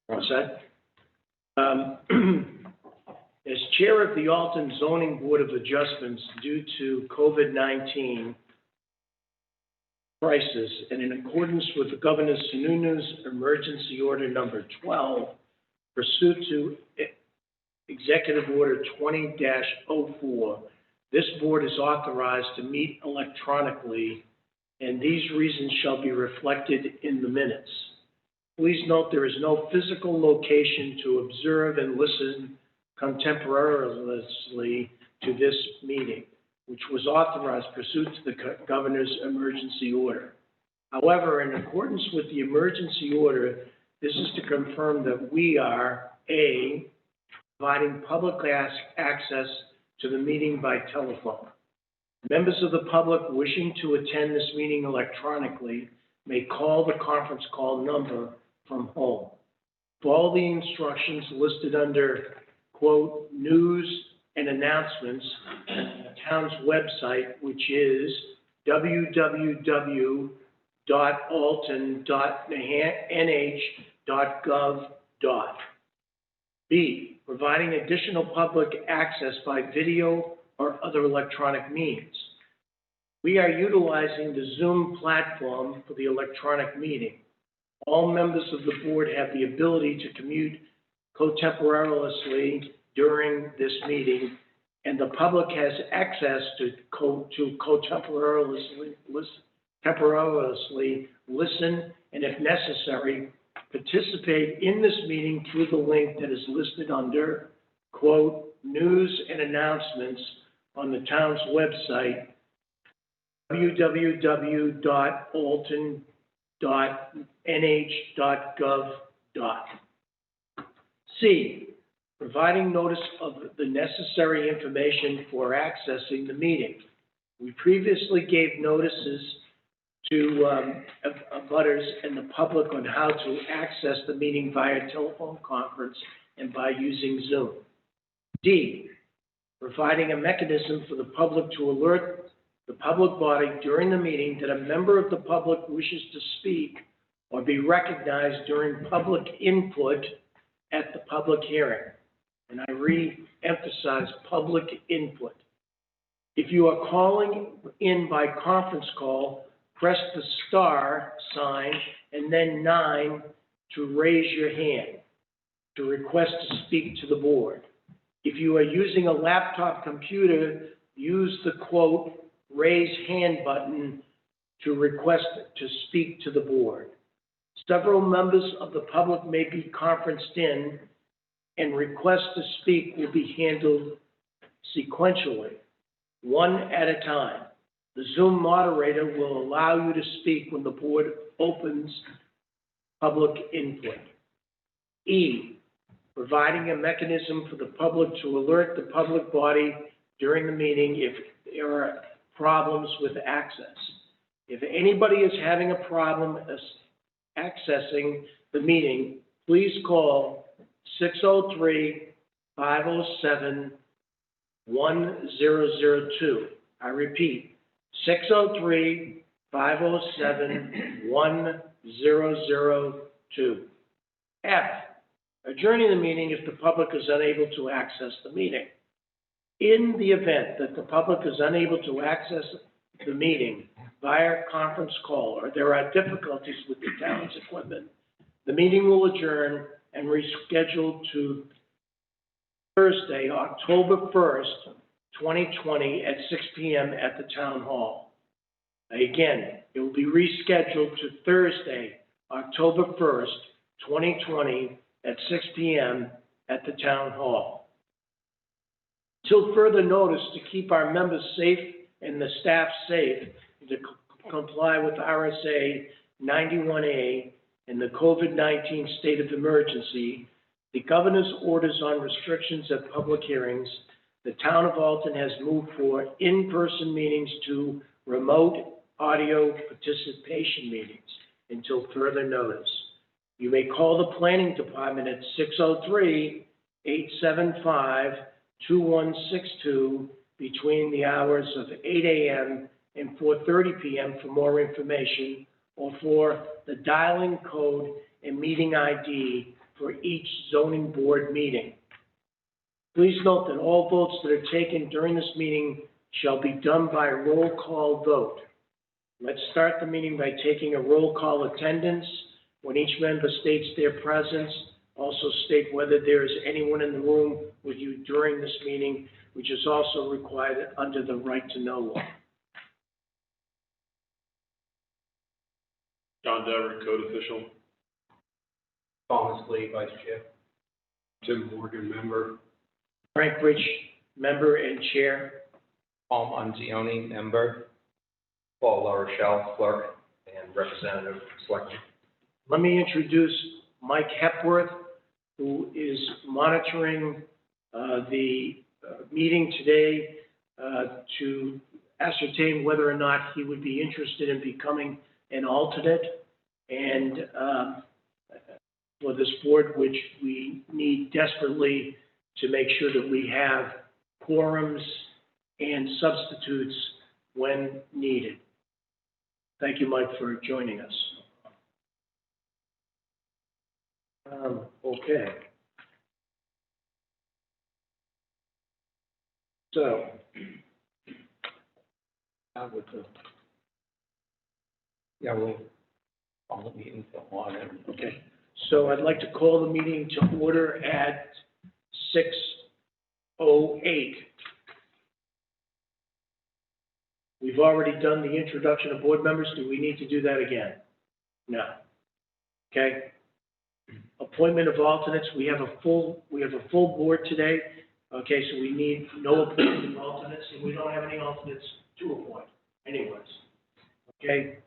All set? As chair of the Alton Zoning Board of Adjustments, due to COVID-19 crisis, and in accordance with the Governor Sununu's Emergency Order Number 12, pursuant to Executive Order 20-04, this board is authorized to meet electronically, and these reasons shall be reflected in the minutes. Please note there is no physical location to observe and listen contemporaneously to this meeting, which was authorized pursuant to the Governor's emergency order. However, in accordance with the emergency order, this is to confirm that we are, A, providing public access to the meeting by telephone. Members of the public wishing to attend this meeting electronically may call the conference call number from home. Follow the instructions listed under, quote, news and announcements on the town's website, which is www.alton.nh.gov. B, providing additional public access by video or other electronic means. We are utilizing the Zoom platform for the electronic meeting. All members of the board have the ability to commute contemporaneously during this meeting, and the public has access to contemporaneously listen, and if necessary, participate in this meeting through the link that is listed under, quote, news and announcements on the town's website, www.alton.nh.gov. C, providing notice of the necessary information for accessing the meeting. We previously gave notices to abutters and the public on how to access the meeting via telephone conference and by using Zoom. D, providing a mechanism for the public to alert the public body during the meeting that a member of the public wishes to speak or be recognized during public input at the public hearing. And I re-emphasize public input. If you are calling in by conference call, press the star sign and then 9 to raise your hand to request to speak to the board. If you are using a laptop computer, use the quote, raise hand button to request to speak to the board. Several members of the public may be conferenced in, and requests to speak will be handled sequentially, one at a time. The Zoom moderator will allow you to speak when the board opens public input. E, providing a mechanism for the public to alert the public body during the meeting if there are problems with access. If anybody is having a problem accessing the meeting, please call 603-507-1002. I repeat, 603-507-1002. F, adjourning the meeting if the public is unable to access the meeting. In the event that the public is unable to access the meeting via conference call or there are difficulties with the town's equipment, the meeting will adjourn and reschedule to Thursday, October 1st, 2020 at 6 p.m. at the Town Hall. Again, it will be rescheduled to Thursday, October 1st, 2020 at 6 p.m. at the Town Hall. Till further notice, to keep our members safe and the staff safe, to comply with RSA 91A and the COVID-19 state of emergency, the Governor's orders on restrictions at public hearings, the Town of Alton has moved for in-person meetings to remote audio participation meetings until further notice. You may call the Planning Department at 603-875-2162 between the hours of 8 a.m. and 4:30 p.m. for more information, or for the dialing code and meeting ID for each zoning board meeting. Please note that all votes that are taken during this meeting shall be done by roll call vote. Let's start the meeting by taking a roll call attendance. When each member states their presence, also state whether there is anyone in the room with you during this meeting, which is also required under the right to know law. John Dever, code official. Thomas Lee, Vice Chair. Tim Morgan, member. Frank Rich, member and chair. Paul Manzioni, member. Paul LaRochelle, clerk and representative, selectman. Let me introduce Mike Hepworth, who is monitoring the meeting today to ascertain whether or not he would be interested in becoming an alternate and for this board, which we need desperately to make sure that we have quorums and substitutes when needed. Thank you, Mike, for joining us. Okay. So, out with the, Yeah, we'll call the meeting to order. okay. So I'd like to call the meeting to order at 6:08. We've already done the introduction of board members. Do we need to do that again? No. Okay. Appointment of alternates. We have a full board today. Okay, so we need no appointment of alternates, and we don't have any alternates to appoint anyways. Okay.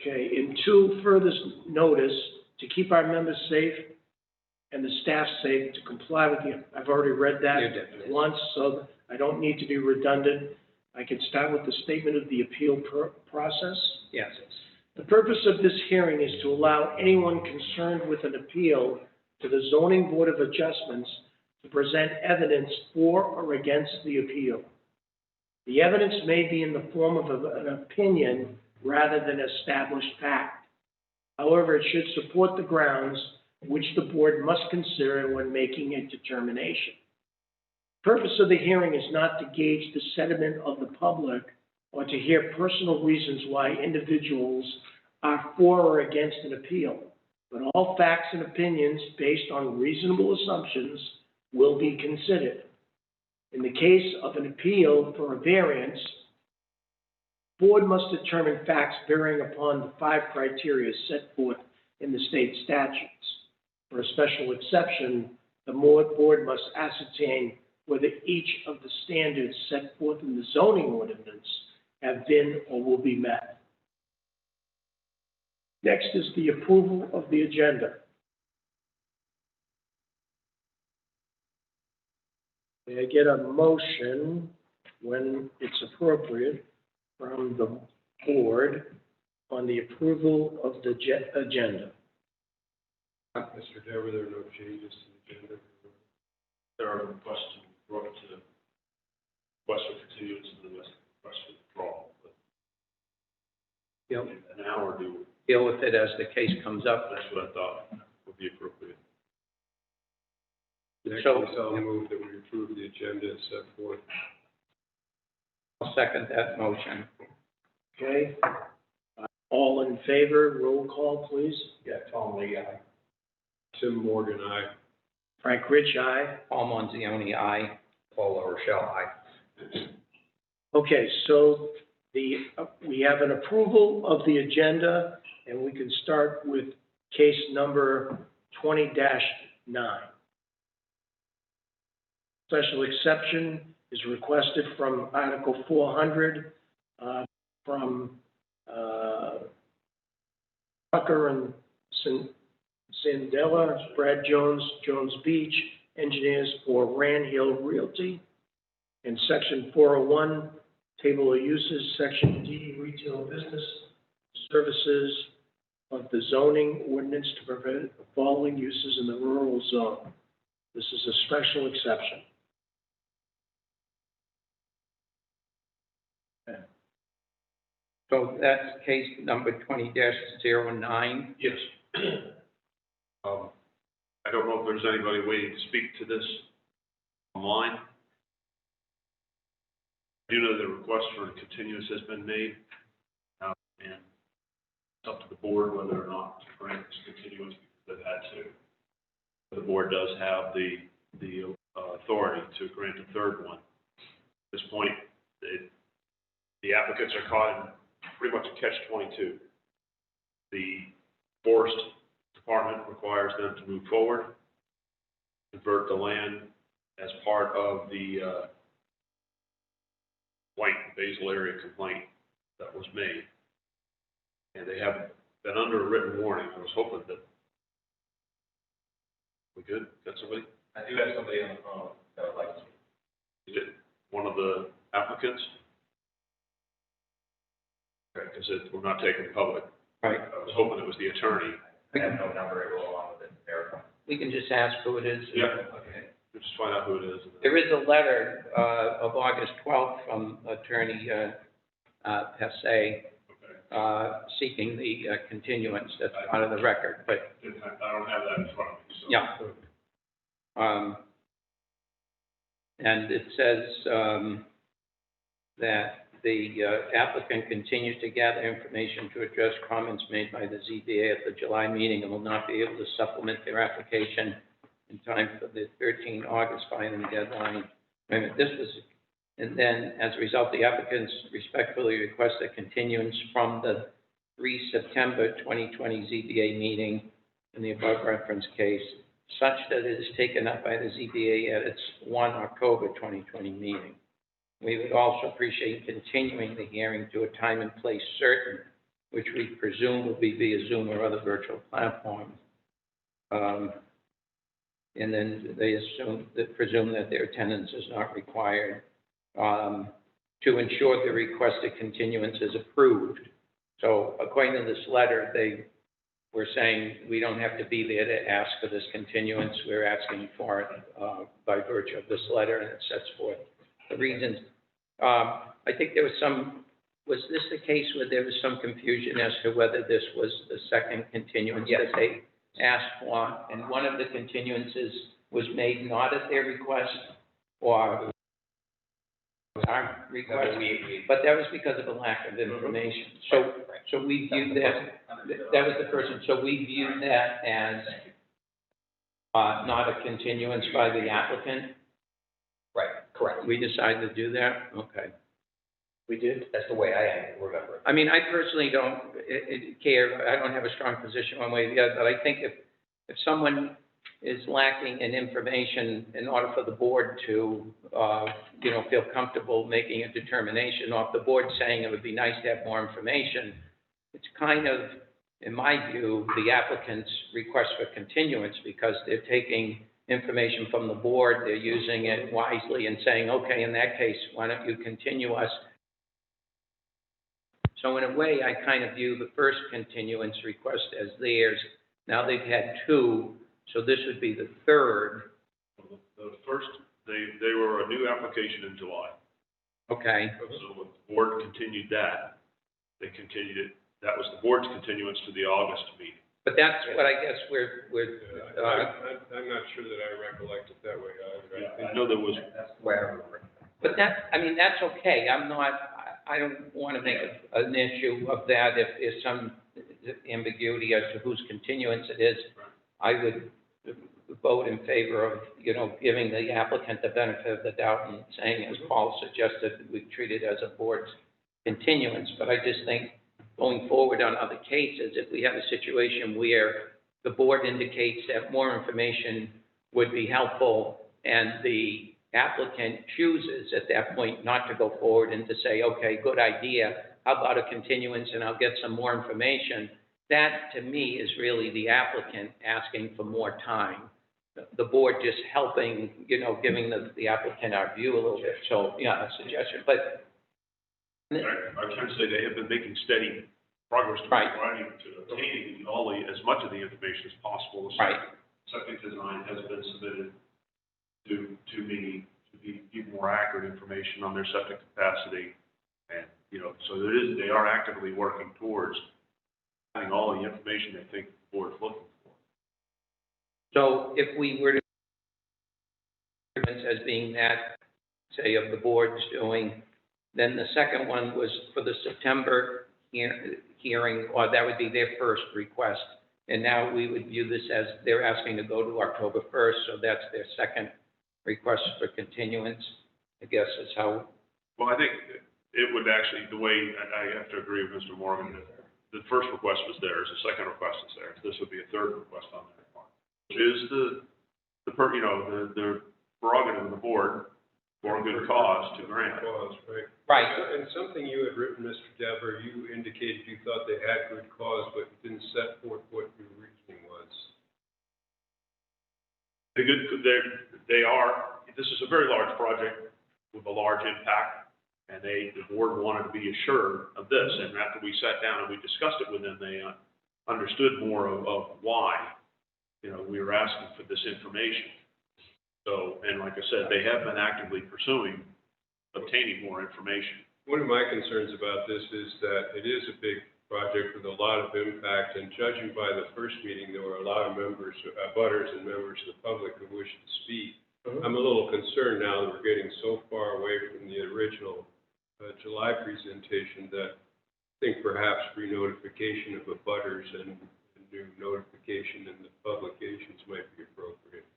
Okay, in two further notice, to keep our members safe and the staff safe, to comply with the, I've already read that You did, yes. once, so I don't need to be redundant. I can start with the statement of the appeal process. Yes. The purpose of this hearing is to allow anyone concerned with an appeal to the Zoning Board of Adjustments to present evidence for or against the appeal. The evidence may be in the form of an opinion rather than established fact. However, it should support the grounds which the board must consider when making a determination. The purpose of the hearing is not to gauge the sentiment of the public or to hear personal reasons why individuals are for or against an appeal, but all facts and opinions based on reasonable assumptions will be considered. In the case of an appeal for a variance, the board must determine facts bearing upon the 5 criteria set forth in the state statutes. For a special exception, the board must ascertain whether each of the standards set forth in the zoning ordinance have been or will be met. Next is the approval of the agenda. May I get a motion when it's appropriate from the board on the approval of the agenda? Mr. Dever, there are no changes to the agenda. There are requests to be brought to the request for continuance and the request for withdrawal. But Yep. an hour to, Deal with it as the case comes up. that's what I thought would be appropriate. Next, So- I'll move that we approve the agenda as set forth. I'll second that motion. Okay? All in favor, roll call, please. Yeah, Tom Lee, aye. Tim Morgan, aye. Frank Rich, aye. Paul Manzioni, aye. Paul LaRochelle, aye. Okay, so we have an approval of the agenda, and we can start with case number 20-9. Special exception is requested from Article 400, from Tucker and Sandella, Brad Jones, Jones Beach, engineers for Rand Hill Realty. In Section 401, Table of Uses, Section D, Retail Business Services of the zoning ordinance to prevent the following uses in the rural zone. This is a special exception. So that's case number 20-09. Yes. I don't know if there's anybody waiting to speak to this online. I do know the request for a continuance has been made, and it's up to the board whether or not to grant this continuance because they've had to. The board does have the authority to grant a third one. At this point, the applicants are caught in pretty much a catch-22. The Forest Department requires them to move forward, convert the land as part of the White Basil area complaint that was made. And they have been under a written warning. I was hoping that we good? Got somebody? I do have somebody on the phone that would like to speak. Is it one of the applicants? Okay, because we're not taking public. Right. I was hoping it was the attorney. I have no number to go along with it, verify. We can just ask who it is. Yeah. Okay. We'll just find out who it is. There is a letter of August 12th from Attorney Pessay Okay. seeking the continuance. That's part of the record, but I don't have that in front of me, so. yeah. And it says that the applicant continues to gather information to address comments made by the ZBA at the July meeting and will not be able to supplement their application in time for the 13 August filing deadline. Wait a minute, this was, and then as a result, the applicants respectfully request a continuance from the 3 September 2020 ZBA meeting in the above referenced case, such that it is taken up by the ZBA at its 1 October 2020 meeting. We would also appreciate continuing the hearing to a time and place certain, which we presume will be via Zoom or other virtual platform. And then they presume that their attendance is not required to ensure the requested continuance is approved. So according to this letter, they were saying we don't have to be there to ask for this continuance. We're asking for it by virtue of this letter, and it sets forth the reasons. I think there was this the case where there was some confusion as to whether this was the second continuance Yes. that they asked for, and one of the continuances was made not at their request or our request, but that was because of a lack of information. So we viewed that was the person, so we viewed that as not a continuance by the applicant. Right, correct. We decided to do that? Okay. We did? That's the way I remember it. I mean, I personally don't care, I don't have a strong position one way or the other, but I think if someone is lacking in information in order for the board to, feel comfortable making a determination, or if the board's saying it would be nice to have more information, it's kind of, in my view, the applicant's request for continuance, because they're taking information from the board, they're using it wisely and saying, okay, in that case, why don't you continue us? So in a way, I kind of view the first continuance request as theirs. Now they've had two, so this would be the third. The first, they were a new application in July. Okay, So when the board continued that, they continued it, that was the board's continuance to the August meeting. but that's what I guess we're I'm not sure that I recollect it that way either. Yeah, I know there was, That's the way I remember it. but that's okay. I don't want to make an issue of that if there's some ambiguity as to whose continuance it is. I would vote in favor of, giving the applicant the benefit of the doubt and saying, as Paul suggested, we treat it as a board's continuance. But I just think going forward on other cases, if we have a situation where the board indicates that more information would be helpful and the applicant chooses at that point not to go forward and to say, okay, good idea, how about a continuance and I'll get some more information, that to me is really the applicant asking for more time. The board just helping, giving the applicant our view a little bit. So, yeah, a suggestion, but. I can say they have been making steady progress Right. to obtaining as much of the information as possible. The Right. Septic design has been submitted to me to give more accurate information on their septic capacity. And, so they are actively working towards having all the information they think the board's looking for. So if we were to, as being that, say, of the board's doing, then the second one was for the September hearing, or that would be their first request. And now we would view this as they're asking to go to October 1st, so that's their second request for continuance, I guess is how. Well, I think it would actually, the way, I have to agree with Mr. Morgan, that the first request was theirs, the second request is theirs. This would be a third request on their part, which is the prerogative of the board for a good cause to grant. Cause, right. Right. And something you had written, Mr. Dever, you indicated you thought they had good cause, but didn't set forth what your reasoning was. This is a very large project with a large impact, and the board wanted to be assured of this. And after we sat down and we discussed it with them, they understood more of why, we were asking for this information. So, and like I said, they have been actively pursuing obtaining more information. One of my concerns about this is that it is a big project with a lot of impact, and judging by the first meeting, there were a lot of members, butters and members of the public who wished to speak. I'm a little concerned now that we're getting so far away from the original July presentation that I think perhaps re-notification of the butters and new notification in the publications might be appropriate.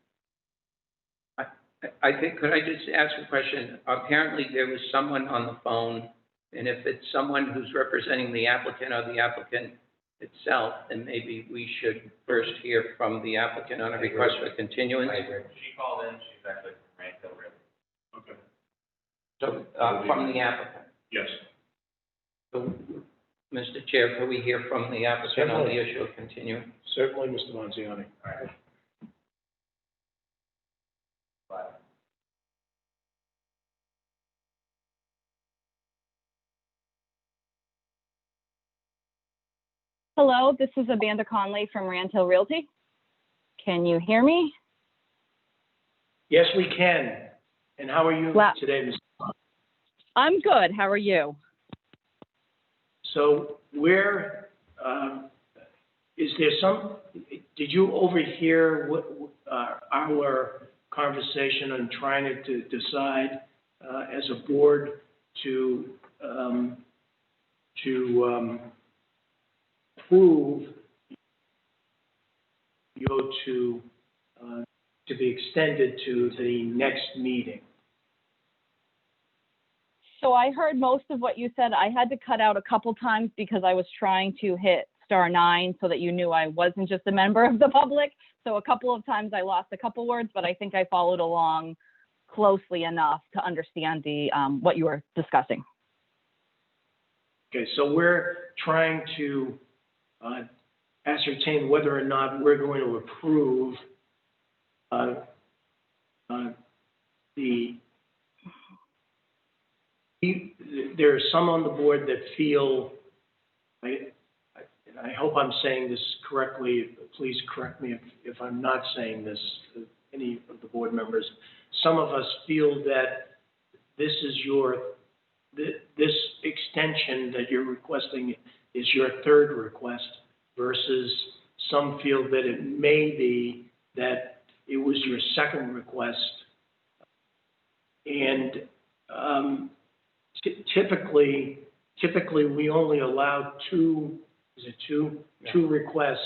I think, could I just ask a question? Apparently, there was someone on the phone, and if it's someone who's representing the applicant or the applicant itself, then maybe we should first hear from the applicant on a request for continuance. She called in, she's actually from Rankill River. Okay. So, from the applicant. Yes. So, Mr. Chair, could we hear from the applicant on the issue of continuing? Certainly, Mr. Monziani. All right. But Hello, this is Amanda Conley from Rand Hill Realty. Can you hear me? Yes, we can. And how are you Well- today, Ms.? I'm good. How are you? So is there did you overhear our conversation on trying to decide as a board to approve you to be extended to the next meeting? So I heard most of what you said. I had to cut out a couple times because I was trying to hit *9 so that you knew I wasn't just a member of the public. So a couple of times I lost a couple words, but I think I followed along closely enough to understand what you were discussing. Okay, so we're trying to ascertain whether or not we're going to approve there are some on the board that feel, I hope I'm saying this correctly, please correct me if I'm not saying this, any of the board members. Some of us feel that this extension that you're requesting is your third request, versus some feel that it may be that it was your second request. And typically we only allow two requests,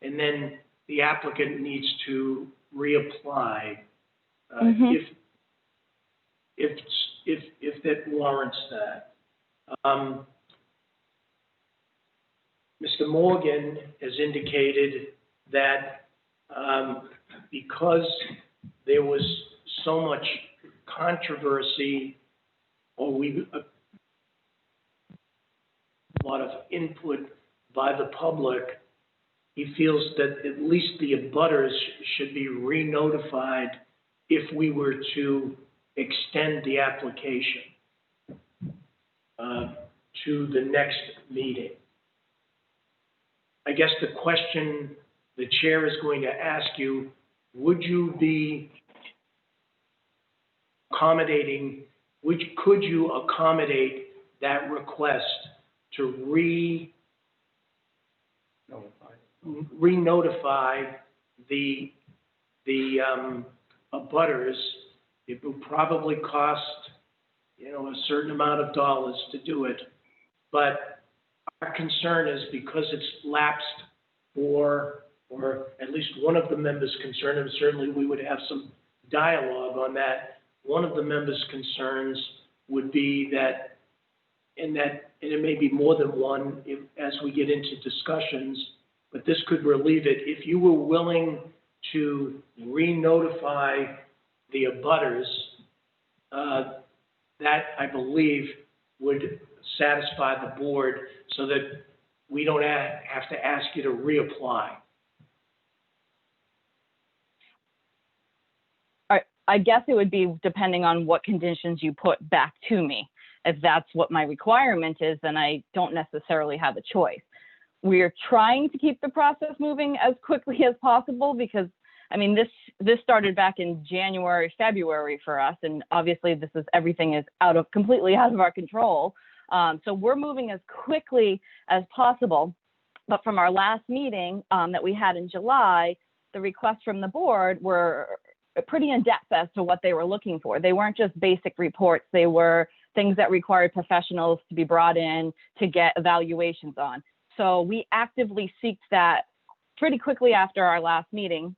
and then the applicant needs to reapply if that warrants that. Mr. Morgan has indicated that because there was so much controversy, or a lot of input by the public, he feels that at least the abutters should be re-notified if we were to extend the application to the next meeting. I guess the question the chair is going to ask you, would you be could you accommodate re-notify the abutters. It will probably cost, a certain amount of dollars to do it. But our concern is because it's lapsed or at least one of the members' concerned, and certainly we would have some dialogue on that. One of the members' concerns would be that, and it may be more than one as we get into discussions, but this could relieve it. If you were willing to re-notify the abutters, that, I believe, would satisfy the board so that we don't have to ask you to reapply. I guess it would be depending on what conditions you put back to me. If that's what my requirement is, then I don't necessarily have a choice. We're trying to keep the process moving as quickly as possible because, I mean, this started back in January, February for us, and obviously everything is completely out of our control. So we're moving as quickly as possible. But from our last meeting that we had in July, the requests from the board were pretty in-depth as to what they were looking for. They weren't just basic reports. They were things that required professionals to be brought in to get evaluations on. So we actively seeked that pretty quickly after our last meeting.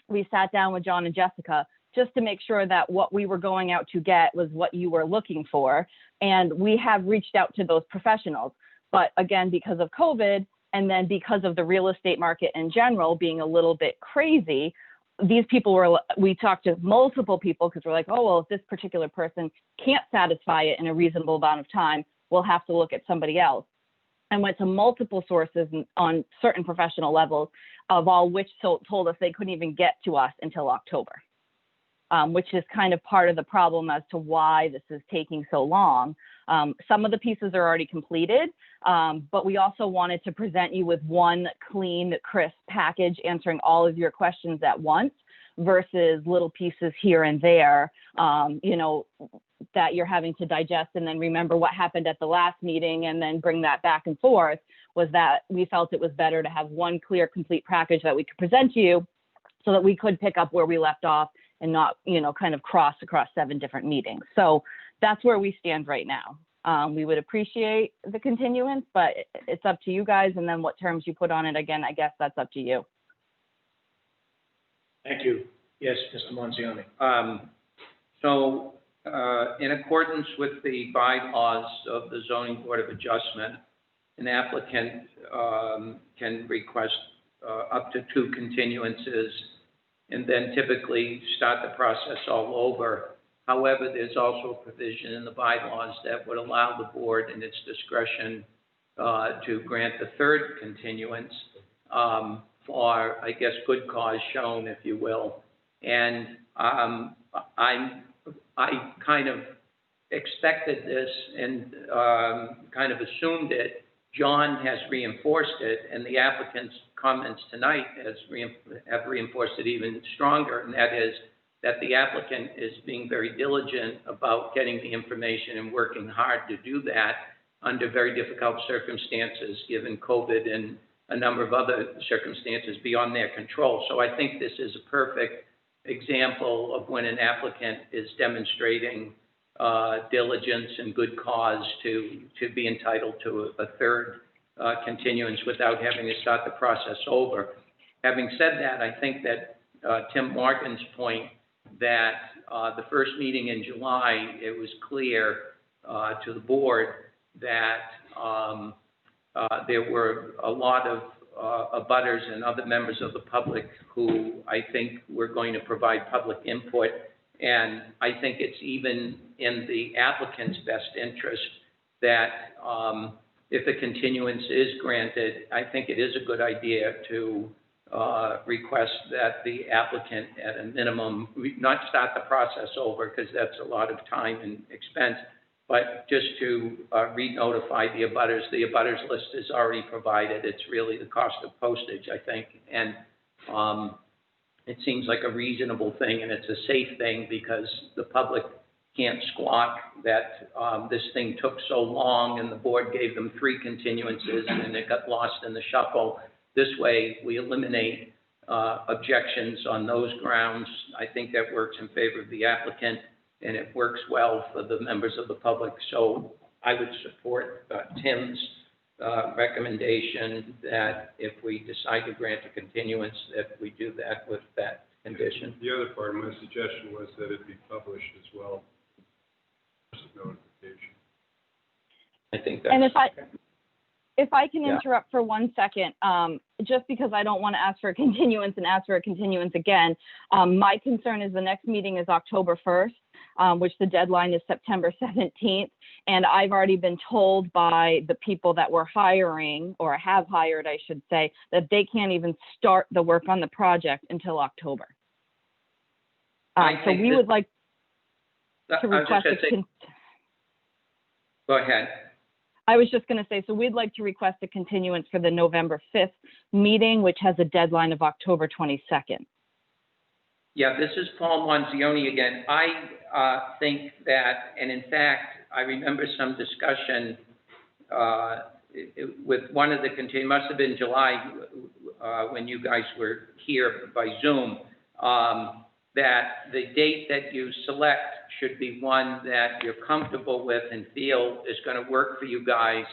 We sat down with John and Jessica just to make sure that what we were going out to get was what you were looking for. And we have reached out to those professionals. But again, because of COVID, and then because of the real estate market in general being a little bit crazy, these people we talked to multiple people because we're like, oh, well, if this particular person can't satisfy it in a reasonable amount of time, we'll have to look at somebody else. And went to multiple sources on certain professional levels, of all which told us they couldn't even get to us until October, which is kind of part of the problem as to why this is taking so long. Some of the pieces are already completed, but we also wanted to present you with one clean, crisp package answering all of your questions at once versus little pieces here and there, that you're having to digest and then remember what happened at the last meeting and then bring that back and forth. Was that we felt it was better to have one clear, complete package that we could present to you so that we could pick up where we left off and not, kind of cross across 7 different meetings. So that's where we stand right now. We would appreciate the continuance, but it's up to you guys. And then what terms you put on it, again, I guess that's up to you. Thank you. Yes, Mr. Monzioni. In accordance with the bylaws of the Zoning Board of Adjustment, an applicant can request up to 2 continuances and then typically start the process all over. However, there's also a provision in the bylaws that would allow the board in its discretion to grant the 3rd continuance for, I guess, good cause shown, if you will. And I kind of expected this and kind of assumed it. John has reinforced it, and the applicant's comments tonight have reinforced it even stronger, and that is that the applicant is being very diligent about getting the information and working hard to do that under very difficult circumstances, given COVID and a number of other circumstances beyond their control. So I think this is a perfect example of when an applicant is demonstrating diligence and good cause to be entitled to a 3rd continuance without having to start the process over. Having said that, I think that Tim Morgan's point that the first meeting in July, it was clear to the board that there were a lot of abutters and other members of the public who I think were going to provide public input. And I think it's even in the applicant's best interest that if a continuance is granted, I think it is a good idea to request that the applicant at a minimum, not start the process over because that's a lot of time and expense, but just to re-notify the abutters. The abutters list is already provided. It's really the cost of postage, I think. And it seems like a reasonable thing, and it's a safe thing because the public can't squawk that this thing took so long and the board gave them 3 continuances and it got lost in the shuffle. This way, we eliminate objections on those grounds. I think that works in favor of the applicant, and it works well for the members of the public. So I would support Tim's recommendation that if we decide to grant a continuance, that we do that with that condition. The other part of my suggestion was that it be published as well. Notification. I think that's. And if I can Yeah. interrupt for 1 second, just because I don't want to ask for a continuance and ask for a continuance again, my concern is the next meeting is October 1st, which the deadline is September 17th. And I've already been told by the people that we're hiring, or have hired, I should say, that they can't even start the work on the project until October. I So think we that- would like I to was request just gonna say, go ahead. I was just going to say, so we'd like to request a continuance for the November 5th meeting, which has a deadline of October 22nd. Yeah, this is Paul Manzioni again. I think that, and in fact, I remember some discussion with one of the must have been July when you guys were here by Zoom, that the date that you select should be one that you're comfortable with and feel is going to work for you guys,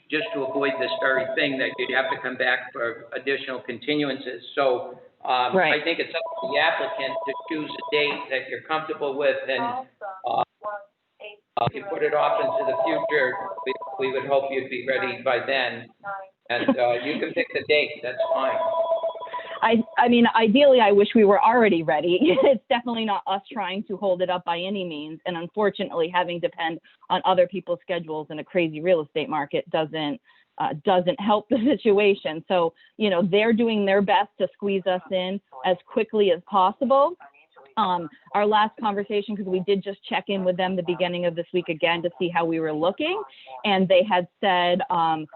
just to avoid this very thing that you'd have to come back for additional continuances. So Right. I think it's up to the applicant to choose a date that you're comfortable with, and if you put it off into the future, we would hope you'd be ready by then. And you can pick the date, that's fine. I mean, ideally, I wish we were already ready. It's definitely not us trying to hold it up by any means. And unfortunately, having to depend on other people's schedules in a crazy real estate market doesn't help the situation. So, you know, they're doing their best to squeeze us in as quickly as possible. Our last conversation, because we did just check in with them the beginning of this week again to see how we were looking, and they had said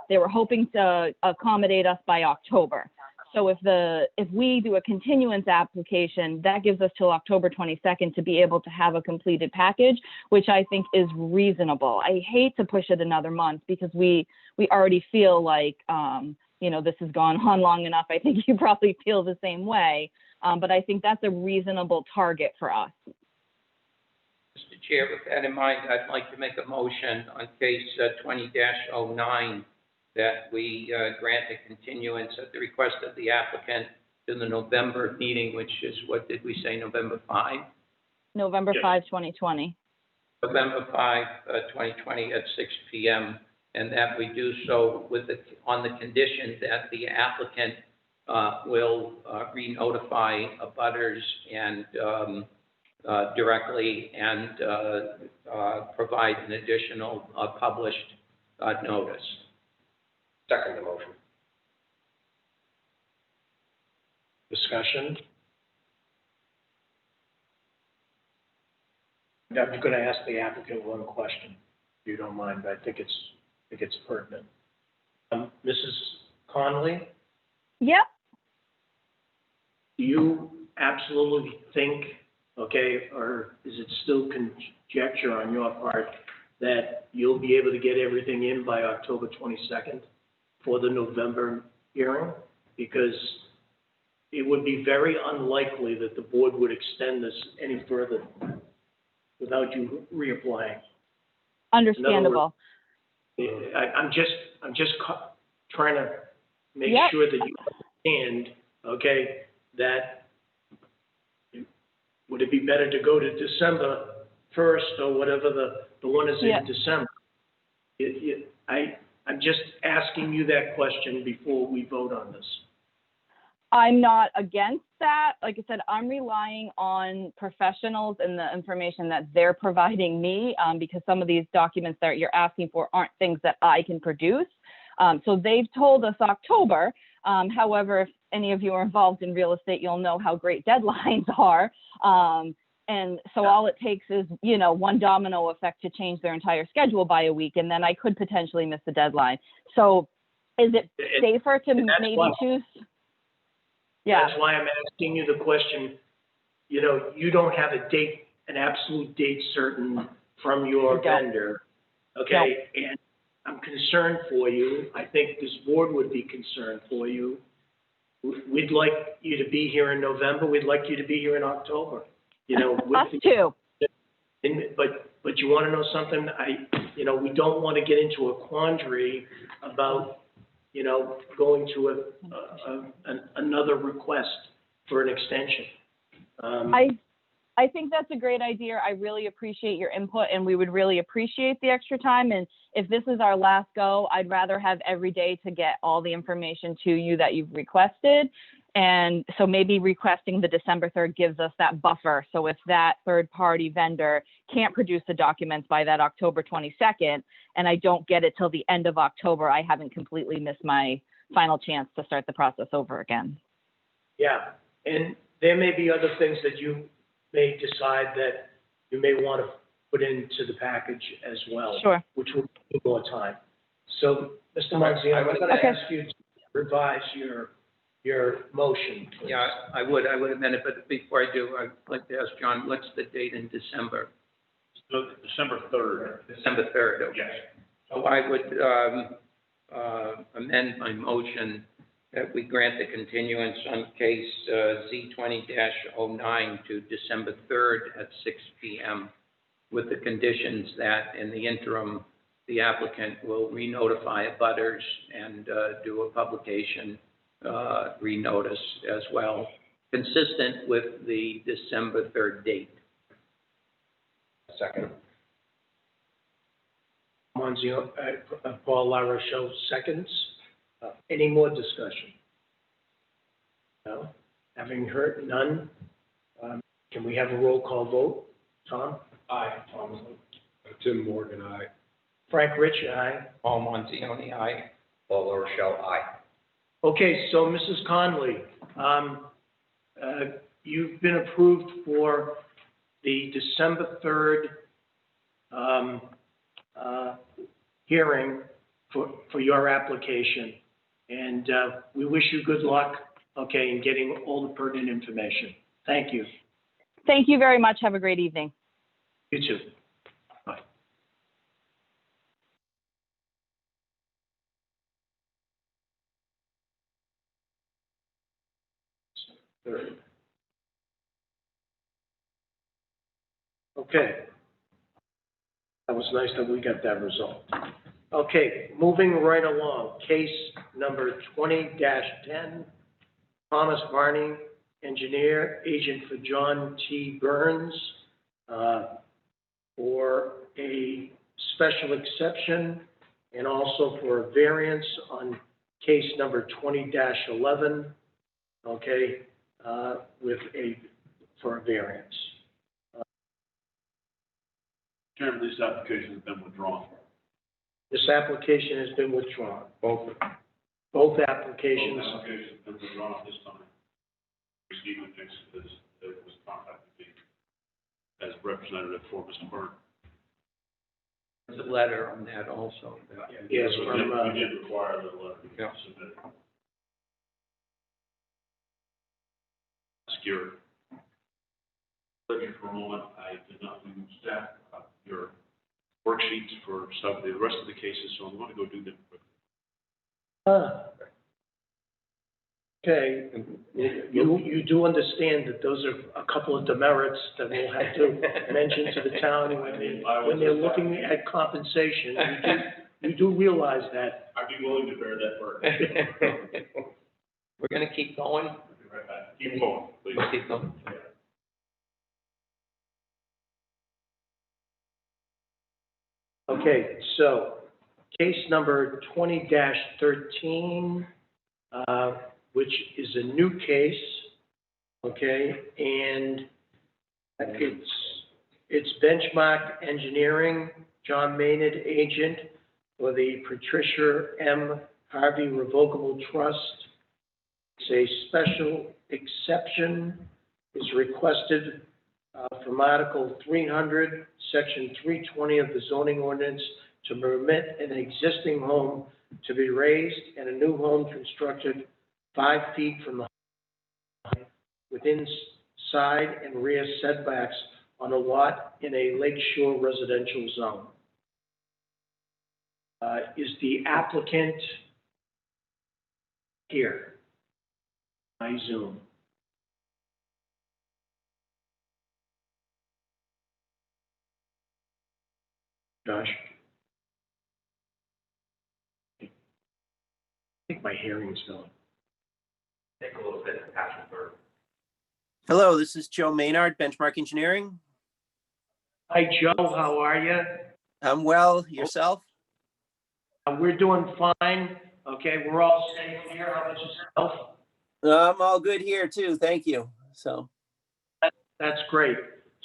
they were hoping to accommodate us by October. So if we do a continuance application, that gives us till October 22nd to be able to have a completed package, which I think is reasonable. I hate to push it another month because we already feel like, you know, this has gone on long enough. I think you probably feel the same way, but I think that's a reasonable target for us. Mr. Chair, with that in mind, I'd like to make a motion on case 20-09 that we grant a continuance at the request of the applicant to the November meeting, which is, what did we say, November 5? November Yes. 5, 2020. November 5, 2020 at 6 p.m. And that we do so on the condition that the applicant will re-notify abutters and directly and provide an additional published notice. Second the motion. Discussion? I'm going to ask the applicant one question, if you don't mind, but I think it's pertinent. Mrs. Conley, Yep. do you absolutely think, okay, or is it still conjecture on your part, that you'll be able to get everything in by October 22nd for the November hearing? Because it would be very unlikely that the board would extend this any further without you reapplying. Understandable. I'm just trying to make Yep. sure that you understand, okay, that would it be better to go to December 1st or whatever the one is Yeah. in December? I'm just asking you that question before we vote on this. I'm not against that. Like I said, I'm relying on professionals and the information that they're providing me, because some of these documents that you're asking for aren't things that I can produce. So they've told us October. However, if any of you are involved in real estate, you'll know how great deadlines are. And so all it takes is, you know, one domino effect to change their entire schedule by a week, and then I could potentially miss the deadline. So is it safer to and that's maybe why- choose? Yeah. That's why I'm asking you the question. You know, you don't have a date, an absolute date certain from your I don't. vendor, okay? And I'm concerned for you. I think this board would be concerned for you we'd like you to be here in November, we'd like you to be here in October, you know, with Us the, too. but you want to know something? You know, we don't want to get into a quandary about, you know, going to another request for an extension. I think that's a great idea. I really appreciate your input, and we would really appreciate the extra time. And if this is our last go, I'd rather have every day to get all the information to you that you've requested. And so maybe requesting the December 3rd gives us that buffer. So if that third-party vendor can't produce the documents by that October 22nd, and I don't get it till the end of October, I haven't completely missed my final chance to start the process over again. Yeah, and there may be other things that you may decide that you may want to put into the package as well. Sure. Which will take more time. So, Mr. Monsignor, I'm going to Okay. ask you to revise your motion, please. Yeah, I would amend it, but before I do, I'd like to ask John, what's the date in December? So December 3rd. December 3rd, okay. Yes. So I would amend my motion that we grant the continuance on case Z20-09 to December 3rd at 6 p.m. with the conditions that in the interim, the applicant will re-notify abutters and do a publication renotice as well, consistent with the December 3rd date. Second. Monsignor, Paul LaRochelle seconds. Any more discussion? No? Having heard none, can we have a roll call vote? Tom? Aye. Tom. Tim Morgan, aye. Frank Rich, aye. Paul Manzioni, aye. Paul LaRochelle, aye. Okay, so Mrs. Conley, you've been approved for the December 3rd hearing for your application. And we wish you good luck, okay, in getting all the pertinent information. Thank you. Thank you very much. Have a great evening. You too. Bye. Third. Okay. That was nice that we got that result. Okay, moving right along, case number 20-10, Thomas Varney, engineer, agent for John T. Burns, for a special exception and also for a variance on case number 20-11, okay, for a variance. Chairman, this application has been withdrawn. This application has been withdrawn. Both applications. Both applications have been withdrawn at this time. Stephen thinks that was contacted me as representative for Mr. Byrne. There's a letter on that also. Yes, So from, we did require the letter to be Yeah. submitted. Obscure. For a moment, I did not lose staff your worksheets for some of the rest of the cases, so I'm going to go do them quickly. Okay, you do understand that those are a couple of demerits that we'll have to mention to the town when they're looking at compensation. You do realize that. I'd be willing to bear that burden. We're going to keep going. I'll be right back. Keep going, please. We'll keep going. Okay, so case number 20-13, which is a new case, okay, and it's Benchmark Engineering, John Maynard, agent for the Patricia M. Harvey Revocable Trust. It's a special exception is requested from Article 300, Section 320 of the zoning ordinance to permit an existing home to be raised and a new home constructed 5 feet from the within side and rear setbacks on a lot in a lakeshore residential zone. Is the applicant here? by Zoom. Josh? I think my hearing's going. Take a little bit of passion for. Hello, this is Joe Maynard, Benchmark Engineering. Hi, Joe, how are you? I'm well, yourself? We're doing fine, okay, we're all staying here, how about yourself? I'm all good here too, thank you. So, That's great.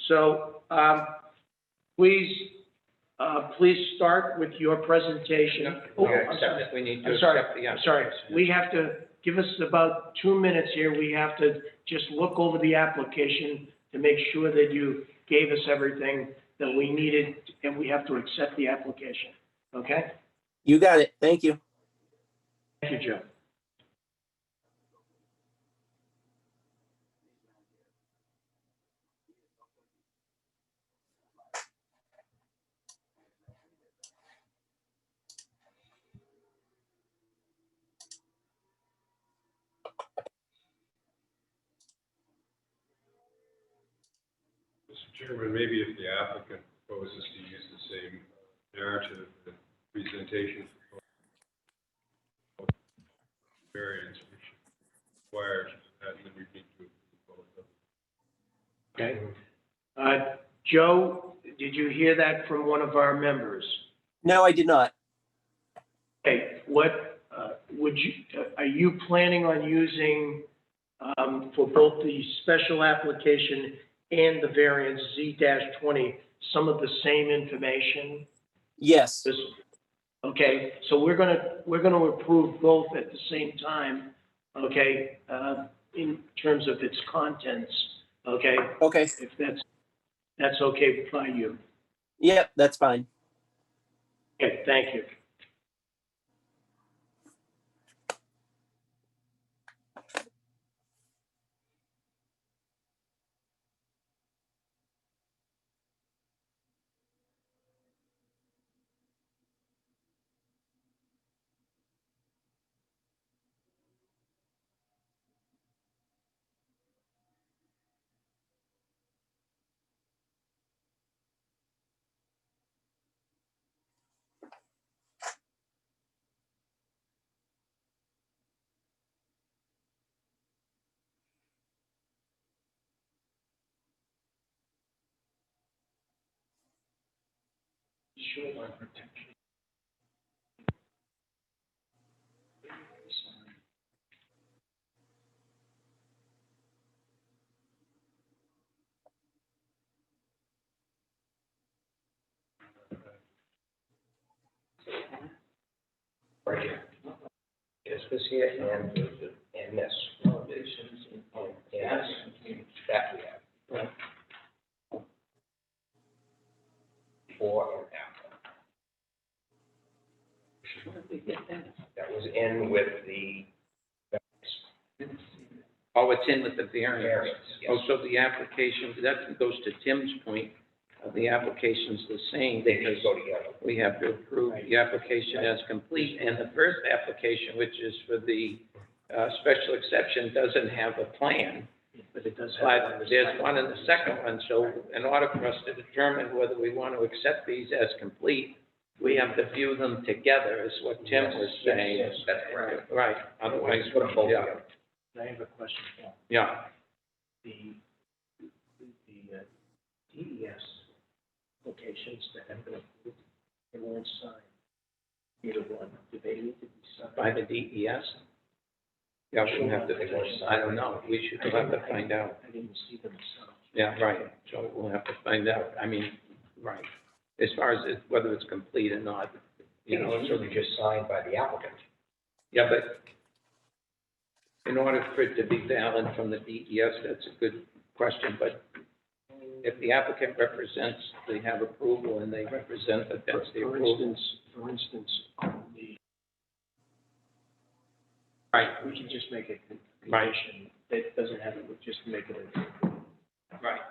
So, please start with your presentation. Oh, I'm sorry. We need to I'm sorry, accept the I'm sorry. application. We have to, give us about 2 minutes here. We have to just look over the application to make sure that you gave us everything that we needed, and we have to accept the application, okay? you got it, thank you. Thank you, Joe. Mr. Chairman, maybe if the applicant proposes to use the same narrative and presentation for variance, which requires that, then we need to approve both of them. Okay. Joe, did you hear that from one of our members? No, I did not. Okay, what, are you planning on using, for both the special application and the variance Z-20, some of the same information? Yes, Okay, so we're gonna approve both at the same time, okay, in terms of its contents, okay? okay, If that's okay by you. yep, that's fine. Okay, thank you. Shoreline protection. Right here. Is this here and this. Yes, that we have. Before and after. That was in with the. Oh, it's in with the variance. Yes. Oh, so the application, that goes to Tim's point, the application's the same. They because just go together. we have to approve the application as complete, and the first application, which is for the special exception, doesn't have a plan. But it does have. But there's one in the second one, so in order for us to determine whether we want to accept these as complete, we have to view them together, is what Tim was saying. Yes, that's correct. Right, otherwise, Put them both yeah, together. I have a question, Paul. yeah. The DES locations that have been approved, they weren't signed. Either one, do they need to be signed? By the DES? Yeah, we'll have to, I don't know, we should, we'll have to find out. I didn't see them signed. Yeah, right, so we'll have to find out, I mean, right. As far as whether it's complete or not, you know, It's really just signed by the applicant. yeah, but in order for it to be valid from the DES, that's a good question, but if the applicant represents, they have approval and they represent that that's the For approval. for instance, on the, Right, we can just make a Right. condition that doesn't have it, we'll just make it a. right,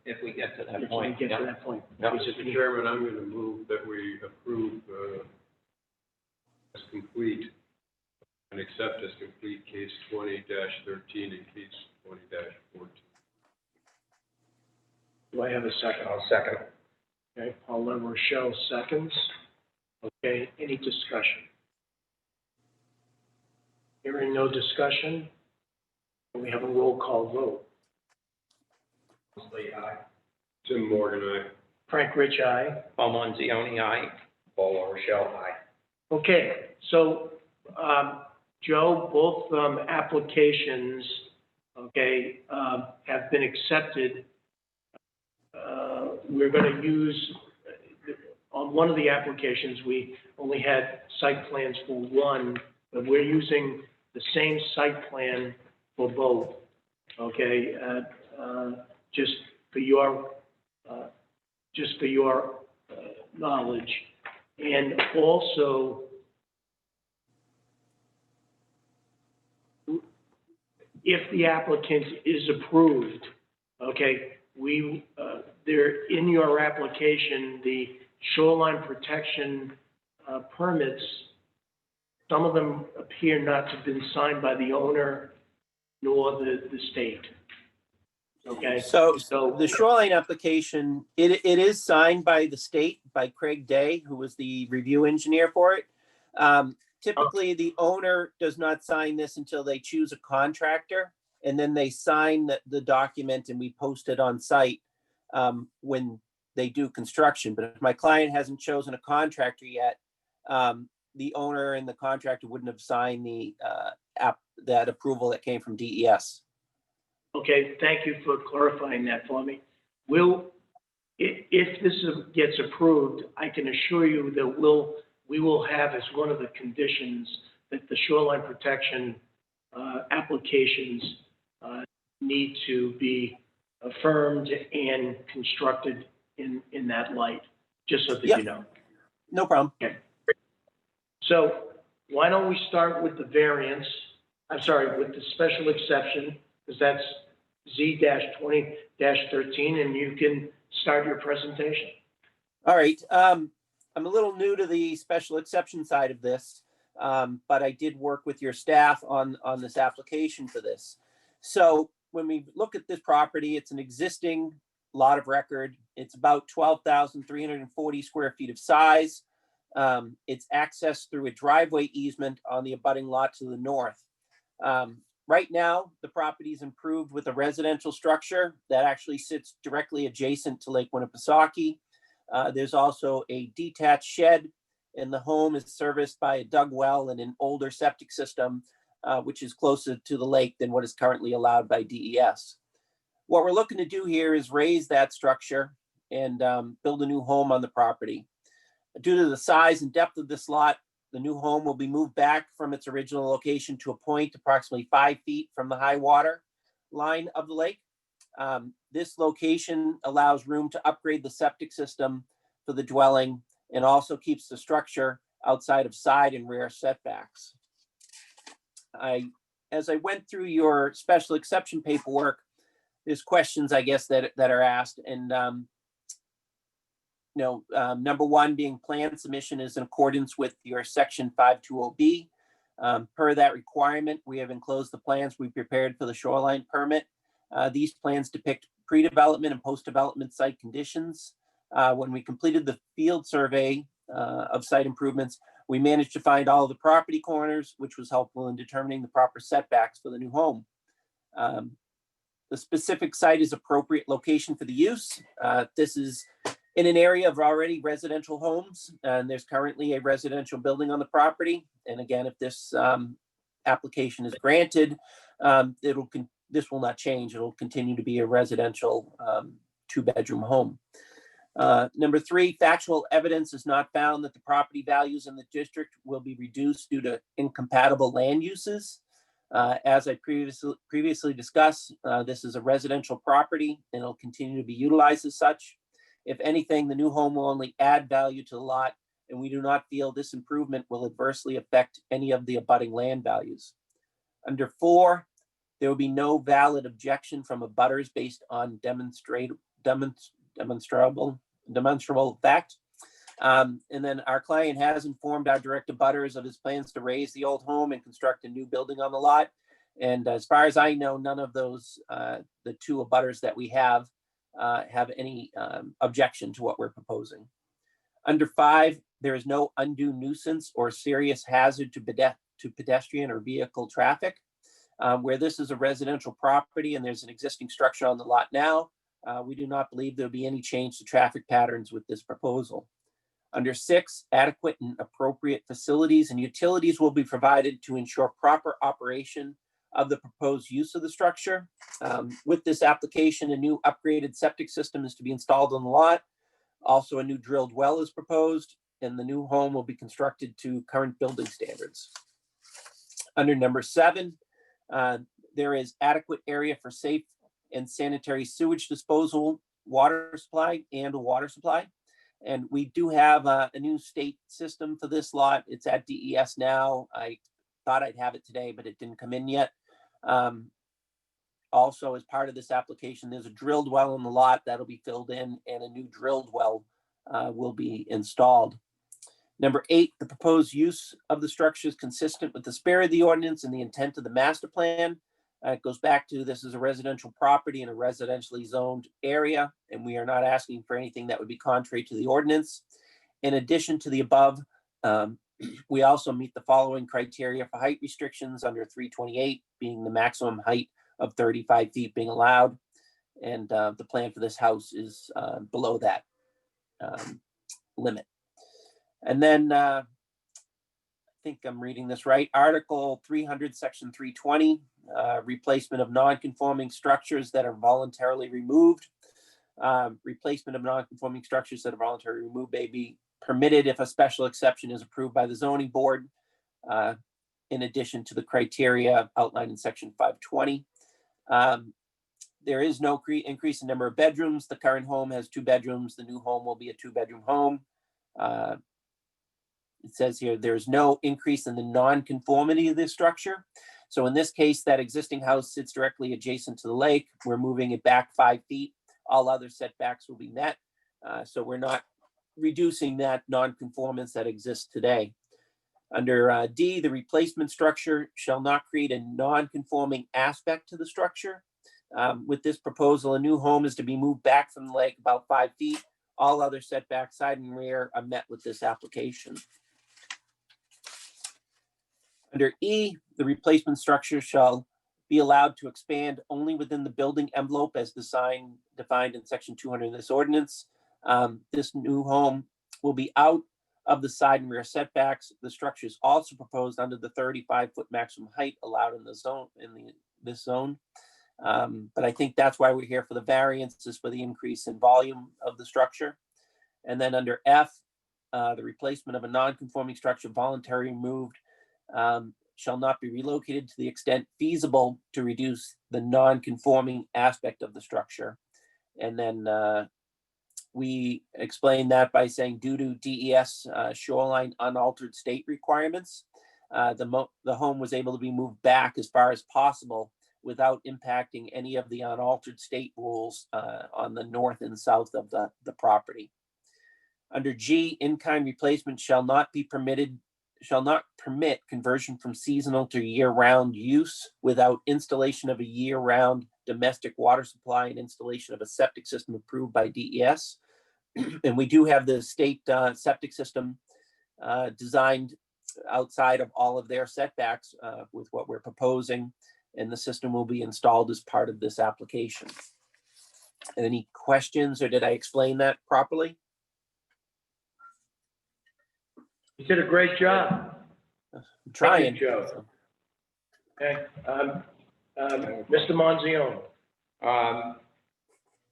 if we get to that If we point, get yeah. to that point. Yeah. we just Mr. need- Chairman, I'm going to move that we approve as complete and accept as complete case 20-13 and case 20-14. Do I have a second? I'll second. Okay, Paula Rochelle seconds. Okay, any discussion? Hearing no discussion, we have a roll call vote. Slate, aye. Tim Morgan, aye. Frank Rich, aye. Paul Manzioni, aye. Paul Rochelle, aye. Okay, so, Joe, both, applications, okay, have been accepted. We're gonna use, on one of the applications, we only had site plans for one, but we're using the same site plan for both, okay? Just for your, knowledge. And also, if the applicant is approved, okay, there, in your application, the shoreline protection permits, some of them appear not to have been signed by the owner nor the state. Okay? So the shoreline application, it is signed by the state, by Craig Day, who was the review engineer for it. Typically, the owner does not sign this until they choose a contractor, and then they sign the document and we post it on site when they do construction. But if my client hasn't chosen a contractor yet, the owner and the contractor wouldn't have signed that approval that came from DES. Okay, thank you for clarifying that for me. If this gets approved, I can assure you that we will have as one of the conditions that the shoreline protection applications need to be affirmed and constructed in that light, just so that you know. No problem. So why don't we start with the variance, with the special exception, because that's Z-20-13, and you can start your presentation. All right. I'm a little new to the special exception side of this, but I did work with your staff on this application for this. So when we look at this property, it's an existing lot of record. It's about 12,340 square feet of size. It's accessed through a driveway easement on the abutting lot to the north. Right now, the property is improved with a residential structure that actually sits directly adjacent to Lake Winnipesaukee. There's also a detached shed, and the home is serviced by a dug well and an older septic system, which is closer to the lake than what is currently allowed by DES. What we're looking to do here is raise that structure and build a new home on the property. Due to the size and depth of this lot, the new home will be moved back from its original location to a point approximately 5 feet from the high water line of the lake. This location allows room to upgrade the septic system for the dwelling and also keeps the structure outside of side and rear setbacks. As I went through your special exception paperwork, there's questions, I guess, that are asked. And number one being plan submission is in accordance with your section 520B. Per that requirement, we have enclosed the plans we prepared for the shoreline permit. These plans depict pre-development and post-development site conditions. When we completed the field survey of site improvements, we managed to find all of the property corners, which was helpful in determining the proper setbacks for the new home. The specific site is appropriate location for the use. This is in an area of already residential homes, and there's currently a residential building on the property. And again, if this application is granted, this will not change. It'll continue to be a residential 2-bedroom home. Number three, factual evidence is not found that the property values in the district will be reduced due to incompatible land uses. As I previously discussed, this is a residential property and it'll continue to be utilized as such. If anything, the new home will only add value to the lot, and we do not feel this improvement will adversely affect any of the abutting land values. Under 4, there will be no valid objection from abutters based on demonstrable fact. And then our client has informed our direct abutters of his plans to raise the old home and construct a new building on the lot. And as far as I know, none of those, the two abutters that we have any objection to what we're proposing. Under 5, there is no undue nuisance or serious hazard to pedestrian or vehicle traffic. Where this is a residential property and there's an existing structure on the lot now, we do not believe there'll be any change to traffic patterns with this proposal. Under 6, adequate and appropriate facilities and utilities will be provided to ensure proper operation of the proposed use of the structure. With this application, a new upgraded septic system is to be installed on the lot. Also, a new drilled well is proposed, and the new home will be constructed to current building standards. Under number 7, there is adequate area for safe and sanitary sewage disposal, water supply, and a water supply. And we do have a new state system for this lot. It's at DES now. I thought I'd have it today, but it didn't come in yet. Also, as part of this application, there's a drilled well in the lot that'll be filled in, and a new drilled well will be installed. Number 8, the proposed use of the structure is consistent with the spirit of the ordinance and the intent of the master plan. It goes back to, this is a residential property in a residentially zoned area, and we are not asking for anything that would be contrary to the ordinance. In addition to the above, we also meet the following criteria for height restrictions under 328, being the maximum height of 35 feet being allowed. And the plan for this house is below that limit. And then I think I'm reading this right. Article 300, Section 320, replacement of non-conforming structures that are voluntarily removed. Replacement of non-conforming structures that are voluntarily removed may be permitted if a special exception is approved by the zoning board, in addition to the criteria outlined in Section 520. There is no increase in number of bedrooms. The current home has 2 bedrooms. The new home will be a 2-bedroom home. It says here, there's no increase in the non-conformity of this structure. So in this case, that existing house sits directly adjacent to the lake. We're moving it back 5 feet. All other setbacks will be met. So we're not reducing that non-conformance that exists today. Under D, the replacement structure shall not create a non-conforming aspect to the structure. With this proposal, a new home is to be moved back from the lake about 5 feet. All other setbacks, side and rear, are met with this application. Under E, the replacement structure shall be allowed to expand only within the building envelope as defined in Section 200 of this ordinance. This new home will be out of the side and rear setbacks. The structure is also proposed under the 35-foot maximum height allowed in the zone, this zone. But I think that's why we're here for the variance, is for the increase in volume of the structure. And then under F, the replacement of a non-conforming structure voluntarily removed shall not be relocated to the extent feasible to reduce the non-conforming aspect of the structure. And then we explain that by saying, due to DES shoreline unaltered state requirements, the home was able to be moved back as far as possible without impacting any of the unaltered state rules on the north and south of the property. Under G, in-kind replacement shall not permit conversion from seasonal to year-round use without installation of a year-round domestic water supply and installation of a septic system approved by DES. And we do have the state septic system designed outside of all of their setbacks with what we're proposing, and the system will be installed as part of this application. Any questions, or did I explain that properly? You did a great job. I'm trying. Thank you, Joe. Okay, Mr. Monzione.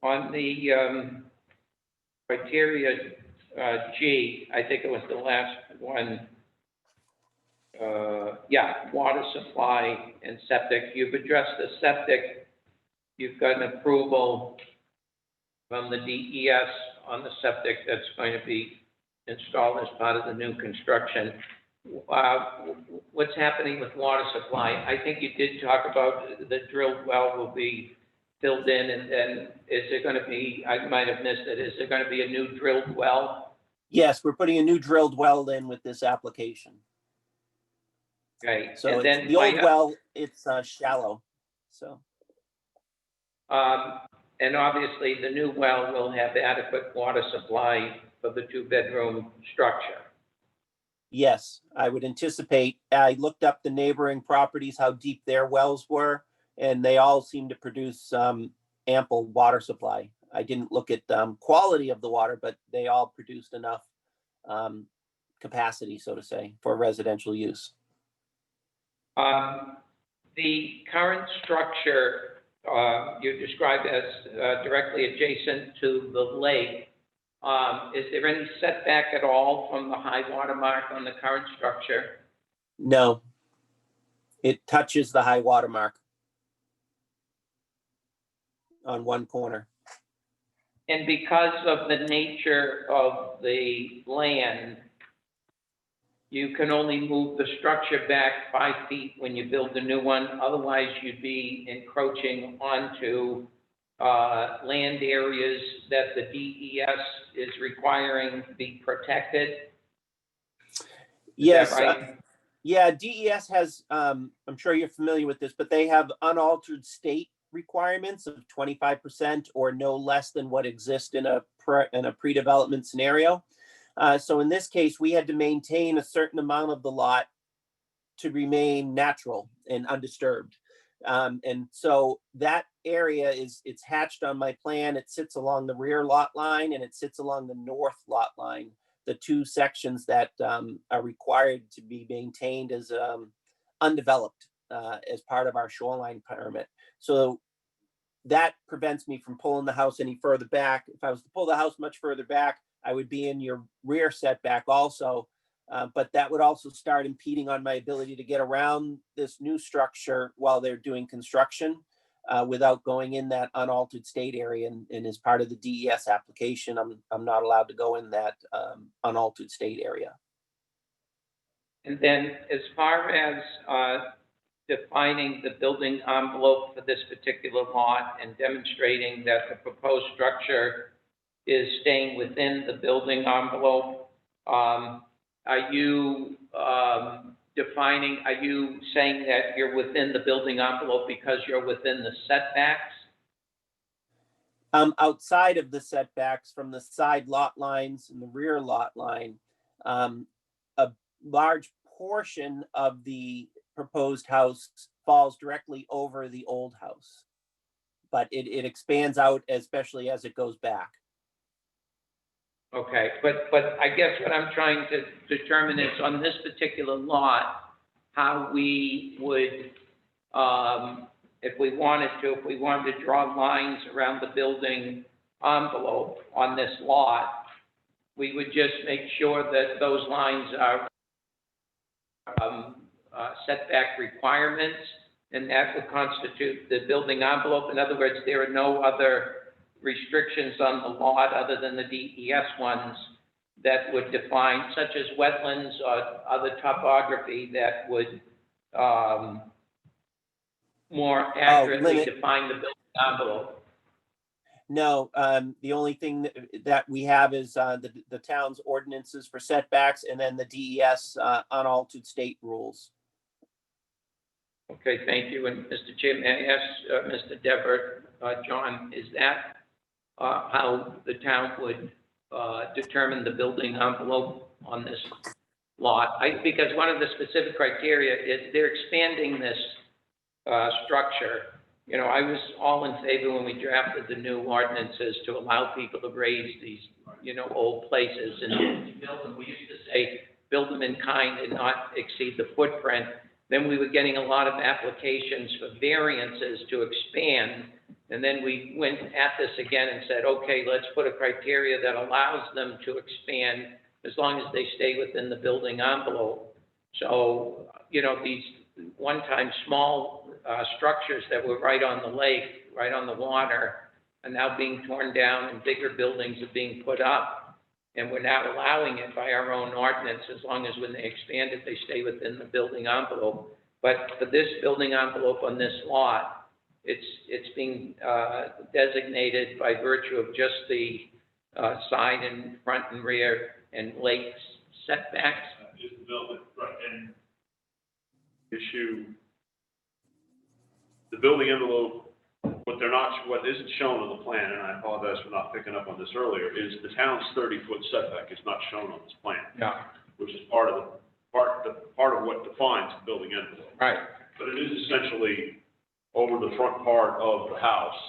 On the criteria G, I think it was the last one. Yeah, water supply and septic. You've addressed the septic. You've got an approval from the DES on the septic that's going to be installed as part of the new construction. What's happening with water supply? I think you did talk about the drilled well will be filled in, and then is there going to be, I might have missed it, is there going to be a new drilled well Yes, we're putting a new drilled well in with this application. Okay, So and it's then the old well, it's shallow, so. And obviously, the new well will have adequate water supply for the two-bedroom structure. Yes, I would anticipate. I looked up the neighboring properties, how deep their wells were, and they all seem to produce ample water supply. I didn't look at quality of the water, but they all produced enough capacity, so to say, for residential use. The current structure you described as directly adjacent to the lake, is there any setback at all from the high water mark on the current structure? No, it touches the high water mark on one corner. And because of the nature of the land, you can only move the structure back 5 feet when you build the new one. Otherwise, you'd be encroaching onto land areas that the DES is requiring to be protected. Is that Yes, right? yeah, DES has, I'm sure you're familiar with this, but they have unaltered state requirements of 25% or no less than what exists in a pre-development scenario. So in this case, we had to maintain a certain amount of the lot to remain natural and undisturbed. And so that area it's hatched on my plan. It sits along the rear lot line and it sits along the north lot line, the two sections that are required to be maintained as undeveloped as part of our shoreline permit. So that prevents me from pulling the house any further back. If I was to pull the house much further back, I would be in your rear setback also. But that would also start impeding on my ability to get around this new structure while they're doing construction without going in that unaltered state area. And as part of the DES application, I'm not allowed to go in that unaltered state area. And then as far as defining the building envelope for this particular lot and demonstrating that the proposed structure is staying within the building envelope, are you saying that you're within the building envelope because you're within the setbacks? Outside of the setbacks from the side lot lines and the rear lot line, a large portion of the proposed house falls directly over the old house, but it expands out, especially as it goes back. Okay, but I guess what I'm trying to determine is on this particular lot, how we would, if we wanted to draw lines around the building envelope on this lot, we would just make sure that those lines are setback requirements, and that would constitute the building envelope. In other words, there are no other restrictions on the lot other than the DES ones that would define, such as wetlands or other topography that would more accurately define the building envelope. No, the only thing that we have is the town's ordinances for setbacks and then the DES unaltered state rules. Okay, thank you. And Mr. Chair, may I ask Mr. Dever, John, is that how the town would determine the building envelope on this lot? Because one of the specific criteria is they're expanding this structure. You know, I was all in favor when we drafted the new ordinances to allow people to raise these, you know, old places and build them. We used to say, build them in kind and not exceed the footprint. Then we were getting a lot of applications for variances to expand. And then we went at this again and said, okay, let's put a criteria that allows them to expand as long as they stay within the building envelope. So, you know, these one-time small structures that were right on the lake, right on the water, are now being torn down and bigger buildings are being put up. And we're now allowing it by our own ordinance, as long as when they expand it, they stay within the building envelope. But for this building envelope on this lot, it's being designated by virtue of just the side and front and rear and lake setbacks. Is the building, right, and issue, the building envelope, what isn't shown on the plan, and I apologize for not picking up on this earlier, is the town's 30-foot setback is not shown on this plan, Yeah. which is part of what defines the building envelope. Right. But it is essentially over the front part of the house.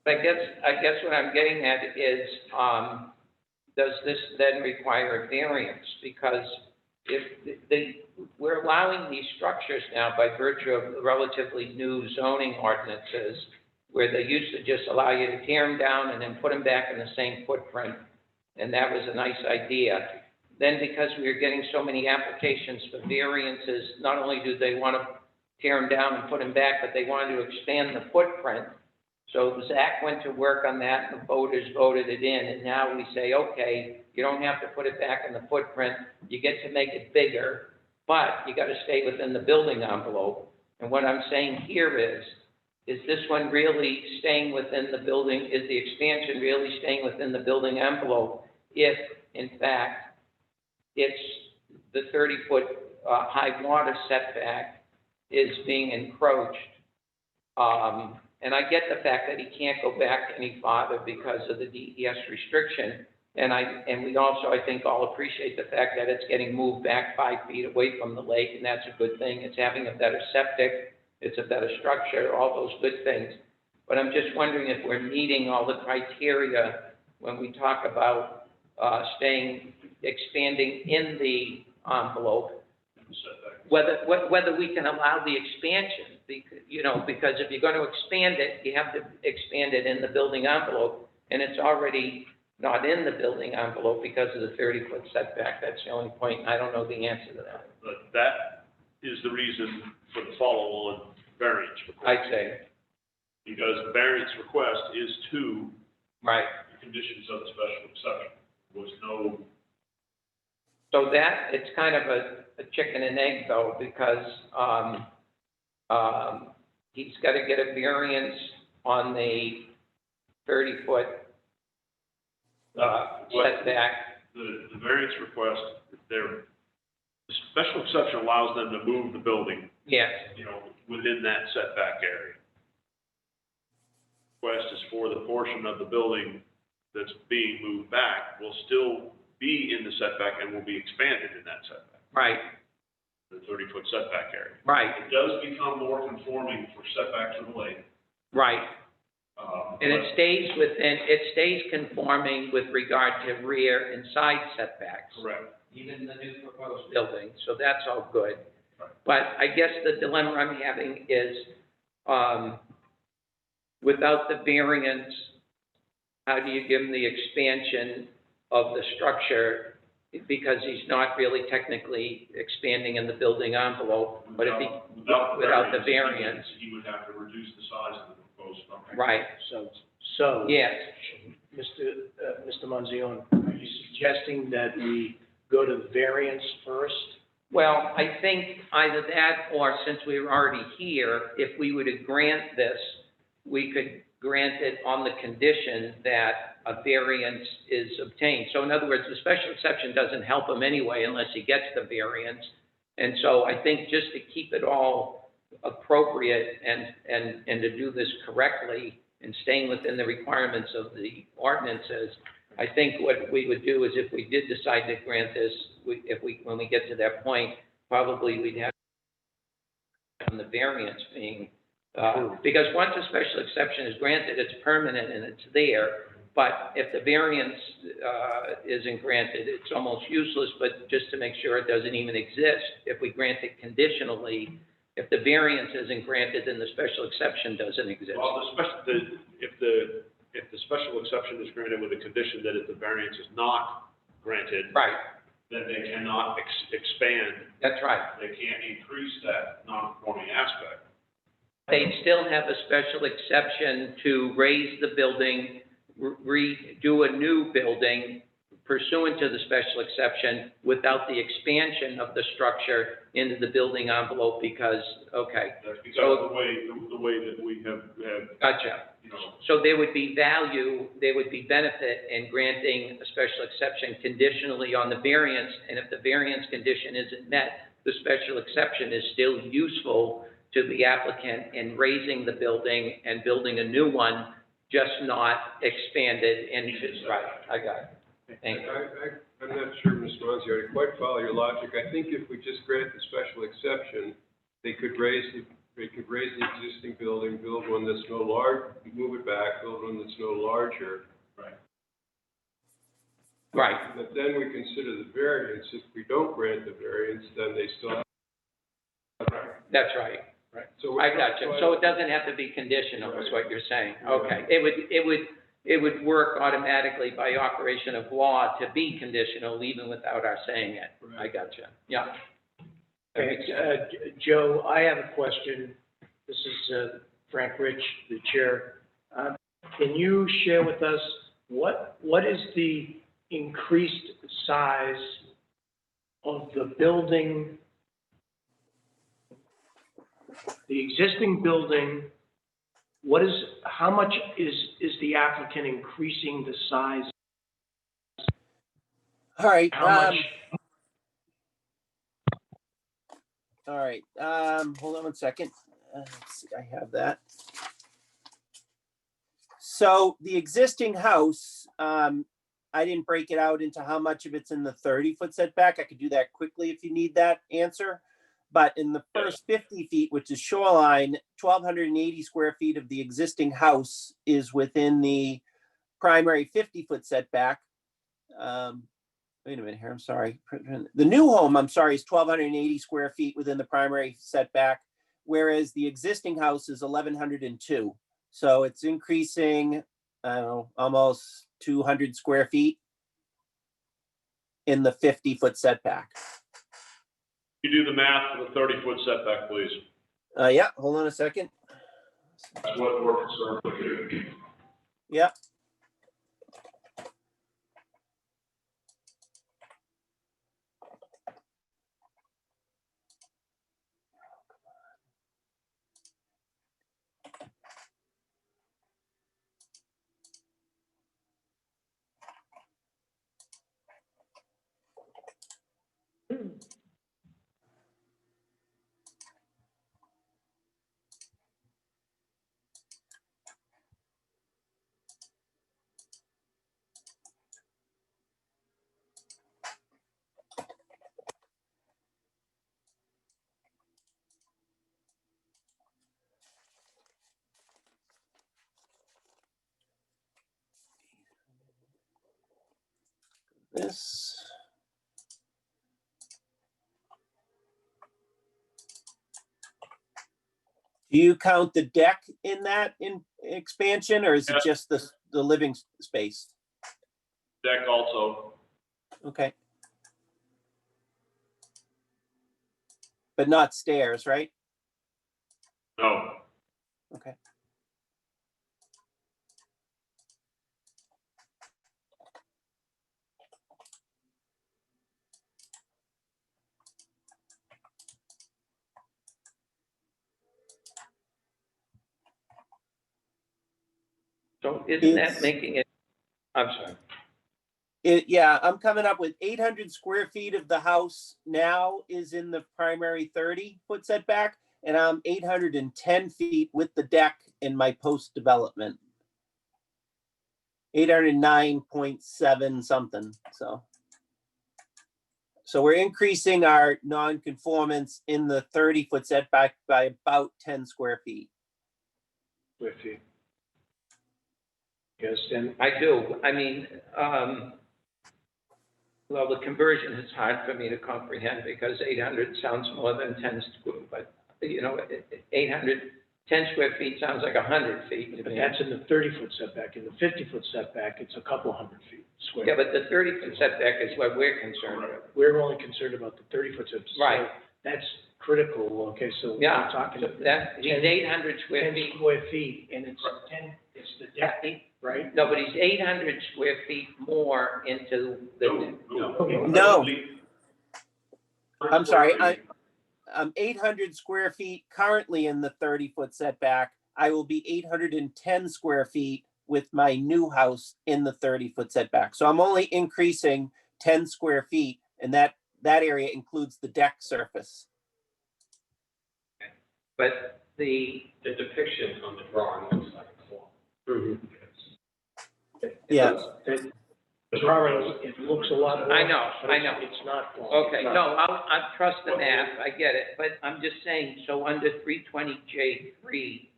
I guess what I'm getting at is, does this then require a variance? Because if we're allowing these structures now by virtue of the relatively new zoning ordinances, where they used to just allow you to tear them down and then put them back in the same footprint, and that was a nice idea. Then because we are getting so many applications for variances, not only do they want to tear them down and put them back, but they wanted to expand the footprint. So Zach went to work on that, and the voters voted it in, and now we say, okay, you don't have to put it back in the footprint, you get to make it bigger, but you got to stay within the building envelope. And what I'm saying here is this one really staying within the building, is the expansion really staying within the building envelope if, in fact, it's the 30-foot high water setback is being encroached? And I get the fact that he can't go back any farther because of the DES restriction. And we also, I think, all appreciate the fact that it's getting moved back 5 feet away from the lake, and that's a good thing. It's having a better septic, it's a better structure, all those good things. But I'm just wondering if we're meeting all the criteria when we talk about expanding in the envelope, whether we can allow the expansion, because if you're going to expand it, you have to expand it in the building envelope, and it's already not in the building envelope because of the 30-foot setback. That's the only point, and I don't know the answer to that. But that is the reason for the follow-on variance request. I'd say. Because the variance request is to Right. the conditions of the special exception. There was no, So that, it's kind of a chicken and egg though, because he's got to get a variance on the 30-foot setback. the variance request, the special exception allows them to move the building, Yes, within that setback area. Request is for the portion of the building that's being moved back will still be in the setback and will be expanded in that setback, right, the 30-foot setback area. right, It does become more conforming for setbacks in the lake. right. And but- it stays conforming with regard to rear and side setbacks. Correct. Even the new proposed building, so that's all good. Right. But I guess the dilemma I'm having is, without the variance, how do you give him the expansion of the structure? Because he's not really technically expanding in the building envelope, but if he, without the variance. He would have to reduce the size of the proposed structure. right, So, yes, Mr. Monzione, are you suggesting that we go to the variance first? well, I think either that, or since we were already here, if we were to grant this, we could grant it on the condition that a variance is obtained. So in other words, the special exception doesn't help him anyway unless he gets the variance. And so I think just to keep it all appropriate and to do this correctly and staying within the requirements of the ordinances, I think what we would do is if we did decide to grant this, when we get to that point, probably we'd have on the variance being, because once a special exception is granted, it's permanent and it's there. But if the variance isn't granted, it's almost useless, but just to make sure it doesn't even exist, if we grant it conditionally, if the variance isn't granted, then the special exception doesn't exist. Well, if the special exception is granted with a condition that if the variance is not granted, Right, then they cannot expand, that's right. they can't increase that non-conforming aspect. They'd still have a special exception to raise the building, do a new building pursuant to the special exception without the expansion of the structure into the building envelope because, okay, That's because of the way that we have gotcha. you know, So there would be value, there would be benefit in granting a special exception conditionally on the variance, and if the variance condition isn't met, the special exception is still useful to the applicant in raising the building and building a new one, just not expanded into, right, I got it. Thank you. I'm not sure, Mr. Monzi, I quite follow your logic. I think if we just grant the special exception, they could raise the existing building, build one that's no large, move it back, build one that's no larger. Right, But then we consider the variance. If we don't grant the variance, then they still have. that's right. So I got you. So it doesn't have to be conditional, is what you're saying. Okay. It would work automatically by operation of law to be conditional even without our saying it. I got you. Yeah. That makes sense. Joe, I have a question. This is Frank Rich, the chair. Can you share with us what is the increased size of the building, the existing building? How much is the applicant increasing the size? All right. How much? All right. Hold on one second. Let's see, I have that. So the existing house, I didn't break it out into how much of it's in the 30-foot setback. I could do that quickly if you need that answer. But in the first 50 feet, which is shoreline, 1,280 square feet of the existing house is within the primary 50-foot setback. Wait a minute here, I'm sorry. The new home, I'm sorry, is 1,280 square feet within the primary setback, whereas the existing house is 1,102. So it's increasing, I don't know, almost 200 square feet in the 50-foot setback. you do the math for the 30-foot setback, please. Yeah, hold on a second. That's what we're concerned with here. Yep. This. Do you count the deck in that expansion, or is it just the living space? Deck also, Okay. But not stairs, right? no. Okay. So isn't that It's- making it, I'm sorry. Yeah, I'm coming up with 800 square feet of the house now is in the primary 30-foot setback, and I'm 810 feet with the deck in my post-development. 809.7 something, so. So we're increasing our non-conformance in the 30-foot setback by about 10 square feet. Square feet. Yes, and I do. I mean, well, the conversion is hard for me to comprehend because 800 sounds more than 10 square, but, you know, 10 square feet sounds like 100 feet to but me. that's in the 30-foot setback. In the 50-foot setback, it's a couple hundred feet square. Yeah, but the 30-foot setback is what we're concerned with. We're only concerned about the 30-foot setback. So Right. that's critical, okay, so Yeah, we're talking so that, he's 800 square 10 feet. square feet, and it's 10, it's the deck, right? No, but he's 800 square feet more into the, No. I'm sorry, I'm 800 square feet currently in the 30-foot setback. I will be 810 square feet with my new house in the 30-foot setback. So I'm only increasing 10 square feet, and that area includes the deck surface. But the, depiction on the drawing looks like a floor. Yeah. The drawing, it looks a lot more. I know, but I know. It's not. okay, no, I trust the math, I get it, but I'm just saying, so under 320J3,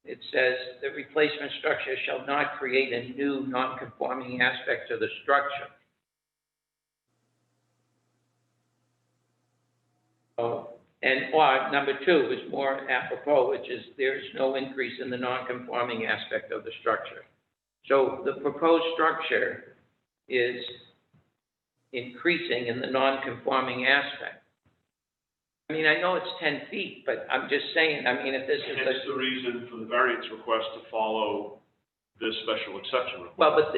it says the replacement structure shall not create a new non-conforming aspect to the structure. Oh, and, number 2 is more apropos, which is there is no increase in the non-conforming aspect of the structure. So the proposed structure is increasing in the non-conforming aspect. I mean, I know it's 10 feet, but I'm just saying, I mean, if this is Hence the reason for the variance request to follow this special exception request. well, but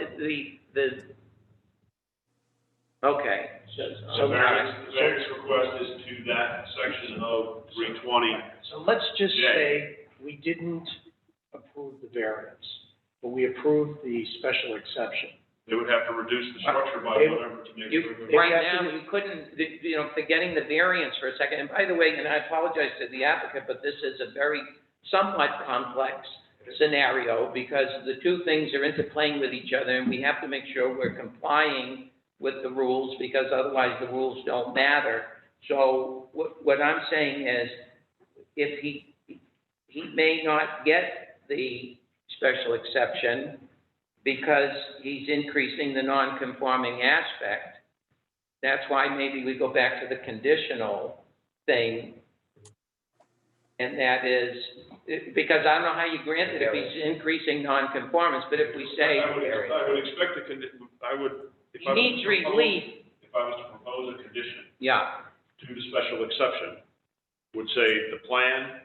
okay. The variance request is to that section of 320. So let's just Yeah. say we didn't approve the variance, but we approved the special exception. They would have to reduce the structure by They- whatever to make You, sure. They right have to- now, you couldn't, forgetting the variance for a second, and by the way, and I apologize to the applicant, but this is a very somewhat complex scenario, because the two things are interplaying with each other, and we have to make sure we're complying with the rules, because otherwise the rules don't matter. So what I'm saying is, if he may not get the special exception, because he's increasing the non-conforming aspect, that's why maybe we go back to the conditional thing. And that is, because I don't know how you grant it if he's increasing non-conformance, but if we say, I would expect if he I was needs to propose- relief, If I was to propose a condition yeah, to the special exception, would say the plan,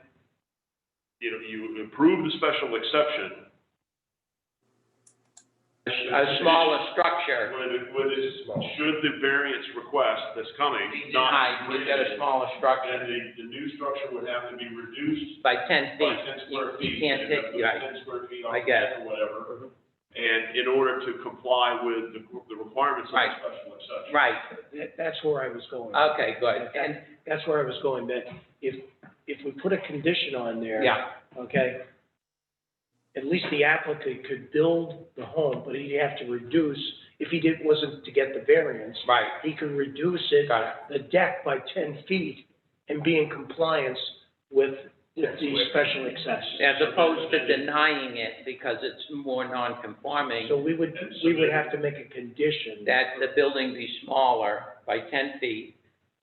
you approve the special exception. a smaller structure, Should the variance request that's coming be not denied, be we get a granted, smaller structure then the new structure would have to be reduced by 10 by feet. 10 square feet. You can't You'd have take, to put right, 10 square feet on I the get deck or whatever. And in order to comply with the requirements of Right. the special exception. right, That's where I was going. okay, good, and, That's where I was going, that if we put a condition on there. yeah, Okay, at least the applicant could build the home, but he'd have to reduce, if he wasn't to get the variance, right, he could reduce it, got it. the deck by 10 feet and be in compliance with the special exception. As opposed to denying it because it's more non-conforming, So we would have to make a condition. that the building be smaller by 10 feet,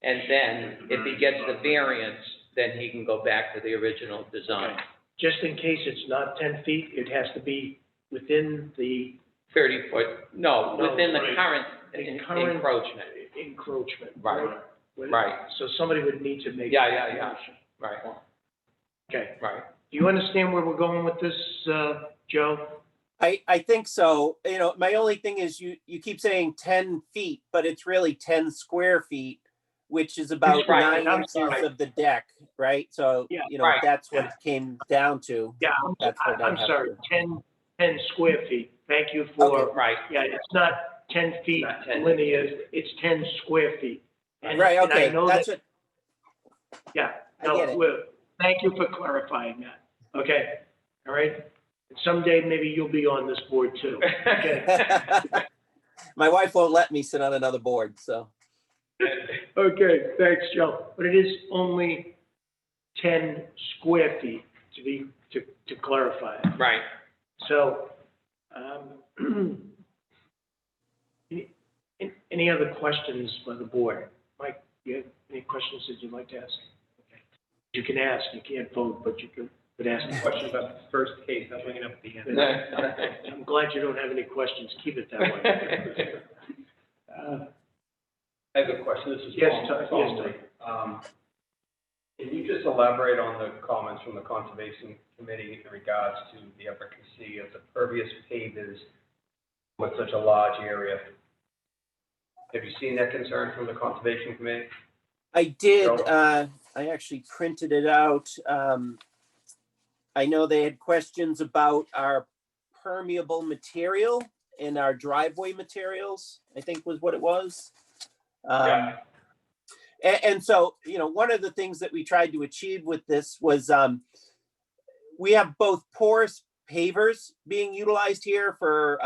and then if he gets the variance, then he can go back to the original design. Just in case it's not 10 feet, it has to be within the 30-foot, no, No, within the right. current The current- encroachment. encroachment. Right, right. So somebody would need to make. Yeah, that yeah, yeah. motion. Right, Okay. right. Do you understand where we're going with this, Joe? I think so. My only thing is you keep saying 10 feet, but it's really 10 square feet, which is about Right, 9 I'm inches sorry. of the deck, right? So, Yeah, right. that's what it came down to. Yeah, That's what I I'm have sorry, to- 10 square feet. Thank you for, Right, yeah, it's not 10 feet Not 10. linear, it's 10 square feet. And- Right, and I okay, know that's that- what, Yeah, I get it. thank you for clarifying that. Okay, all right? And someday maybe you'll be on this board too. Okay. my wife won't let me sit on another board, so. Okay, thanks, Joe. But it is only 10 square feet to clarify. right. So, any other questions by the board? Mike, you have any questions that you'd like to ask? Okay. You can ask, you can't vote, but you could ask. Question about the first case, I'm bringing up at the end. I'm glad you don't have any questions, keep it that way. I have a question, this is Yes, Tom. Tom. Yes, Can you just elaborate on the comments from the Conservation Committee in regards to the efficacy of the pervious pavers with such a large area? Have you seen that concern from the Conservation Committee? I did, Joe? I actually printed it out. I know they had questions about our permeable material and our driveway materials, I think was what it was. Yeah. And so, one of the things that we tried to achieve with this was we have both porous pavers being utilized here for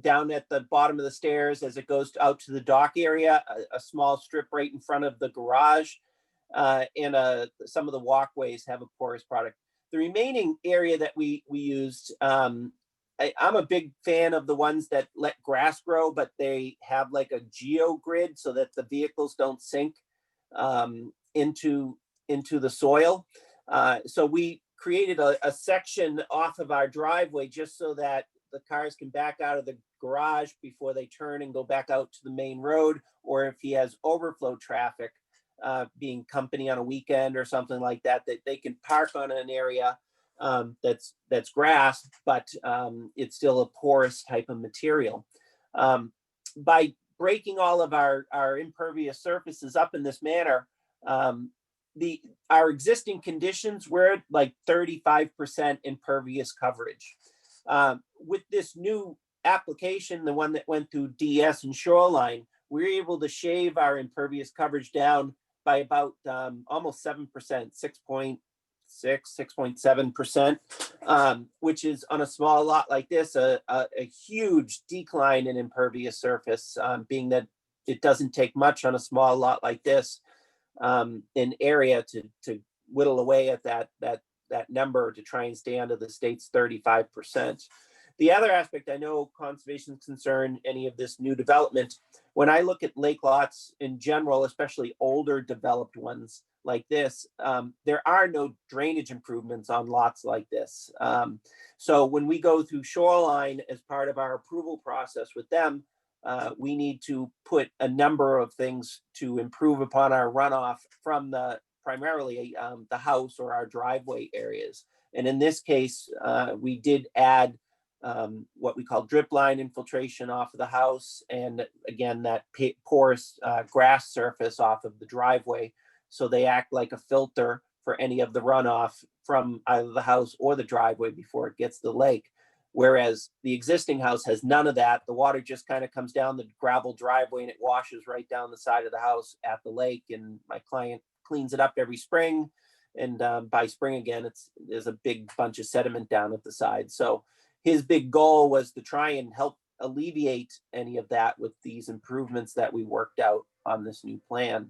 down at the bottom of the stairs as it goes out to the dock area, a small strip right in front of the garage, and some of the walkways have a porous product. The remaining area that we used, I'm a big fan of the ones that let grass grow, but they have like a geogrid so that the vehicles don't sink into the soil. So we created a section off of our driveway just so that the cars can back out of the garage before they turn and go back out to the main road, or if he has overflow traffic, being company on a weekend or something like that, that they can park on an area that's grass, but it's still a porous type of material. By breaking all of our impervious surfaces up in this manner, our existing conditions were at like 35% impervious coverage. With this new application, the one that went through DS and Shoreline, we were able to shave our impervious coverage down by about almost 7%, 6.6, 6.7%, which is on a small lot like this, a huge decline in impervious surface, being that it doesn't take much on a small lot like this in area to whittle away at that number to try and stay under the state's 35%. The other aspect, I know conservation is concerned any of this new development. When I look at lake lots in general, especially older developed ones like this, there are no drainage improvements on lots like this. So when we go through Shoreline as part of our approval process with them, we need to put a number of things to improve upon our runoff from primarily the house or our driveway areas. And in this case, we did add what we call drip line infiltration off of the house. And again, that porous grass surface off of the driveway. So they act like a filter for any of the runoff from either the house or the driveway before it gets to the lake. Whereas the existing house has none of that. The water just kind of comes down the gravel driveway and it washes right down the side of the house at the lake. And my client cleans it up every spring. And by spring again, there's a big bunch of sediment down at the side. So his big goal was to try and help alleviate any of that with these improvements that we worked out on this new plan.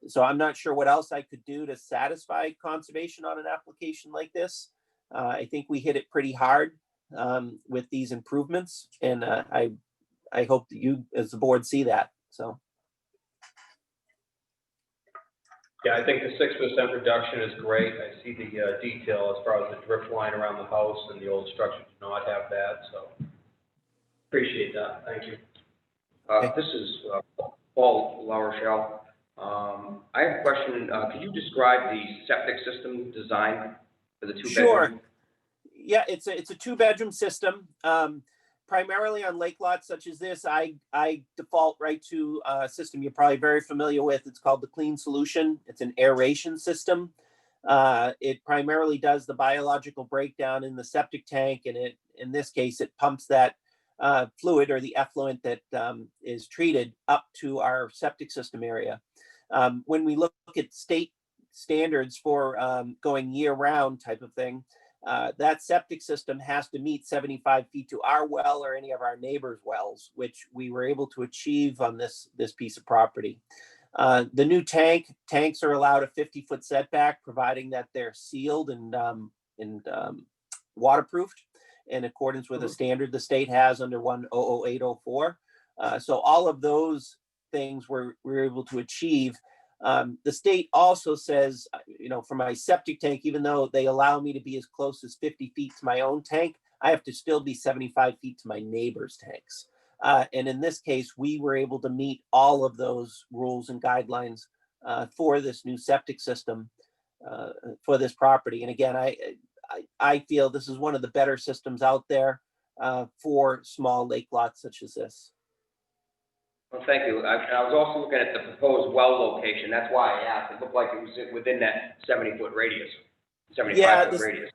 So I'm not sure what else I could do to satisfy conservation on an application like this. I think we hit it pretty hard with these improvements, and I hope that you, as the board, see that. So. Yeah, I think the 6% reduction is great. I see the detail as far as the drip line around the house, and the old structure did not have that, so appreciate that. Thank you. This is Paul LaRochelle. I have a question. Could you describe the septic system design for the two-bedroom? Sure. Yeah, it's a two-bedroom system. Primarily on lake lots such as this, I default right to a system you're probably very familiar with. It's called the Clean Solution. It's an aeration system. It primarily does the biological breakdown in the septic tank, and in this case, it pumps that fluid or the effluent that is treated up to our septic system area. When we look at state standards for going year-round type of thing, that septic system has to meet 75 feet to our well or any of our neighbors' wells, which we were able to achieve on this piece of property. The new tanks are allowed a 50-foot setback, providing that they're sealed and waterproofed in accordance with a standard the state has under 1000804. So all of those things we're able to achieve. The state also says, for my septic tank, even though they allow me to be as close as 50 feet to my own tank, I have to still be 75 feet to my neighbor's tanks. And in this case, we were able to meet all of those rules and guidelines for this new septic system for this property. And again, I feel this is one of the better systems out there for small lake lots such as this. Well, thank you. I was also looking at the proposed well location. That's why I asked. It looked like it was within that 70-foot radius. Yeah, 75-foot this- radius.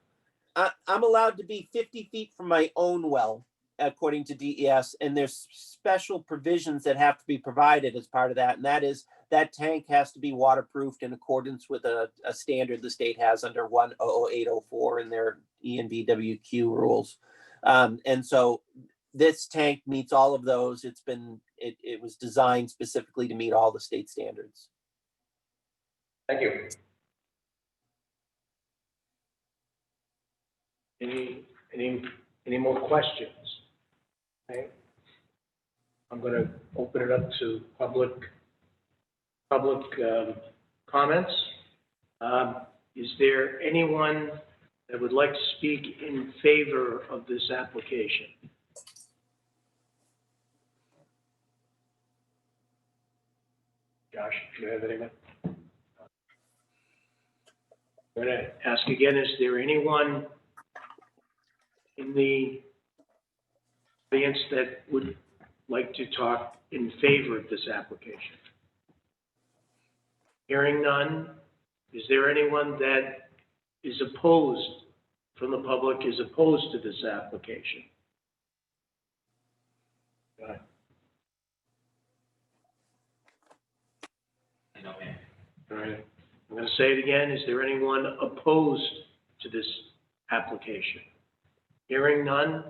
I'm allowed to be 50 feet from my own well, according to DES, and there's special provisions that have to be provided as part of that, and that is that tank has to be waterproofed in accordance with a standard the state has under 10804 in their ENVWQ rules. And so this tank meets all of those. It was designed specifically to meet all the state standards. Thank you. Any more questions? Okay. I'm going to open it up to public comments. Is there anyone that would like to speak in favor of this application? Josh, do you have anyone? I'm going to ask again, is there anyone in the audience that would like to talk in favor of this application? Hearing none, is there anyone that is opposed, from the public, is opposed to this application? Go ahead. All right, I'm going to say it again. Is there anyone opposed to this application? Hearing none,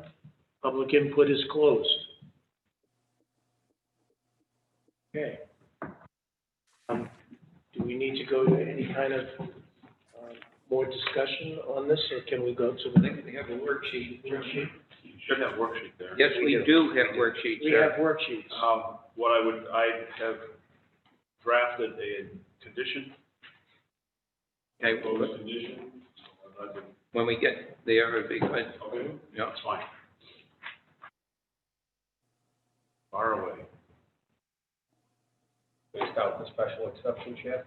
public input is closed. Okay. Do we need to go to any kind of more discussion on this, or can we go to the? I think we have a worksheet. Worksheet? You should have worksheet there. Yes, we do have worksheets. We sir. have worksheets. I have drafted a condition, Okay, proposed condition. when we get there, it'd be good. Okay, Yeah. that's fine. Far away. Based out the special exception, Chair?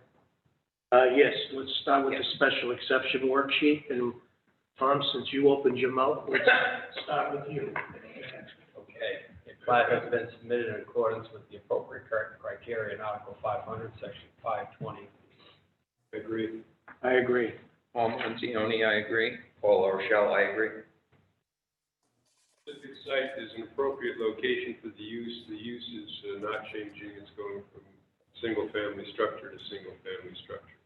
Yes, let's start with the special exception worksheet, and Tom, since you opened your mouth, let's start with you. Okay. A plat has been submitted in accordance with the appropriate criteria in Article 500, Section 520. Agreed. I agree. Paul Manzioni, I agree. Paul LaRochelle, I agree. Specific site is an appropriate location for the use. The use is not changing. It's going from single-family structure to single-family structure.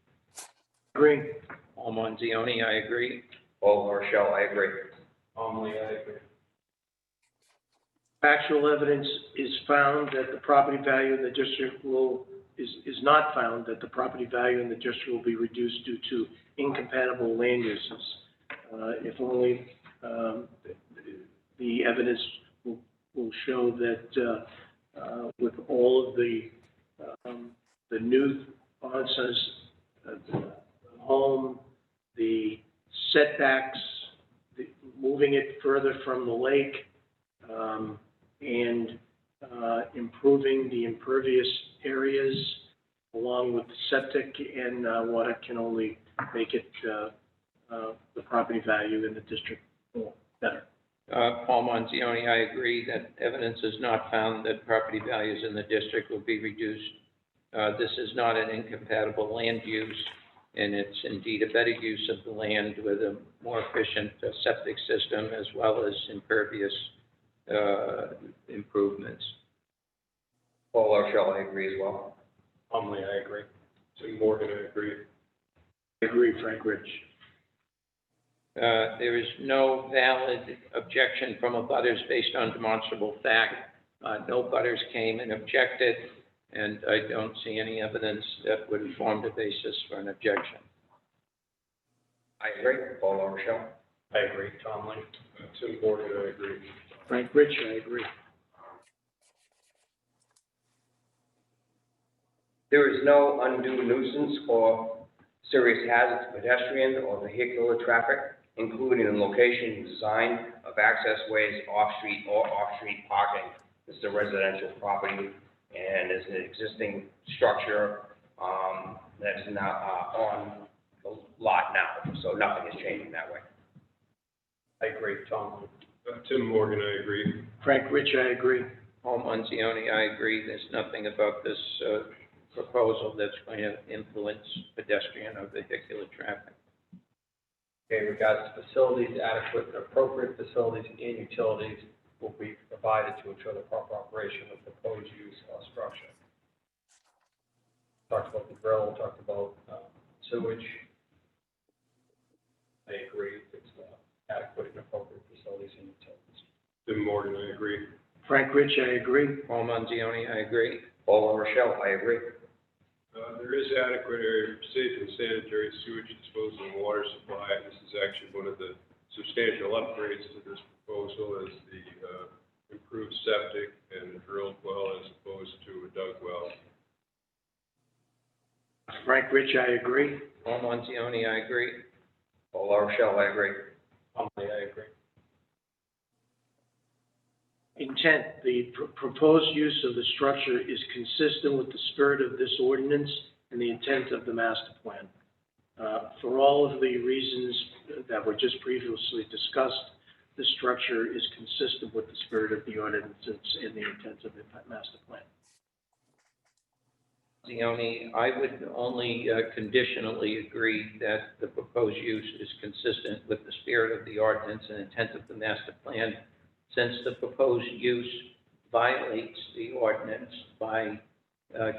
Agree. Paul Manzioni, I agree. Paul LaRochelle, I agree. Only I agree. Factual evidence is found that the property value in the district is not found that the property value in the district will be reduced due to incompatible land uses. If only the evidence will show that with all of the new onses, home, the setbacks, moving it further from the lake, and improving the impervious areas along with septic and water can only make it the property value in the district more better. Paul Manzioni, I agree that evidence has not found that property values in the district will be reduced. This is not an incompatible land use, and it's indeed a better use of the land with a more efficient septic system as well as impervious improvements. Paul LaRochelle, I agree as well. Only I agree. Tim Morgan, I agree. I agree, Frank Rich. There is no valid objection from abutters based on demonstrable fact. No butters came and objected, and I don't see any evidence that would form the basis for an objection. I agree. Paul LaRochelle. I agree. Tom Lane. Tim Morgan, I agree. Frank Rich, I agree. There is no undue nuisance or serious hazard to pedestrian or vehicular traffic, including the location and design of access ways, off-street or off-street parking. This is a residential property, and there's an existing structure that's now on the lot now, so nothing is changing that way. I agree. Tom Lane. Tim Morgan, I agree. Frank Rich, I agree. Paul Manzioni, I agree. There's nothing about this proposal that's going to influence pedestrian or vehicular traffic. Okay, regards to facilities, adequate and appropriate facilities and utilities will be provided to ensure the proper operation of proposed use or structure. Talked about the grill, talked about sewage. I agree, it's adequate and appropriate facilities and utilities. Tim Morgan, I agree. Frank Rich, I agree. Paul Manzioni, I agree. Paul Rochelle, I agree. There is adequate area for safe and sanitary sewage disposal and water supply. This is actually one of the substantial upgrades to this proposal is the improved septic and a drilled well as opposed to a dug well. Frank Rich, I agree. Paul Manzioni, I agree. Paul Rochelle, I agree. I agree. Intent, the proposed use of the structure is consistent with the spirit of this ordinance and the intent of the master plan. For all of the reasons that were just previously discussed, the structure is consistent with the spirit of the ordinance and the intent of the master plan. Manzioni, I would only conditionally agree that the proposed use is consistent with the spirit of the ordinance and intent of the master plan, since the proposed use violates the ordinance by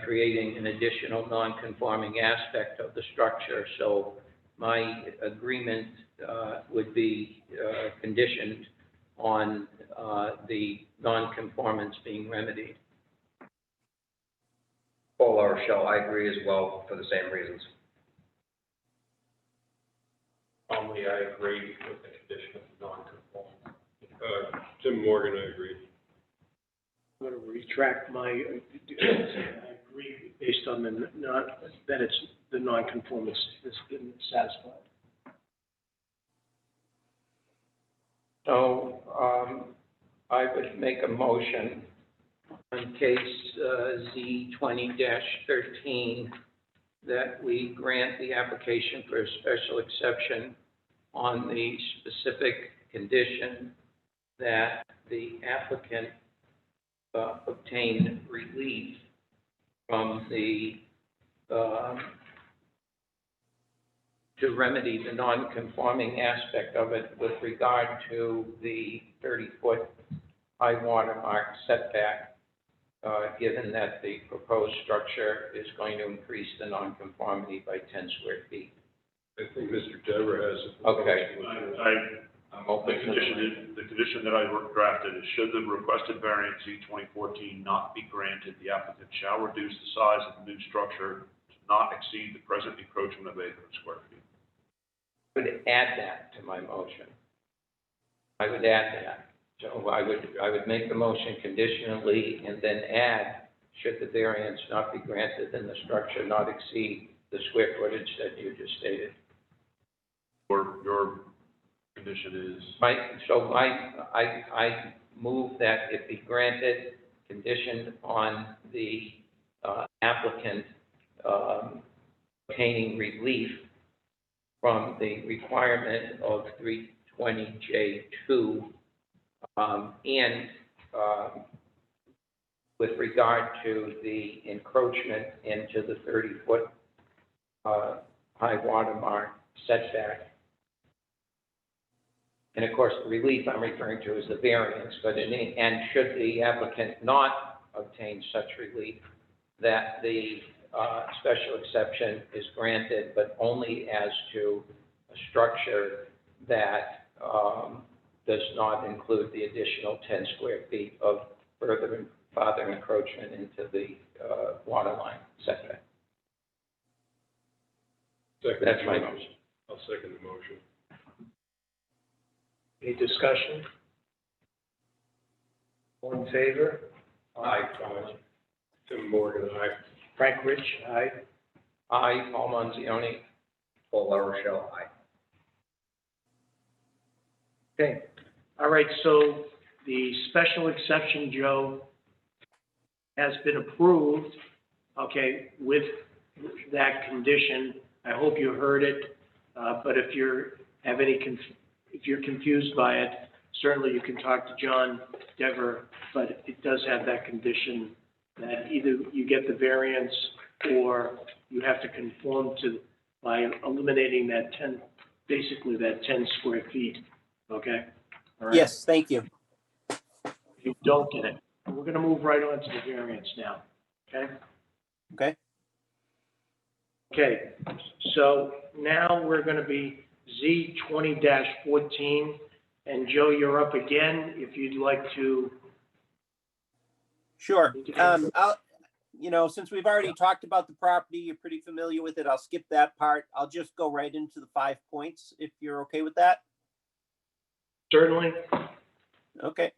creating an additional non-conforming aspect of the structure. So my agreement would be conditioned on the non-conformance being remedied. Paul Rochelle, I agree as well for the same reasons. I agree with the condition of non-conformance. Tim Morgan, I agree. I'm going to retract my, I agree based on the, not, that it's, the non-conformance has been satisfied. So I would make a motion on case Z20-13 that we grant the application for a special exception on the specific condition that the applicant obtain relief from the, to remedy the non-conforming aspect of it with regard to the 30-foot high water mark setback, given that the proposed structure is going to increase the non-conformity by 10 square feet. I think Mr. Dever has a proposal. Okay. I'm open to The condition that I drafted is, should the requested variance Z2014 not be granted, the applicant shall reduce the size of the new structure to not exceed the present encroachment of 800 square feet. I would add that to my motion. I would add that. So I would make the motion conditionally and then add, should the variance not be granted, then the structure not exceed the square footage that you just stated. Your condition is? I move that it be granted, conditioned on the applicant obtaining relief from the requirement of 320J2 and with regard to the encroachment into the 30-foot high water mark setback. And of course, the relief I'm referring to is the variance, and should the applicant not obtain such relief, that the special exception is granted, but only as to a structure that does not include the additional 10 square feet of farther encroachment into the water line setback. That's my motion. I'll second the motion. Any discussion? All in favor? Aye. Tim Morgan, aye. Frank Rich, aye. Aye, Paul Manzioni. Paul Rochelle, aye. Okay. All right, so the special exception, Joe, has been approved, okay, with that condition. I hope you heard it, but if if you're confused by it, certainly you can talk to John Dever, but it does have that condition that either you get the variance or you have to conform to, by eliminating that basically that 10 square feet, okay? All right? Yes, thank you. You don't get it. We're gonna move right on to the variance now, okay? Okay. Okay, so now we're gonna be Z 20-14, and Joe, you're up again, if you'd like to. Sure. Since we've already talked about the property, you're pretty familiar with it. I'll skip that part. I'll just go right into the 5 points, if you're okay with that. Certainly. Okay.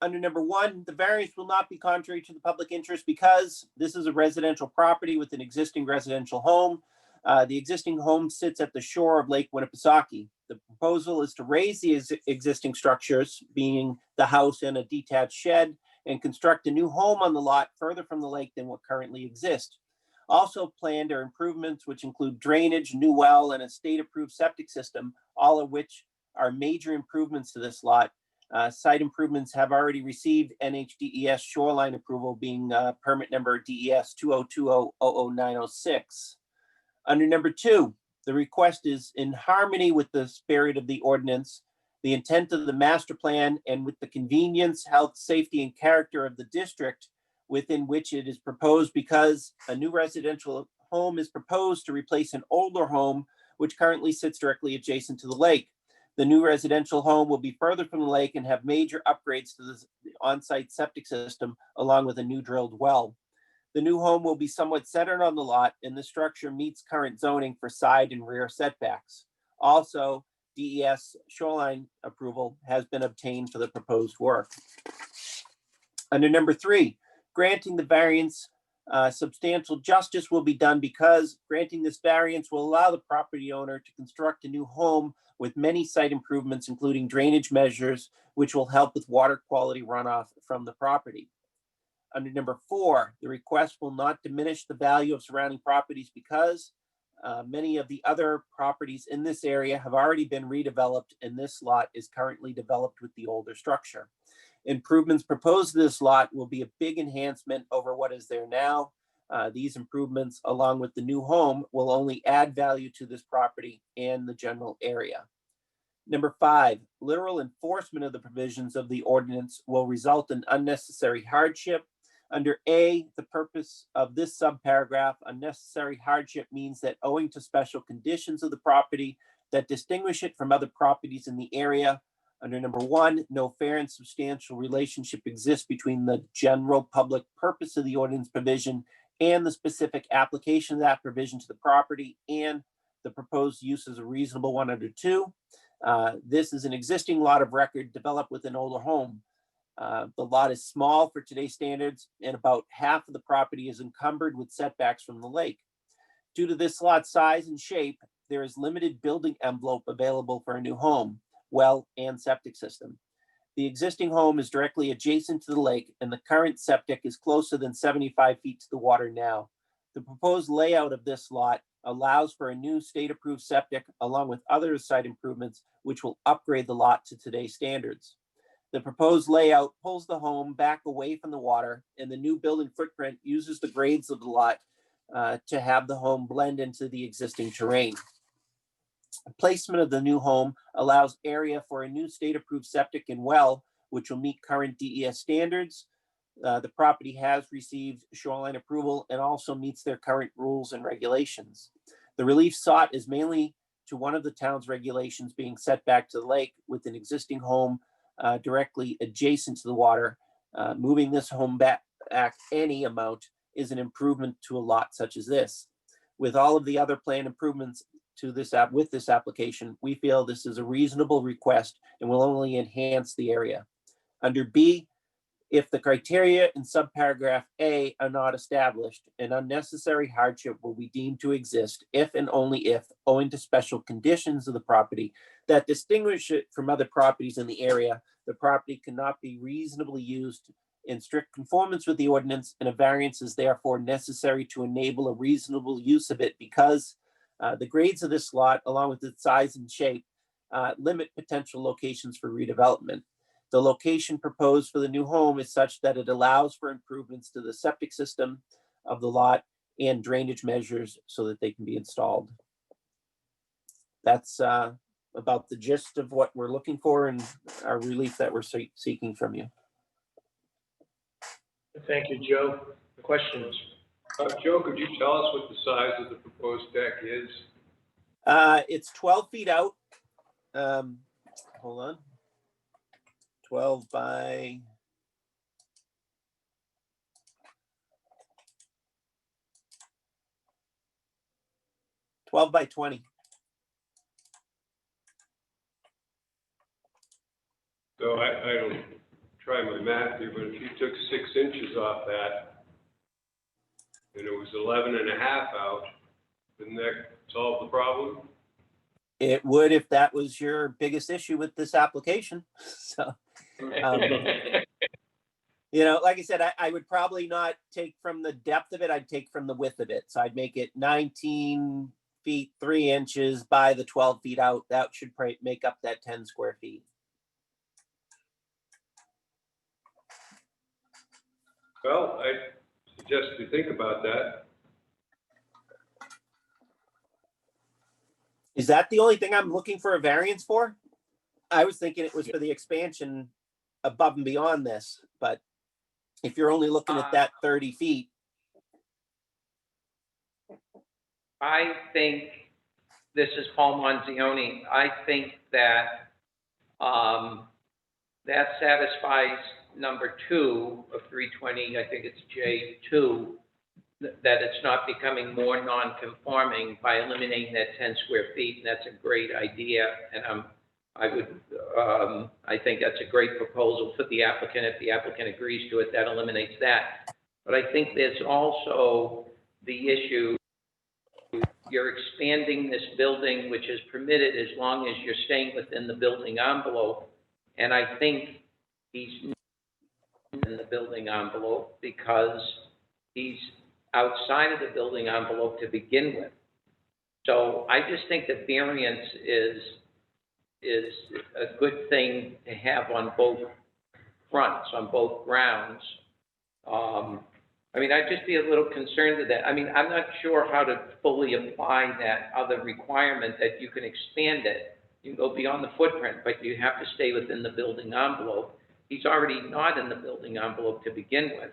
Under number 1, the variance will not be contrary to the public interest because this is a residential property with an existing residential home. The existing home sits at the shore of Lake Winnipesaukee. The proposal is to raise the existing structures, being the house and a detached shed, and construct a new home on the lot further from the lake than what currently exists. Also planned are improvements which include drainage, new well, and a state-approved septic system, all of which are major improvements to this lot. Site improvements have already received NHDES shoreline approval, being permit number DES 2020-00906. Under number 2, the request is in harmony with the spirit of the ordinance, the intent of the master plan, and with the convenience, health, safety, and character of the district within which it is proposed, because a new residential home is proposed to replace an older home which currently sits directly adjacent to the lake. The new residential home will be further from the lake and have major upgrades to the on-site septic system, along with a new drilled well. The new home will be somewhat centered on the lot, and the structure meets current zoning for side and rear setbacks. Also, DES shoreline approval has been obtained for the proposed work. Under number 3, granting the variance, substantial justice will be done because granting this variance will allow the property owner to construct a new home with many site improvements, including drainage measures, which will help with water quality runoff from the property. Under number 4, the request will not diminish the value of surrounding properties because many of the other properties in this area have already been redeveloped, and this lot is currently developed with the older structure. Improvements proposed to this lot will be a big enhancement over what is there now. These improvements, along with the new home, will only add value to this property and the general area. Number 5, literal enforcement of the provisions of the ordinance will result in unnecessary hardship. Under A, the purpose of this subparagraph, unnecessary hardship means that owing to special conditions of the property that distinguish it from other properties in the area. Under number 1, no fair and substantial relationship exists between the general public purpose of the ordinance provision and the specific application of that provision to the property, and the proposed use is a reasonable one. Under 2, this is an existing lot of record developed with an older home. The lot is small for today's standards, and about half of the property is encumbered with setbacks from the lake. Due to this lot's size and shape, there is limited building envelope available for a new home, well, and septic system. The existing home is directly adjacent to the lake, and the current septic is closer than 75 feet to the water now. The proposed layout of this lot allows for a new state-approved septic, along with other site improvements, which will upgrade the lot to today's standards. The proposed layout pulls the home back away from the water, and the new building footprint uses the grades of the lot to have the home blend into the existing terrain. Placement of the new home allows area for a new state-approved septic and well, which will meet current DES standards. The property has received shoreline approval and also meets their current rules and regulations. The relief sought is mainly to one of the town's regulations being set back to the lake with an existing home directly adjacent to the water. Moving this home back any amount is an improvement to a lot such as this. With all of the other planned improvements to this with this application, we feel this is a reasonable request and will only enhance the area. Under B, if the criteria in subparagraph A are not established, an unnecessary hardship will be deemed to exist if and only if, owing to special conditions of the property that distinguish it from other properties in the area, the property cannot be reasonably used in strict conformance with the ordinance, and a variance is therefore necessary to enable a reasonable use of it because the grades of this lot, along with its size and shape, limit potential locations for redevelopment. The location proposed for the new home is such that it allows for improvements to the septic system of the lot and drainage measures so that they can be installed. that's about the gist of what we're looking for and our relief that we're seeking from you. Thank you, Joe. Questions? Joe, could you tell us what the size of the proposed deck is? It's 12 feet out. Hold on. 12 by 20. So I don't try my math here, but if you took 6 inches off that, and it was 11 and a half out, didn't that solve the problem? It would if that was your biggest issue with this application. So, you know, like I said, I would probably not take from the depth of it. I'd take from the width of it. So I'd make it 19 feet, 3 inches by the 12 feet out. That should make up that 10 square feet. Well, I suggest you think about that. Is that the only thing I'm looking for a variance for? I was thinking it was for the expansion above and beyond this, but if you're only looking at that 30 feet. I think, this is Paul Manzioni, I think that, that satisfies number 2 of 320, I think it's J2, that it's not becoming more non-conforming by eliminating that 10 square feet, and that's a great idea, and I think that's a great proposal for the applicant. If the applicant agrees to it, that eliminates that. But I think there's also the issue, you're expanding this building, which is permitted as long as you're staying within the building envelope, and I think he's in the building envelope because he's outside of the building envelope to begin with. So I just think the variance is a good thing to have on both fronts, on both grounds. I mean, I'd just be a little concerned with that. I mean, I'm not sure how to fully apply that other requirement that you can expand it. You can go beyond the footprint, but you have to stay within the building envelope. He's already not in the building envelope to begin with.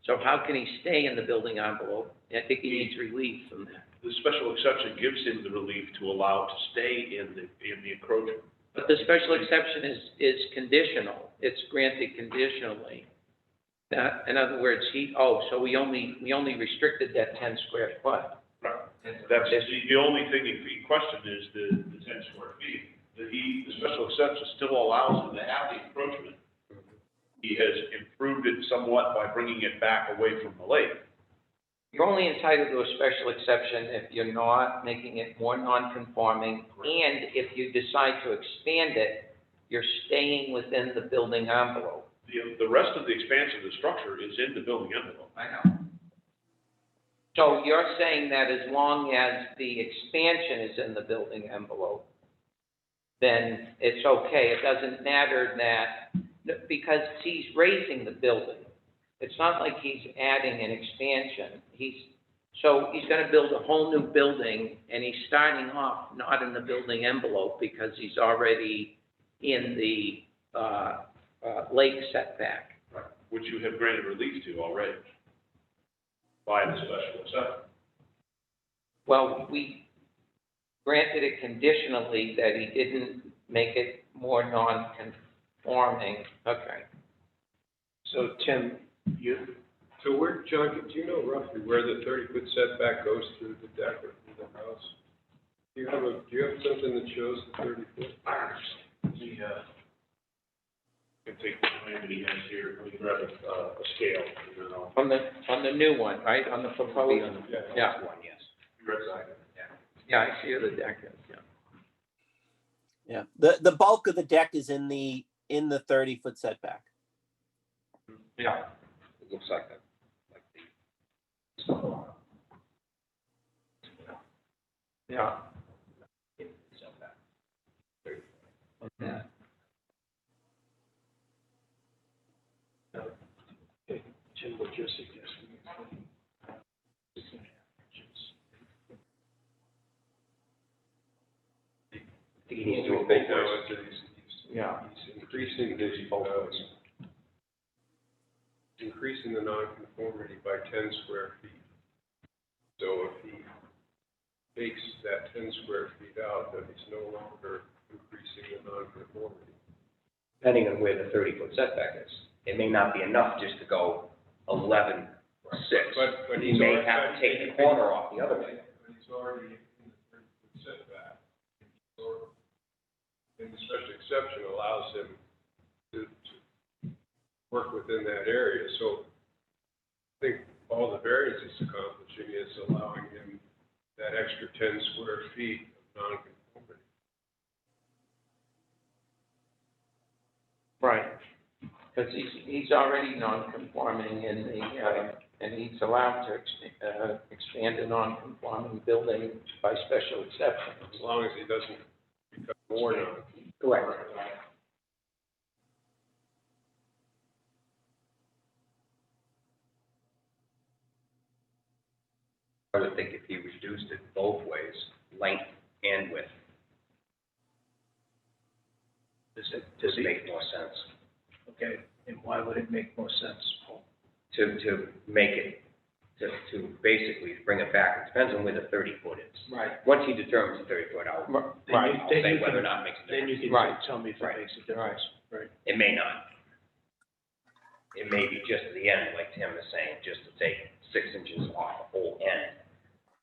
So how can he stay in the building envelope? I think he needs relief from that. The special exception gives him the relief to allow to stay in the encroachment. But the special exception is conditional. It's granted conditionally. In other words, so we only restricted that 10 square foot. Right. That's the only thing in question is the 10 square feet. The special exception still allows him to have the encroachment. He has improved it somewhat by bringing it back away from the lake. You're only entitled to a special exception if you're not making it more non-conforming, and if you decide to expand it, you're staying within the building envelope. The rest of the expansion of the structure is in the building envelope. I know. So you're saying that as long as the expansion is in the building envelope, then it's okay. It doesn't matter because he's raising the building. It's not like he's adding an expansion. So he's going to build a whole new building, and he's starting off not in the building envelope because he's already in the lake setback. Right. Which you have granted relief to already by the special exception. Well, we granted it conditionally that he didn't make it more non-conforming. Okay. So, Tim, So John, do you know roughly where the 30-foot setback goes through the deck or through the house? Do you have something that shows the 30 foot? I can take the plan that he has here, let me grab a scale, and then I'll. On the new one, right? On the proposed? Yeah. Yeah, I see where the deck is, yeah. Yeah, the bulk of the deck is in the 30-foot setback. Yeah. It looks like that. Yeah. Yeah. Jim, what's your suggestion? increasing increasing the nonconformity by 10 square feet. So if he takes that 10 square feet out, then he's no longer increasing the nonconformity. Depending on where the 30-foot setback is. It may not be enough just to go 11.6. But He may have to take the corner off the other way. But he's already in the 30-foot setback. And the special exception allows him to work within that area. So I think all the variance is accomplishing is allowing him that extra 10 square feet of nonconformity. Right. Because he's already non-conforming in the, and he's allowed to expand a non-conforming building by special exception. As long as he doesn't become more non. Correct. I would think if he reduced it both ways, length and width, does it make more sense? Okay, and why would it make more sense, Paul? To make it, to basically bring it back, it depends on where the 30-foot is. Right. Once he determines the 30-foot, I'll say whether or not it makes a Then difference. you can Right. tell me if it Right. makes a difference. Right. It may not. It may be just at the end, like Tim is saying, just to take 6 inches off the whole end.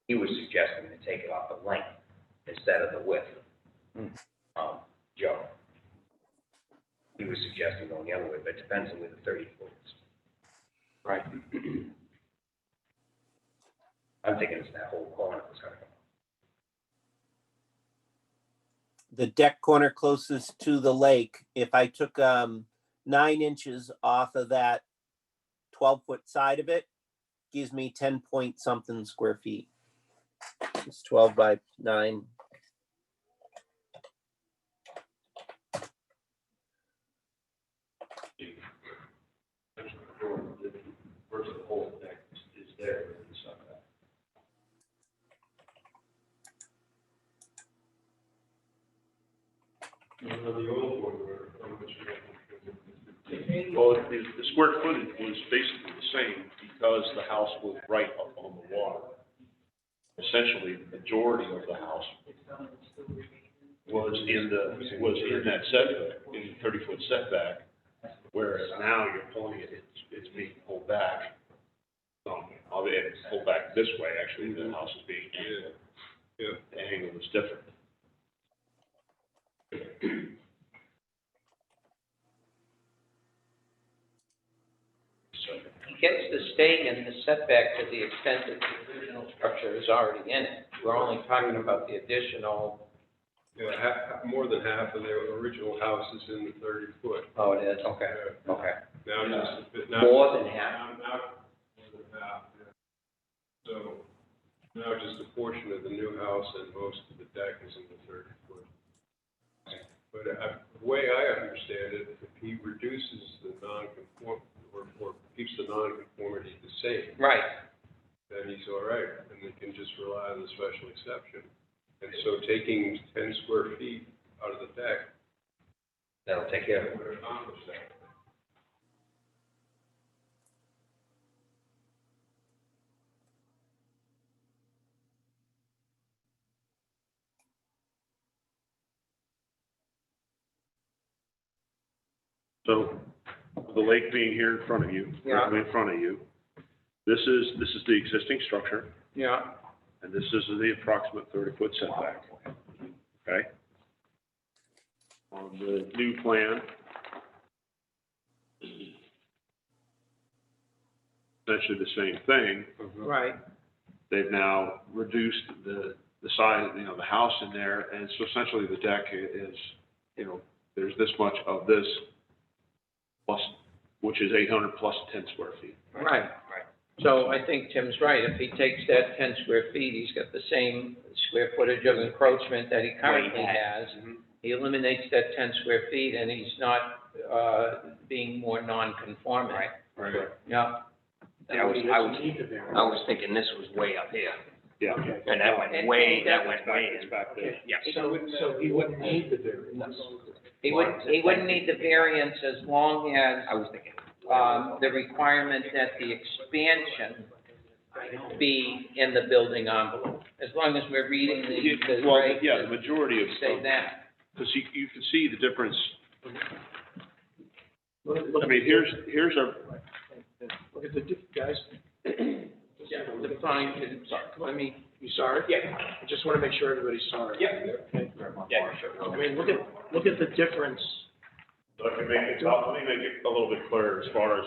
He was suggesting to take it off the length instead of the width. Joe. He was suggesting going the other way, but it depends on where the 30-foot is. Right. I'm thinking it's that whole corner that's gonna go. The deck corner closest to the lake, if I took 9 inches off of that 12-foot side of it, gives me 10 point something square feet. It's 12 by 9. First, the whole deck is there, it's not that. Well, the square footage was basically the same because the house was right up on the water. Essentially, the majority of the house was in that setback, in the 30-foot setback, whereas now you're pulling it, it's being pulled back. I'll be able to pull back this way, actually, the house is being angled. Yeah. The angle is different. He gets to stay in the setback to the extent that the original structure is already in it. We're only talking about the additional. Yeah, more than half of the original house is in the 30-foot. Oh, it is? Okay, okay. Now just a bit, More than half? Now more than half, yeah. So now just a portion of the new house and most of the deck is in the 30-foot. But the way I understand it, if he reduces the or keeps the non-conformity the same, Right. then he's all right, and they can just rely on the special exception. And so taking 10 square feet out of the deck That'll take care of it. would accomplish that. So, the lake being here in front of you, Yeah. directly in front of you, this is the existing structure, Yeah. and this is the approximate 30-foot setback. Okay? On the new plan, essentially the same thing. Right. They've now reduced the size, the house in there, and so essentially the deck is, there's this much of this plus, which is 800 plus 10 square feet. Right. So I think Tim's right. If he takes that 10 square feet, he's got the same square footage of encroachment that he currently has. He eliminates that 10 square feet and he's not, being more non-conforming. Right. Right. Yeah. I was thinking this was way up here. Yeah. And that went way It's back there. Yes. So he wouldn't need the variance. He wouldn't need the variance as long as, I was thinking. the requirement that the expansion be in the building envelope. As long as we're reading the Well, regs yeah, the that majority of, say that. because you can see the difference. Look I mean, here's our, Look at the, guys. Yeah, the fine, let me, You saw it? Yeah. I just want to make sure everybody saw it. Yep. Okay. Yeah, sure. I mean, look at the difference. let me make it a little bit clearer as far as,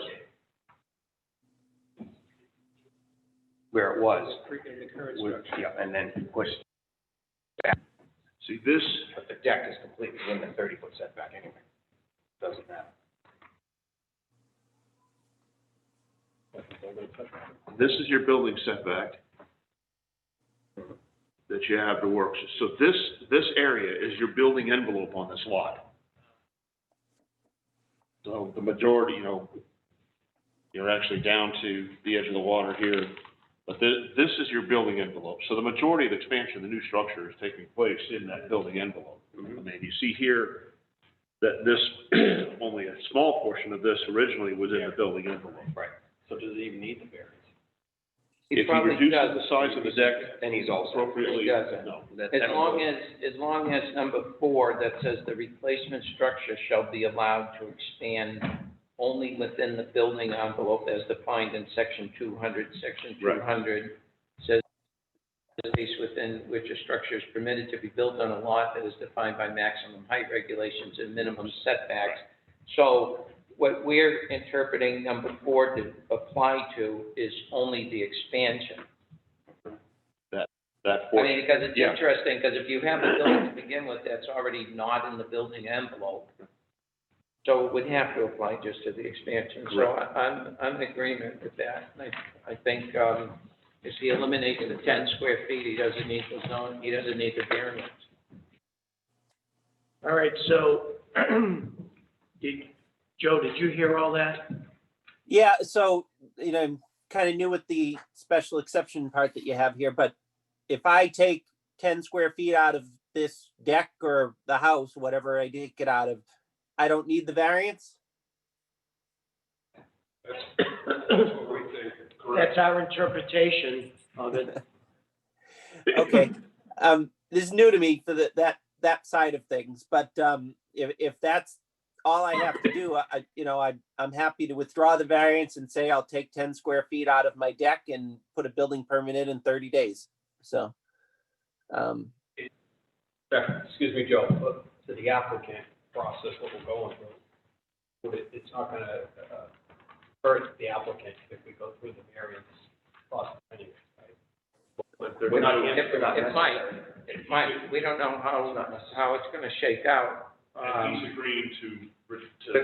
Where it was, In the current was- structure. yeah, and then pushed, see this, but the deck is completely in the 30-foot setback anyway. Doesn't matter. this is your building setback that you have to work. So this area is your building envelope on this lot. So the majority, you're actually down to the edge of the water here, but this is your building envelope. So the majority of the expansion of the new structure is taking place in that building envelope. I mean, you see here that this, only a small portion of this originally was in the building envelope. Right. So does it even need the variance? he If you probably reduce does. the size of the deck Then he's all set. appropriately, He doesn't. no. As long as number 4 that says the replacement structure shall be allowed to expand only within the building envelope as defined in section 200. Section Right. 200 says the space within which a structure is permitted to be built on a lot that is defined by maximum height regulations and minimum setbacks. So what we're interpreting number 4 to apply to is only the expansion. That I portion. mean, because it's Yeah. interesting, because if you have a building to begin with that's already not in the building envelope, so it would have to apply just to the expansion. So I'm in agreement with that. I think, if he eliminates the 10 square feet, he doesn't need the zone, he doesn't need the variance. All right, so, Joe, did you hear all that? Yeah, so, kind of new with the special exception part that you have here, but if I take 10 square feet out of this deck or the house, whatever I did get out of, I don't need the variance? That's what we think. That's our interpretation of it. Okay, this is new to me for that side of things, but, if that's all I have to do, I'm happy to withdraw the variance and say I'll take 10 square feet out of my deck and put a building permit in 30 days. So, Excuse me, Joe, but to the applicant process, what we're going through, it's not gonna hurt the applicant if we go through the variance process anyway, right? We're not, It might, we don't know how it's gonna shake out. And he's agreeing to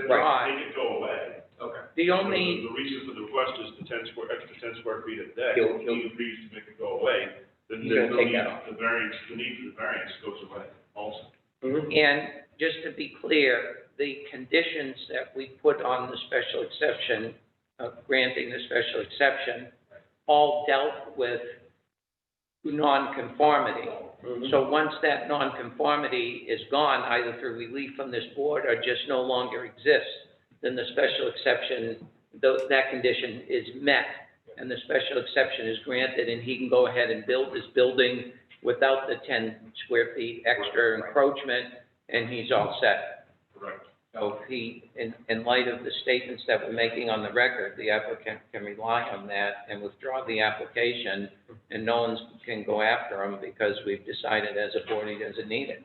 Right. make it go away. Okay. The only, The reason for the request is the extra 10 square feet of deck. He'll- He agrees to make it go away, then He's there's gonna no take need, that off. the need for the variance goes away also. and just to be clear, the conditions that we put on the special exception, granting the special exception, all dealt with nonconformity. So once that nonconformity is gone, either through relief from this board or just no longer exists, then the special exception, that condition is met, and the special exception is granted, and he can go ahead and build his building without the 10 square feet extra encroachment, and he's all set. Correct. So if he, in light of the statements that we're making on the record, the applicant can rely on that and withdraw the application, and no one can go after him because we've decided as a board he doesn't need it.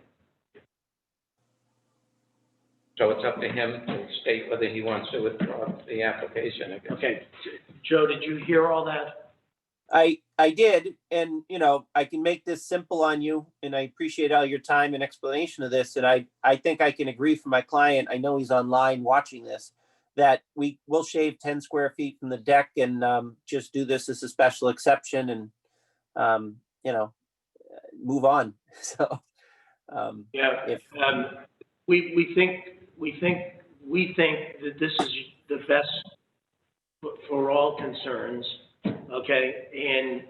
So it's up to him to state whether he wants to withdraw the application again. Okay, Joe, did you hear all that? I did, and, I can make this simple on you, and I appreciate all your time and explanation of this, and I think I can agree for my client, I know he's online watching this, that we will shave 10 square feet from the deck and, just do this as a special exception and, move on, so. Yeah, If- we think that this is the best for all concerns, okay? And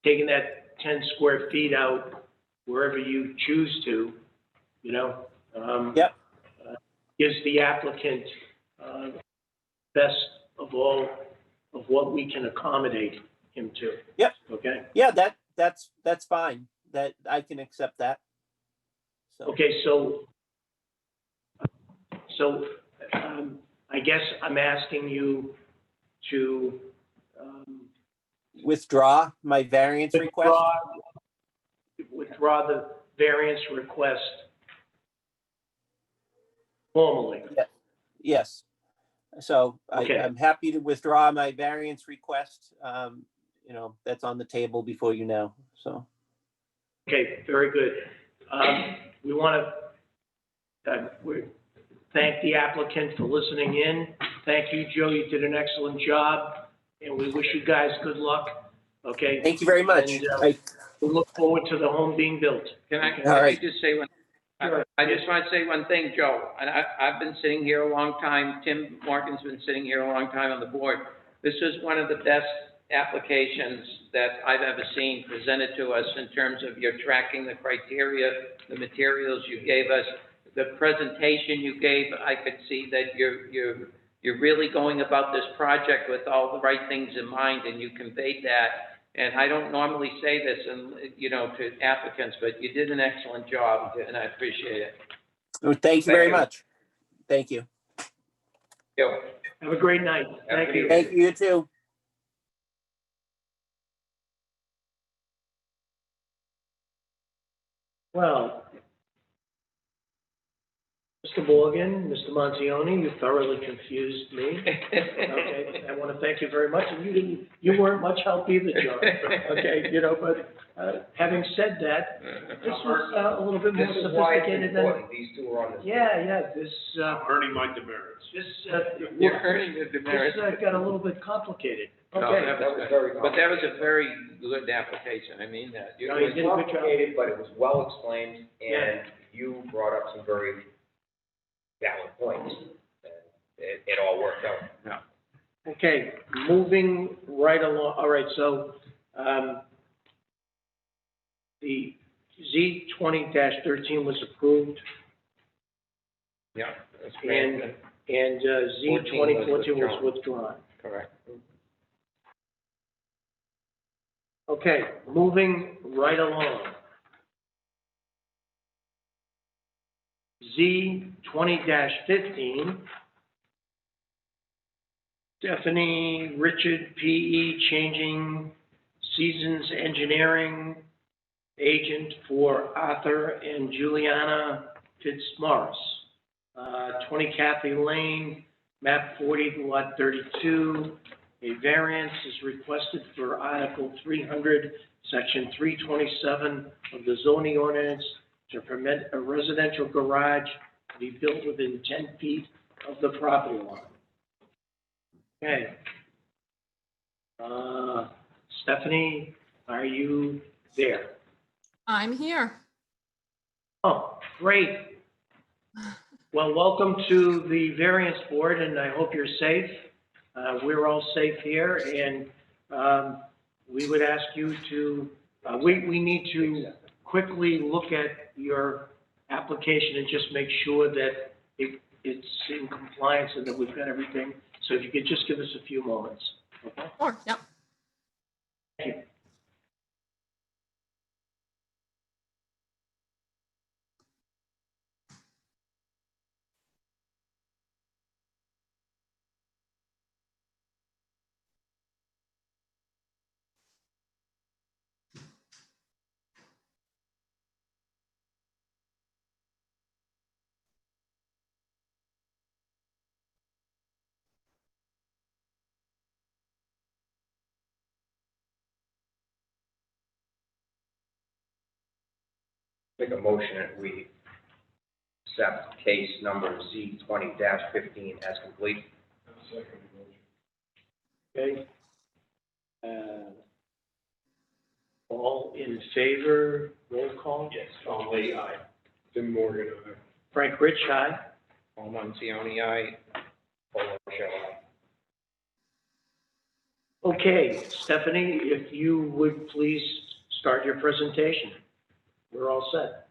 taking that 10 square feet out wherever you choose to, you know? Yep. Gives the applicant, best of all of what we can accommodate him to. Yep. Okay? Yeah, that's fine. That, I can accept that. So, Okay, so I guess I'm asking you to, withdraw my variance request? withdraw the variance request formally. Yes. So Okay. I'm happy to withdraw my variance request. You know, that's on the table before you now, so. Okay, very good. We want to thank the applicant for listening in. Thank you, Joe, you did an excellent job, and we wish you guys good luck, okay? Thank you very much. And we look forward to the home being built. Can I, Okay. can All I right. just say one? Sure. I just want to say one thing, Joe, and I've been sitting here a long time, Tim Morgan's been sitting here a long time on the board. This is one of the best applications that I've ever seen presented to us in terms of your tracking the criteria, the materials you gave us, the presentation you gave. I could see that you're really going about this project with all the right things in mind, and you conveyed that. And I don't normally say this, and you know, to applicants, but you did an excellent job, and I appreciate it. Well, thank you very you. much. Thank you. Yo. Have a great night. Thank you. Thank you, you too. Well, Mr. Morgan, Mr. Montioni, you thoroughly confused me. Okay, I want to thank you very much, and you weren't much help either, John. Okay, you know, but having said that, this was a little bit more This is why it's sophisticated than. important, these two are on this. Yeah, this, I'm earning my demerits. You're earning the demerits. This got a little bit complicated. No, Okay. That was very But that was a complicated. very good application, I mean that. No, It you was did a good job. complicated, but it was well explained, Yeah. and you brought up some very valid points. And it all worked out. Okay, moving right along, all right, so, the Z 20-13 was approved, Yeah, that's and, great, and, Z 14 was 2014 was withdrawn. correct. Okay, moving right along. Z 20-15. Stephanie Richard, PE, changing Seasons Engineering agent for Arthur and Juliana Fitzmaurice. 20 Kathy Lane, map 40, lot 32. A variance is requested for Article 300, Section 327 of the zoning ordinance to permit a residential garage to be built within 10 feet of the property line. Okay. Stephanie, are you there? I'm here. Oh, great. Well, welcome to the variance board, and I hope you're safe. We're all safe here, and we would ask you to, we need to quickly look at your application and just make sure that it's in compliance and that we've got everything. So if you could just give us a few moments, okay? Sure, yep. Thank you. Make a motion that we accept case number Z 20-15 as complete. Okay. All in favor, roll call? Yes, Tom Lee, aye. Tim Morgan, Frank Rich, aye. Paul Manzioni, aye. Paul Rochelle, aye. Okay, Stephanie, if you would please start your presentation. We're all set.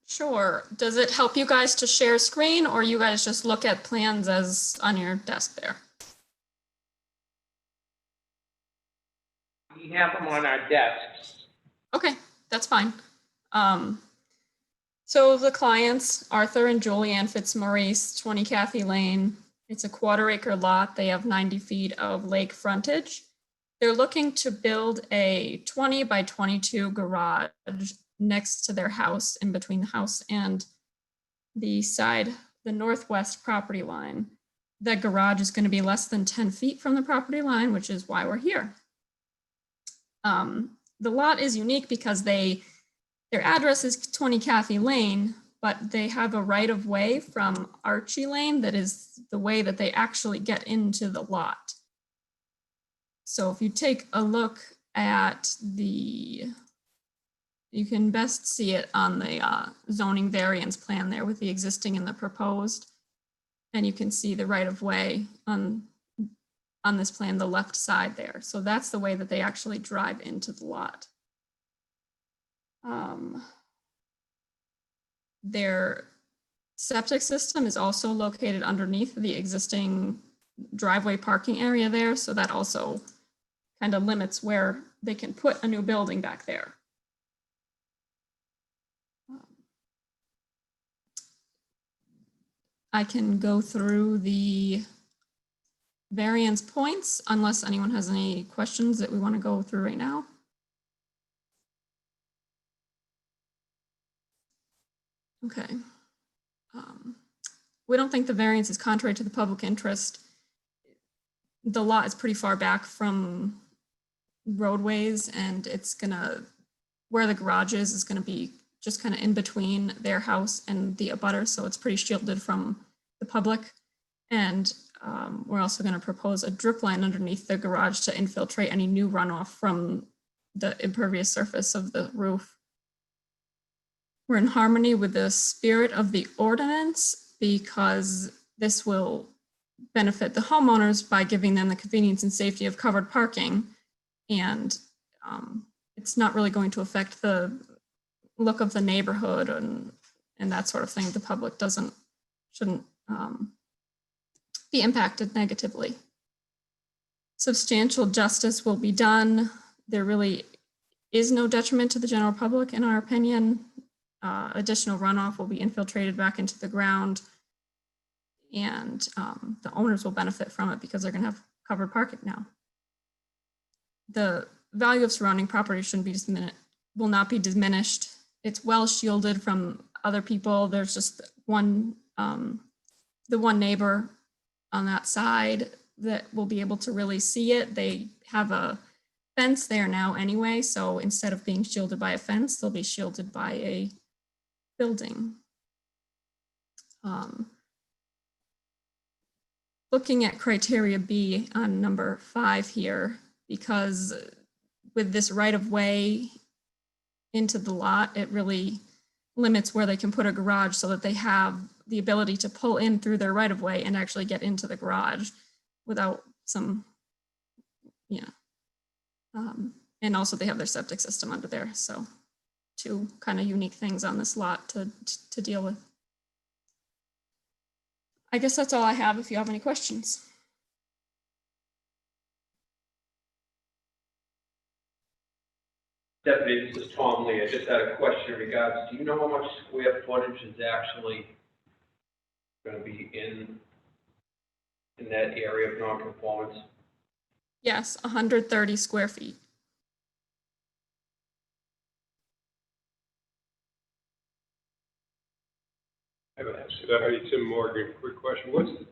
Sure. Does it help you guys to share screen, or you guys just look at plans as on your desk there? We have them on our desks. Okay, that's fine. So the clients, Arthur and Julianne Fitzmaurice, 20 Kathy Lane. It's a 1/4 acre lot. They have 90 feet of lake frontage. They're looking to build a 20 by 22 garage next to their house, in between the house and the northwest property line. That garage is going to be less than 10 feet from the property line, which is why we're here. The lot is unique because their address is 20 Kathy Lane, but they have a right of way from Archie Lane that is the way that they actually get into the lot. So if you take a look at you can best see it on the zoning variance plan there with the existing and the proposed. And you can see the right of way on this plan, the left side there. So that's the way that they actually drive into the lot. Their septic system is also located underneath the existing driveway parking area there. So that also kind of limits where they can put a new building back there. I can go through the variance points unless anyone has any questions that we want to go through right now. Okay. We don't think the variance is contrary to the public interest. The lot is pretty far back from roadways, and where the garage is gonna be just kind of in between their house and the abutter, so it's pretty shielded from the public. And we're also gonna propose a drip line underneath the garage to infiltrate any new runoff from the impervious surface of the roof. We're in harmony with the spirit of the ordinance because this will benefit the homeowners by giving them the convenience and safety of covered parking. And it's not really going to affect the look of the neighborhood and that sort of thing. The public shouldn't be impacted negatively. Substantial justice will be done. There really is no detriment to the general public, in our opinion. Additional runoff will be infiltrated back into the ground, and the owners will benefit from it because they're going to have covered parking now. The value of surrounding property will not be diminished. It's well shielded from other people. There's just the one neighbor on that side that will be able to really see it. They have a fence there now anyway, so instead of being shielded by a fence, they'll be shielded by a building. Looking at criteria B on number 5 here, because with this right of way into the lot, it really limits where they can put a garage so that they have the ability to pull in through their right of way and actually get into the garage without some, and also they have their septic system under there. So 2 kind of unique things on this lot to deal with. I guess that's all I have if you have any questions. Stephanie, this is Tom Lee. I just had a question in regards, do you know how much square footage is actually going to be in that area of non-conformance? Yes, 130 square feet. Stephanie, Tim Morgan, quick question. What's the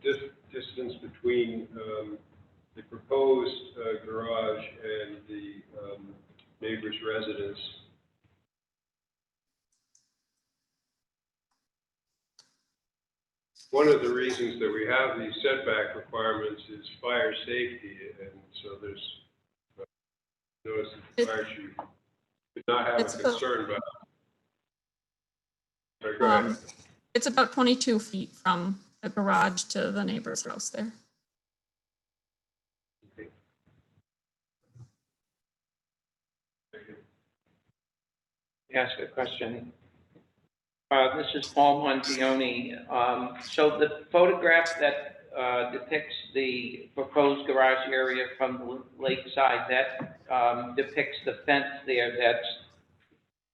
distance between the proposed garage and the neighbor's residence? One of the reasons that we have these setback requirements is fire safety, and so there's notice that the fire chief did not have a concern about it. Sorry, go ahead. It's about 22 feet from the garage to the neighbor's house there. ask a question. This is Paul Montioni. So the photograph that depicts the proposed garage area from the lakeside, that depicts the fence there.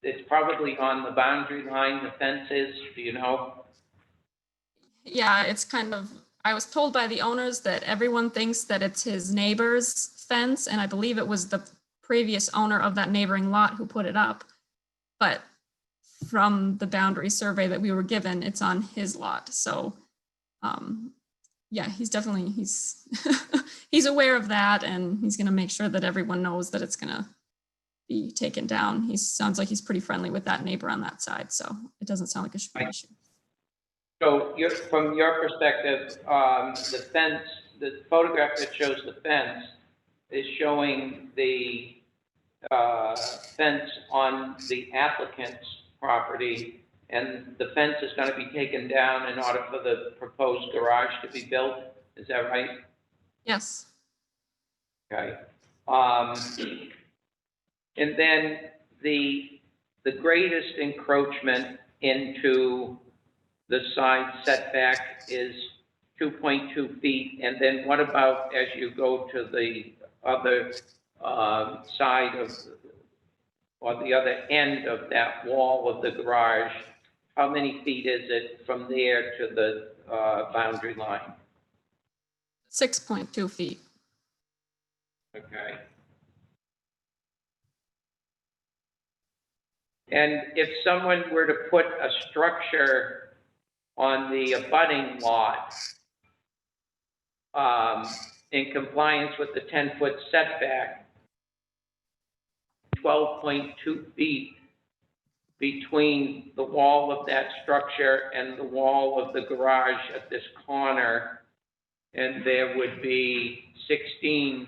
It's probably on the boundary line, the fence is, do you know? Yeah, it's kind of, I was told by the owners that everyone thinks that it's his neighbor's fence, and I believe it was the previous owner of that neighboring lot who put it up. But from the boundary survey that we were given, it's on his lot. So, yeah, he's he's aware of that, and he's going to make sure that everyone knows that it's going to be taken down. He sounds like he's pretty friendly with that neighbor on that side, so it doesn't sound like it should be an issue. So from your perspective, the fence, the photograph that shows the fence is showing the fence on the applicant's property, and the fence is going to be taken down in order for the proposed garage to be built. Is that right? Yes. Okay. And then the greatest encroachment into the side setback is 2.2 feet. And then what about as you go to the other side of, or the other end of that wall of the garage? How many feet is it from there to the boundary line? 6.2 feet. Okay. And if someone were to put a structure on the abutting lot, in compliance with the 10-foot setback, 12.2 feet between the wall of that structure and the wall of the garage at this corner, and there would be 16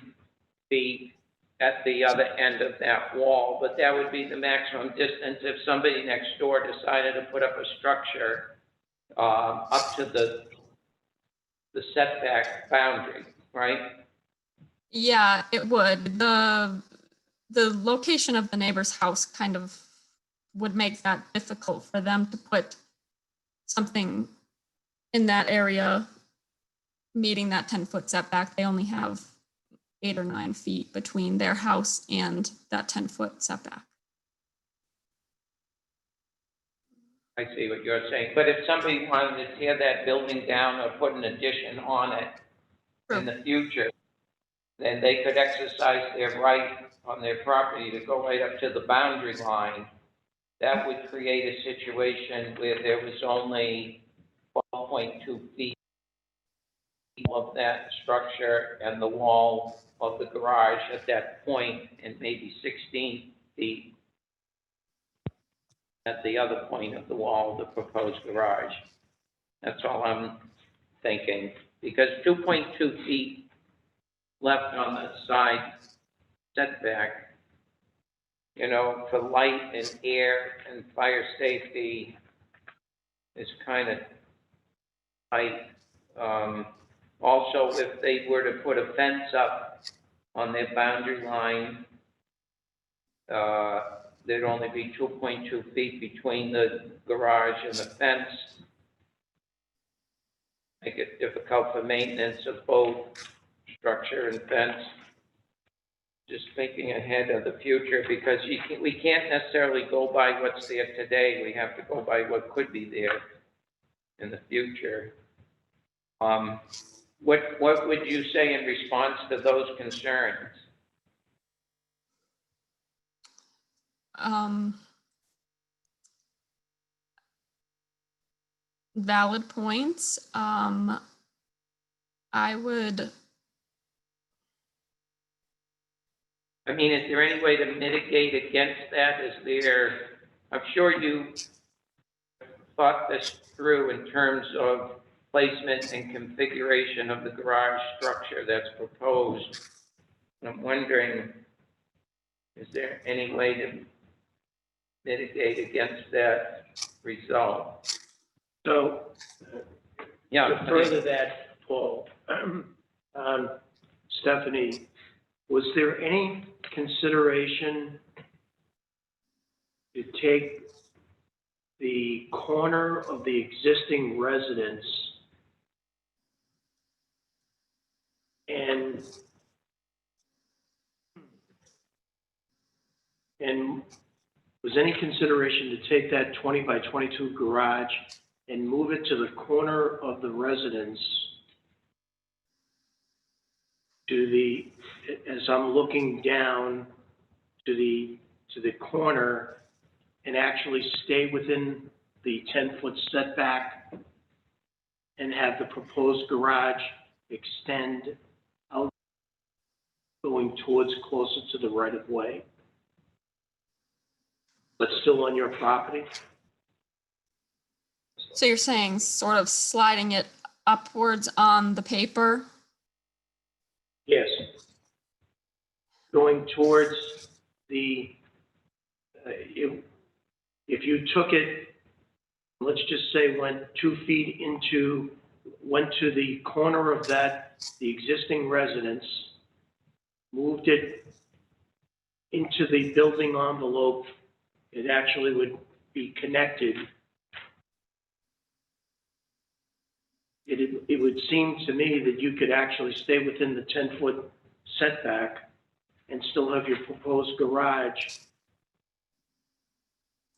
feet at the other end of that wall, but that would be the maximum distance if somebody next door decided to put up a structure up to the setback boundary, right? Yeah, it would. The location of the neighbor's house kind of would make that difficult for them to put something in that area meeting that 10-foot setback. They only have 8 or 9 feet between their house and that 10-foot setback. I see what you're saying, but if somebody wanted to tear that building down or put an addition on it in the future, then they could exercise their right on their property to go right up to the boundary line. That would create a situation where there was only 12.2 feet of that structure and the wall of the garage at that point, and maybe 16 feet at the other point of the wall of the proposed garage. That's all I'm thinking, because 2.2 feet left on the side setback, you know, for light and air and fire safety is kind of tight. Also, if they were to put a fence up on their boundary line, there'd only be 2.2 feet between the garage and the fence. Make it difficult for maintenance of both structure and fence. Just thinking ahead of the future, because we can't necessarily go by what's there today. We have to go by what could be there in the future. What would you say in response to those concerns? Valid points. I would. I mean, is there any way to mitigate against that? I'm sure you thought this through in terms of placement and configuration of the garage structure that's proposed. And I'm wondering, is there any way to mitigate against that result? So, Yeah. to further that, Paul, Stephanie, was there any consideration to take the corner of the existing residence and was any consideration to take that 20 by 22 garage and move it to the corner of the residence to the, as I'm looking down to the corner, and actually stay within the 10-foot setback and have the proposed garage extend out going towards closer to the right of way, but still on your property? So you're saying sort of sliding it upwards on the paper? Yes. Going towards the, if you took it, let's just say went 2 feet went to the corner of that, the existing residence, moved it into the building envelope, it actually would be connected. It would seem to me that you could actually stay within the 10-foot setback and still have your proposed garage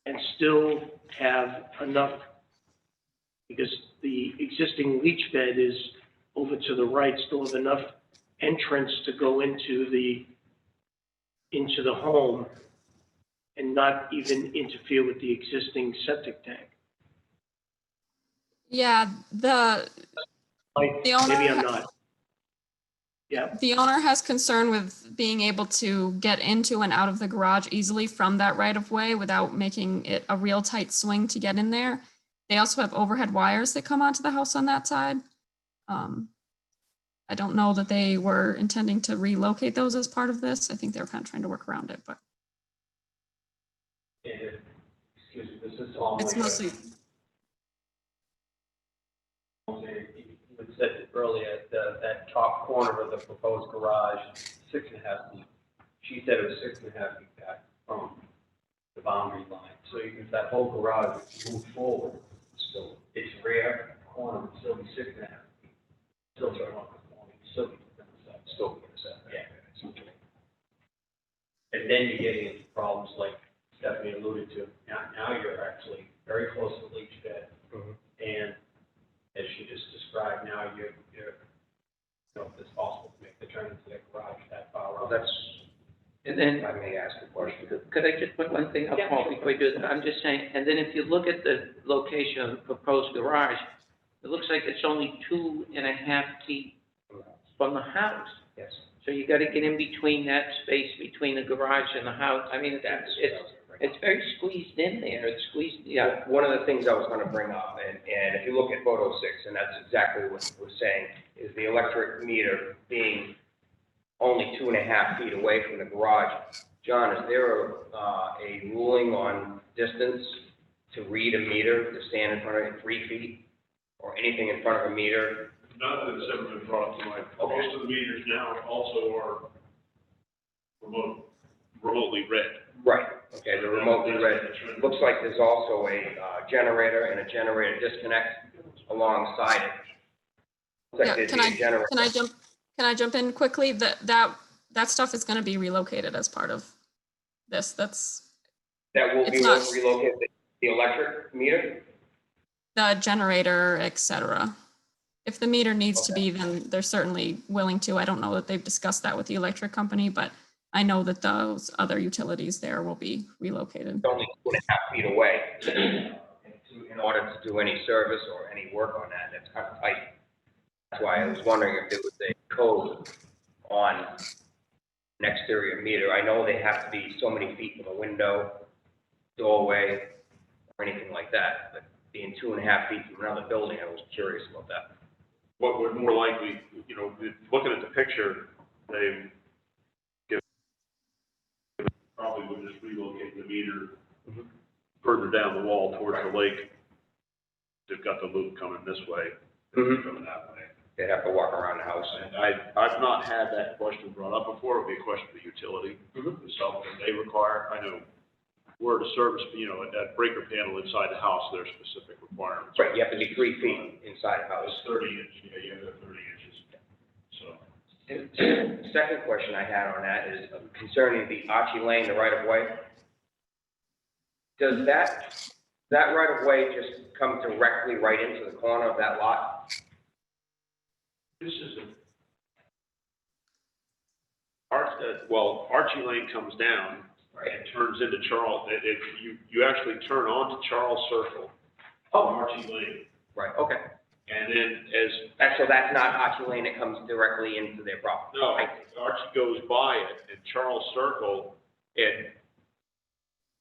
and still have enough, because the existing leach bed is over to the right, still have enough entrance to go into the home and not even interfere with the existing septic tank. Yeah, the owner, Maybe I'm not. Yeah, the owner has concern with being able to get into and out of the garage easily from that right of way without making it a real tight swing to get in there. They also have overhead wires that come onto the house on that side. I don't know that they were intending to relocate those as part of this. I think they were kind of trying to work around it, but Excuse me, this is all. it's mostly, You had said earlier, that top corner of the proposed garage, 6.5 feet. She said it was 6.5 feet back from the boundary line. So if that whole garage moved forward, still, its rear corner would still be 6.5 feet. Still turn off the corner, still be within the setback. Still within the setback. Yeah. And then you're getting into problems like Stephanie alluded to. Now you're actually very close to the leach bed. And as she just described, now you're if it's possible to make the turn into the garage that far out. That's, And then, if I may ask a question. could I just put one thing up, Paul, before you do that? I'm just saying, and then if you look at the location of the proposed garage, it looks like it's only 2.5 feet from the house. Yes. So you gotta get in between that space between the garage and the house. I mean, it's very squeezed in there. It's squeezed, yeah. One of the things I was gonna bring up, and if you look at photo 6, and that's exactly what we're saying, is the electric meter being only 2.5 feet away from the garage. John, is there a ruling on distance to read a meter, to stand in front of it 3 feet, or anything in front of a meter? None of it's ever been brought up to my, Okay. most of the meters now also are remotely read. Right, okay, the remotely read. Looks like there's also a generator and a generator disconnect alongside it. Looks like yeah, there'd be a generator. can I jump in quickly? That stuff is gonna be relocated as part of this. That will be it's not- relocated, the electric meter? The generator, et cetera. If the meter needs to be, then they're certainly willing to. I don't know that they've discussed that with the electric company, but I know that those other utilities there will be relocated. It's only 2.5 feet away. In order to do any service or any work on that, that's kind of tight. That's why I was wondering if there was a code on an exterior meter. I know they have to be so many feet from a window, doorway, or anything like that, but being 2.5 feet from another building, I was curious about that. What would more likely, looking at the picture, they probably would just relocate the meter further down the wall towards the lake. They've got the loop coming this way, coming that way. They'd have to walk around the house. And I've not had that question brought up before. It would be a question of the utility. So if they require, I know were to service, that breaker panel inside the house, there are specific requirements. Right, you have to be 3 feet inside the house. It's 30 inches, you have to have 30 inches. So, The second question I had on that is concerning the Archie Lane, the right-of-way. Does that right-of-way just come directly right into the corner of that lot? this is Archie Lane comes down and turns into Charles, if you actually turn onto Charles Circle on Archie Lane. Right, okay. And then So that's not Archie Lane, it comes directly into their property? no, Archie goes by it and Charles Circle, and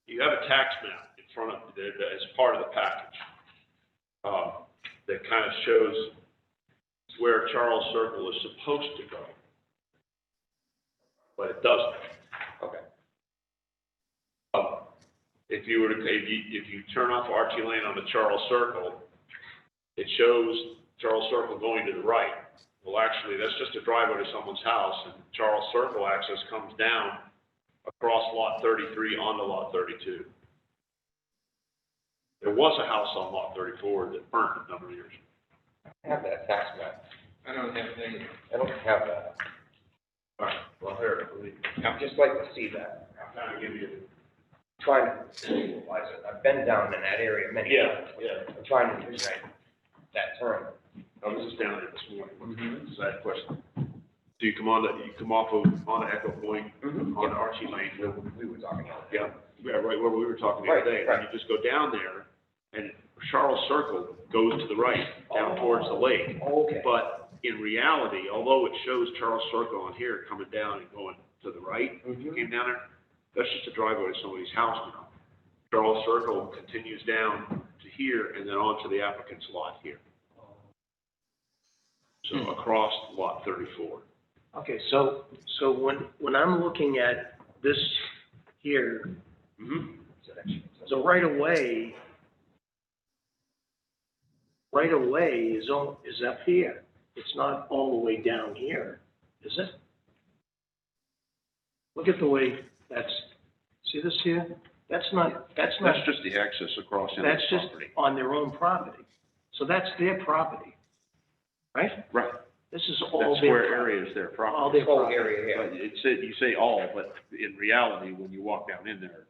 you have a tax map in front of you that is part of the package. That kind of shows where Charles Circle is supposed to go. But it doesn't. Okay. If you turn off Archie Lane on the Charles Circle, it shows Charles Circle going to the right. Well, actually, that's just a driveway to someone's house, and Charles Circle access comes down across lot 33 onto lot 32. There was a house on lot 34 that burned a number of years. I have that tax map. I don't have any. I don't have that. All right, well, here, I'd just like to see that. I'll kind of give you. Trying to visualize it. I've been down in that area many times. Yeah. I'm trying to visualize that turn. I was just down there this morning. Mm-hmm. It's that question. So you come off on Echo Point, on Archie Lane. We were talking about that. Yeah, right where we were talking the other day. Right. And you just go down there, and Charles Circle goes to the right, down towards the lake. Okay. But in reality, although it shows Charles Circle on here coming down and going to the right, you came down there, that's just a driveway to somebody's house now. Charles Circle continues down to here and then onto the applicant's lot here. So across lot 34. Okay, so when I'm looking at this here, the right of way is up here. It's not all the way down here, is it? Look at the way see this here? That's just the access across into the that's just property. on their own property. So that's their property, right? Right. This is all That's their where property. area is their All property. their Whole property. area here. But you say all, but in reality, when you walk down in there,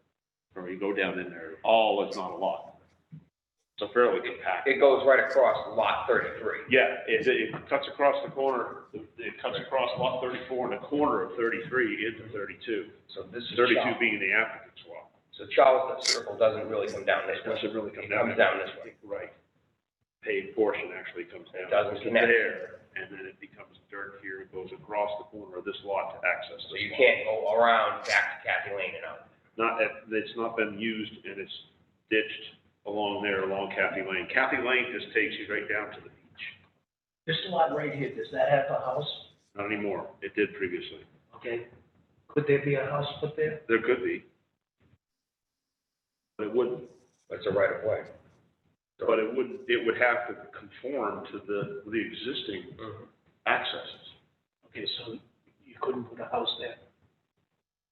or you go down in there, all is not a lot. It's a fairly compact. It goes right across lot 33. Yeah, it cuts across the corner, it cuts across lot 34 and the corner of 33 into 32. So this is 32 Charles. being the applicant's lot. So Charles Circle doesn't really come down this way. Doesn't really come It down. comes down this way. Right. Paved portion actually comes down. Doesn't to connect. there, and then it becomes dirt here, it goes across the corner of this lot to access So this you lot. can't go around back to Kathy Lane and out. It's not been used and it's ditched along there, along Kathy Lane. Kathy Lane just takes you right down to the beach. This lot right here, does that have a house? Not anymore. It did previously. Okay. Could there be a house put there? There could be. But it wouldn't. It's a right of way. But it would have to conform to the existing accesses. Okay, so you couldn't put a house there?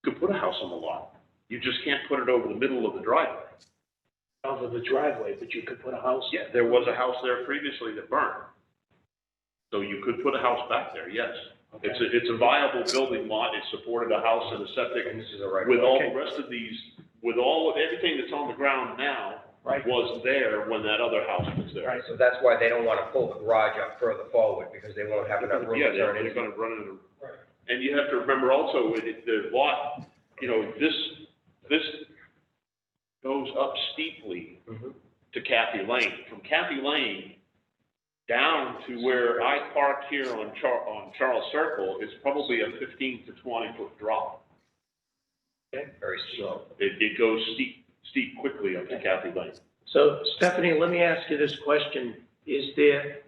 You could put a house on the lot. You just can't put it over the middle of the driveway. Over the driveway, but you could put a house? Yeah, there was a house there previously that burned. So you could put a house back there, yes. Okay. It's a viable building lot. It supported a house and a septic. And this is a right of With way. all the rest of these, everything that's on the ground now Right. was there when that other house was there. Right. So that's why they don't want to pull the garage up further forward, because they won't have enough room Yeah, to turn they're into. gonna run into. Right. And you have to remember also, with the lot, this goes up steeply to Kathy Lane. From Kathy Lane down to where I parked here on Charles Circle is probably a 15 to 20 foot drop. Very steep. So it goes steep quickly up to Kathy Lane. So Stephanie, let me ask you this question. Is there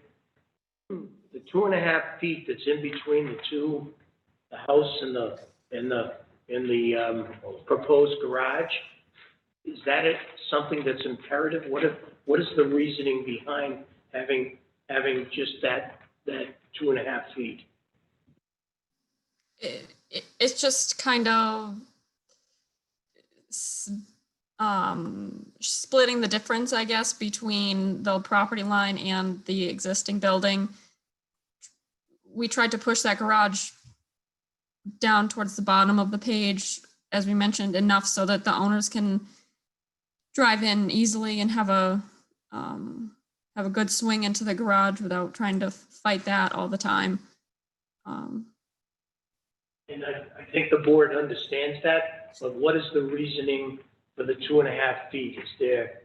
the 2.5 feet that's in between the house and the proposed garage? Is that something that's imperative? What is the reasoning behind having just that 2.5 feet? It's just kind of splitting the difference, I guess, between the property line and the existing building. We tried to push that garage down towards the bottom of the page, as we mentioned, enough so that the owners can drive in easily and have a good swing into the garage without trying to fight that all the time. And I think the board understands that, but what is the reasoning for the 2.5 feet? Is there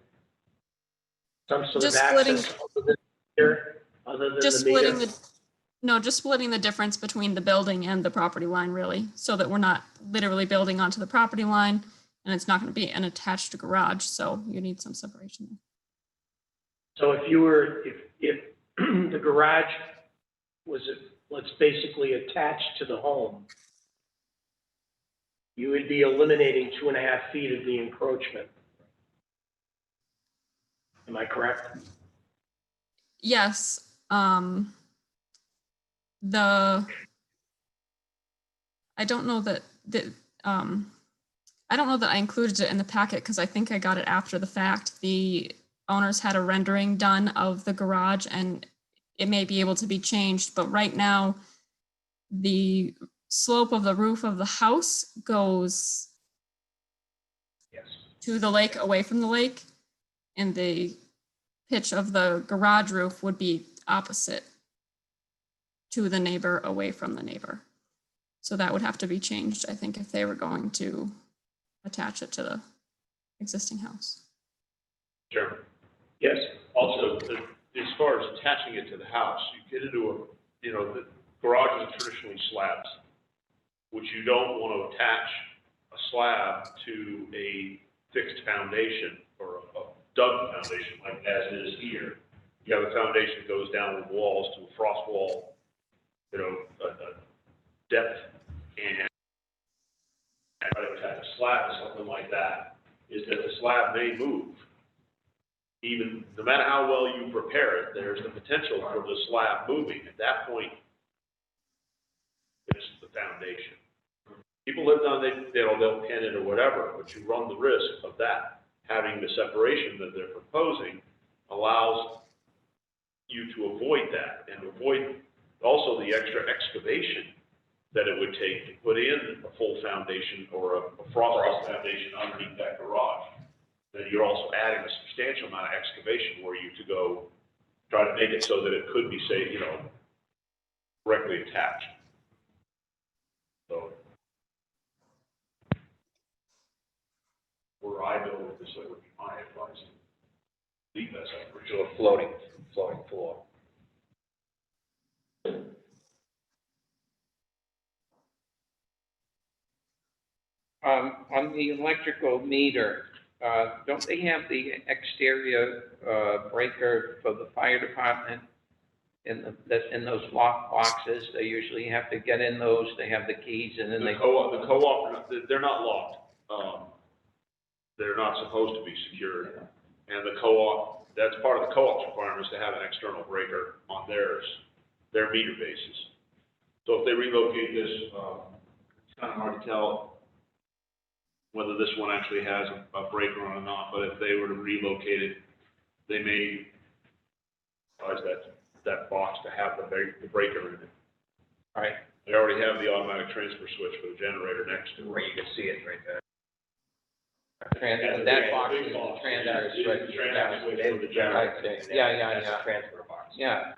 some sort of Just splitting- access other than here, other than Just the meter? just splitting the difference between the building and the property line, really, so that we're not literally building onto the property line and it's not going to be an attached garage, so you need some separation there. So if the garage was, let's basically attached to the home, you would be eliminating 2.5 feet of the encroachment. Am I correct? Yes, I don't know that I included it in the packet because I think I got it after the fact. The owners had a rendering done of the garage and it may be able to be changed, but right now the slope of the roof of the house goes to the lake, away from the lake, and the pitch of the garage roof would be opposite to the neighbor, away from the neighbor. So that would have to be changed, I think, if they were going to attach it to the existing house. Chairman. Yes. Also, as far as attaching it to the house, you get into the garages are traditionally slabs, which you don't want to attach a slab to a fixed foundation or a dug foundation like as it is here. You have a foundation that goes down with walls to a frost wall, a depth, and try to attach a slab or something like that, is that the slab may move. Even, no matter how well you prepare it, there's the potential for the slab moving. At that point, it's the foundation. People live down, they'll pin it or whatever, but you run the risk of that. Having the separation that they're proposing allows you to avoid that and avoid also the extra excavation that it would take to put in a full foundation or a frost foundation underneath that garage. Then you're also adding a substantial amount of excavation where you to go try to make it so that it could be, say, correctly attached. So, where I go with this, that would be my advice. Leave that separate. So a floating floor. On the electrical meter, don't they have the exterior breaker for the fire department that's in those lock boxes? They usually have to get in those, they have the keys, and then The co-op, they're not locked. They're not supposed to be secured. And the co-op, that's part of the co-op's requirements to have an external breaker on their meter bases. So if they relocate this, it's kind of hard to tell whether this one actually has a breaker on or not, but if they were to relocate it, they may cause that box to have the breaker in it. All right. They already have the automatic transfer switch for the generator next to it. Where you can see it right there. That box is the transfer switch. The transfer switch for the generator. Okay. Yeah. That's a transfer box. Yeah,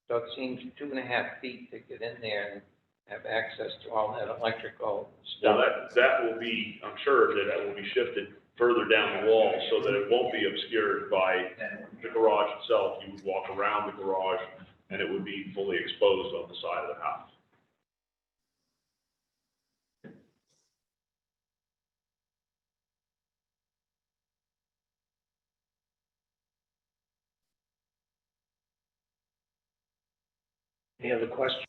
so it seems 2.5 feet to get in there and have access to all that electrical Now, stuff. that will be, I'm sure that will be shifted further down the wall so that it won't be obscured by the garage itself. You would walk around the garage and it would be fully exposed on the side of the house. Any other questions?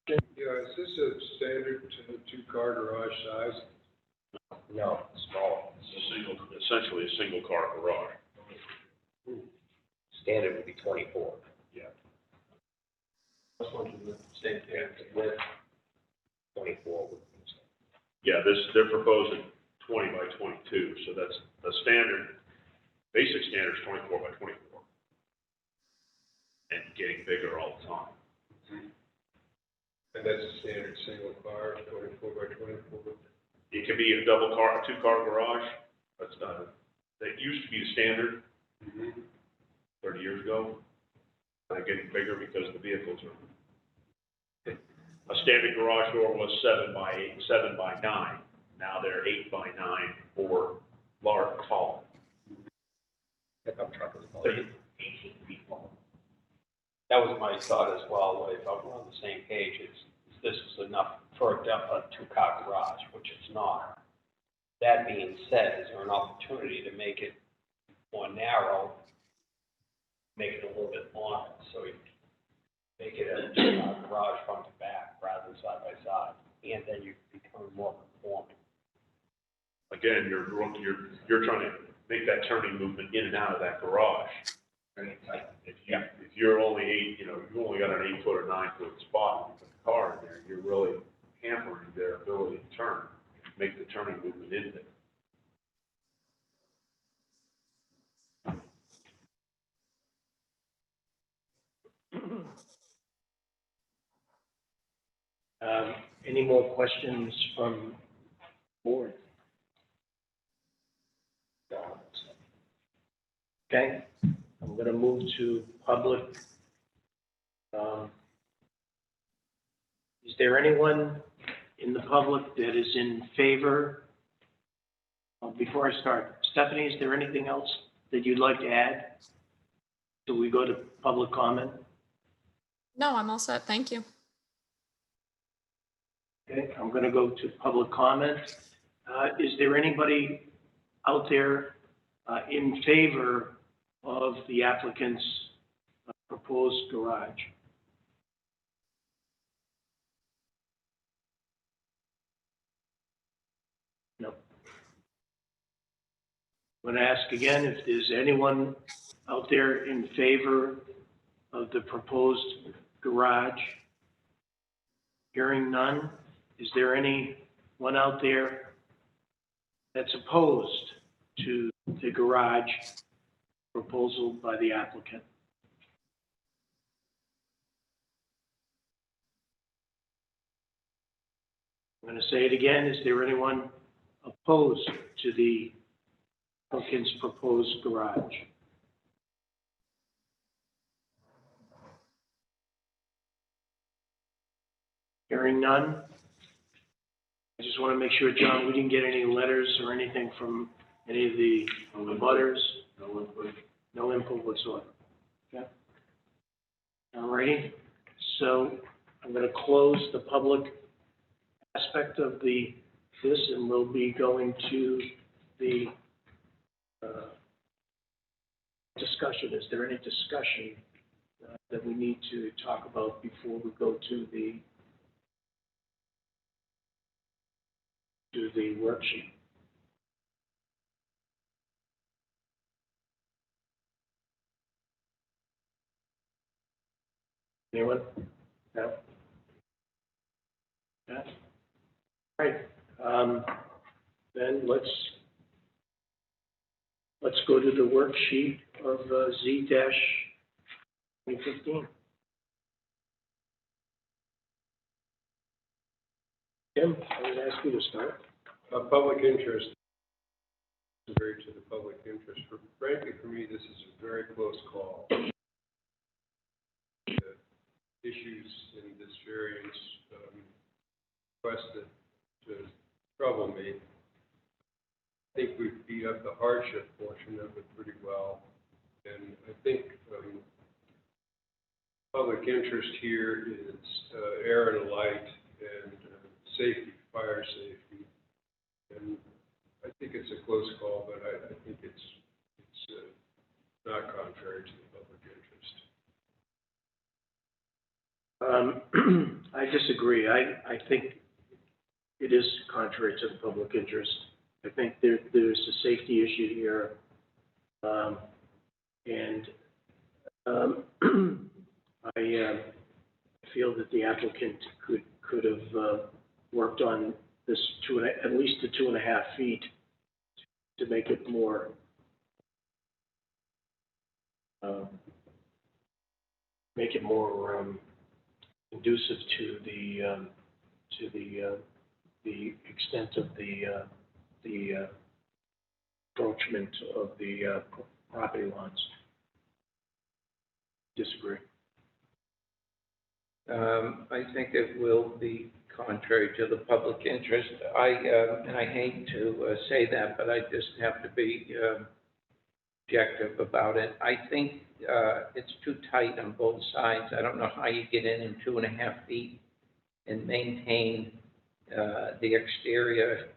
Yeah, is this a standard two-car garage size? No, smaller. It's essentially a single car garage. Standard would be 24. Yeah. This one's the same thing with 24. Yeah, they're proposing 20 by 22, so that's the standard, basic standard is 24 by 24. And getting bigger all the time. And that's a standard single car, 24 by 24. It can be a double car, a two-car garage, that's not, that used to be the standard 30 years ago. They're getting bigger because the vehicles are. A standard garage door was 7 by 8, 7 by 9. Now they're 8 by 9 or larger, taller. Pickup truck is about 18 feet long. That was my thought as well, if I'm on the same page, this is enough for a two-car garage, which it's not. That being said, is there an opportunity to make it more narrow, make it a little bit longer, so you make it a two-car garage front to back rather than side by side, and then you become more conforming? Again, you're trying to make that turning movement in and out of that garage. If you're only 8, you only got an 8-foot or 9-foot spot, you put the car in there, you're really hampering their ability to turn, make the turning movement in there. Any more questions from board? Okay, I'm going to move to public. Is there anyone in the public that is in favor? Before I start, Stephanie, is there anything else that you'd like to add? Do we go to public comment? No, I'm all set. Thank you. Okay, I'm going to go to public comment. Is there anybody out there in favor of the applicant's proposed garage? No. I'm going to ask again if there's anyone out there in favor of the proposed garage. Hearing none. Is there anyone out there that's opposed to the garage proposal by the applicant? I'm going to say it again. Is there anyone opposed to the applicant's proposed garage? Hearing none. I just want to make sure, John, we didn't get any letters or anything from any of the abutters? No input. No input whatsoever. Okay. All righty. So I'm going to close the public aspect of this, and we'll be going to the discussion. Is there any discussion that we need to talk about before we go to the worksheet? Anyone? No? Yeah. All right. Then let's go to the worksheet of Z-2015. Tim, I would ask you to start. Public interest, very to the public interest. Frankly, for me, this is a very close call. The issues in this variance requested to trouble me. I think we've beat up the hardship portion of it pretty well. And I think public interest here is air and light and safety, fire safety. And I think it's a close call, but I think it's not contrary to the public interest. I disagree. I think it is contrary to the public interest. I think there's a safety issue here, and I feel that the applicant could have worked on this at least the 2.5 feet to make it more, conducive to the extent of the encroachment of the property lines. Disagree. I think it will be contrary to the public interest. And I hate to say that, but I just have to be objective about it. I think it's too tight on both sides. I don't know how you get in 2.5 feet and maintain the exterior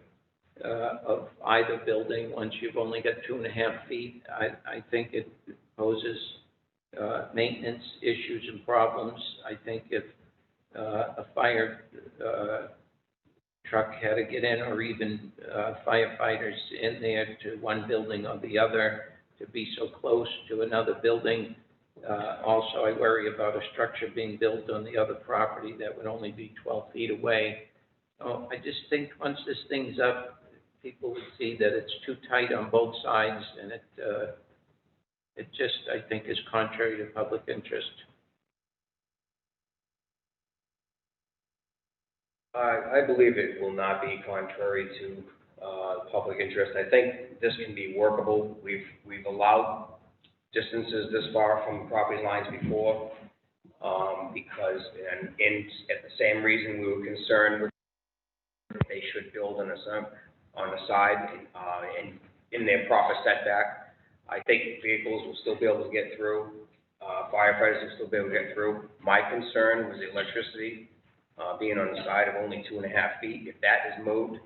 of either building once you've only got 2.5 feet. I think it poses maintenance issues and problems. I think if a fire truck had to get in, or even firefighters in there to one building or the other, to be so close to another building. Also, I worry about a structure being built on the other property that would only be 12 feet away. So I just think once this thing's up, people would see that it's too tight on both sides, and it just, I think, is contrary to public interest. I believe it will not be contrary to public interest. I think this can be workable. We've allowed distances this far from property lines before because, and at the same reason we were concerned with they should build on the side and in their proper setback. I think vehicles will still be able to get through. Firefighters will still be able to get through. My concern was the electricity being on the side of only 2.5 feet. If that is moved,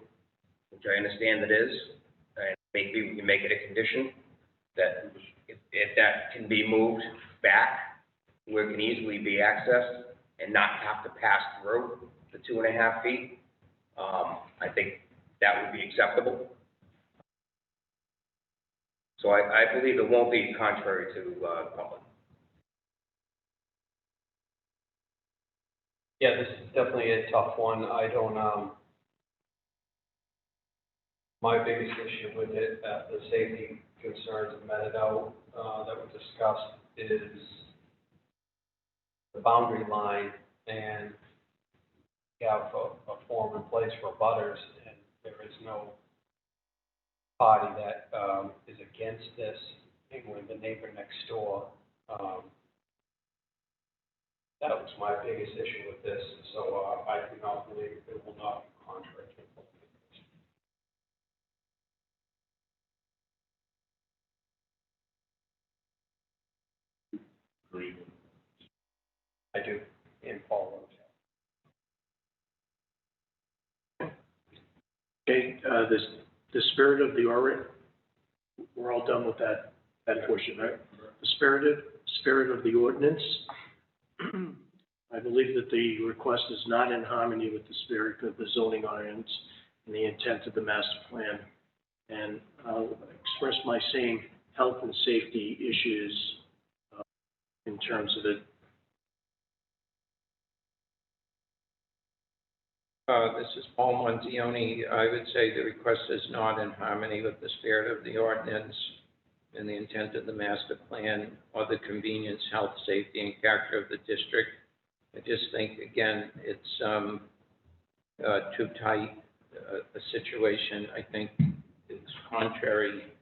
which I understand it is, and maybe we can make it a condition that if that can be moved back where it can easily be accessed and not have to pass through the 2.5 feet, I think that would be acceptable. So I believe it won't be contrary to the public. Yeah, this is definitely a tough one. I don't, my biggest issue with it, the safety concerns meted out, that we discussed is the boundary line, and we have a form in place for butters, and there is no party that is against this, including the neighbor next door. That was my biggest issue with this, so I do not believe it will not be contrary to the public interest. Agreed. I do, and Paul knows that. Okay, the spirit of the ordinance, we're all done with that portion, right? The spirit of the ordinance, I believe that the request is not in harmony with the spirit of the zoning ordinance and the intent of the master plan. And I'll express my same health and safety issues in terms of it. This is Paul Montioni. I would say the request is not in harmony with the spirit of the ordinance and the intent of the master plan or the convenience, health, safety, and character of the district. I just think, again, it's too tight a situation. I think it's contrary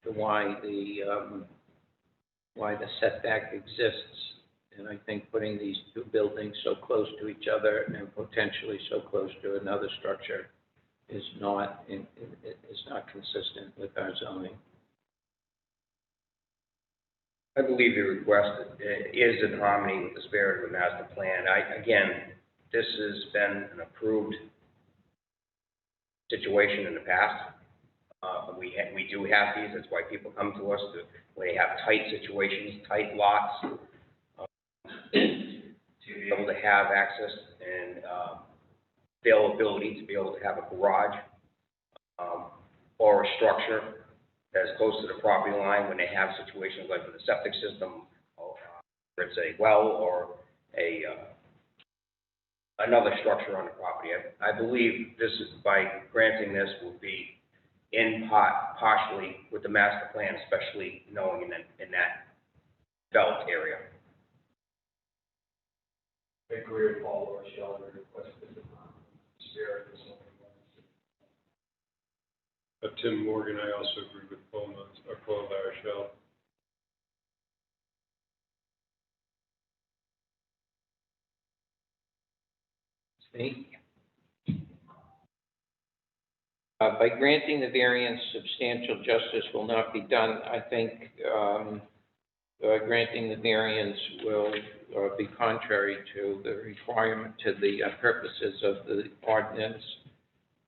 to why the setback exists. And I think putting these two buildings so close to each other and potentially so close to another structure is not consistent with our zoning. I believe the request is in harmony with the spirit of the master plan. Again, this has been an approved situation in the past. We do have these. That's why people come to us when they have tight situations, tight lots, to be able to have access and availability to be able to have a garage or a structure as close to the property line when they have situations like with a septic system, or it's a well or a another structure on the property. I believe this is, by granting this, will be in part, partially with the master plan, especially knowing in that belt area. I agree with Paul or Shelley, requested spirit or something. Tim Morgan, I also agree with Paul LaRochelle. Me? By granting the variance, substantial justice will not be done. I think granting the variance will be contrary to the requirement, to the purposes of the ordinance.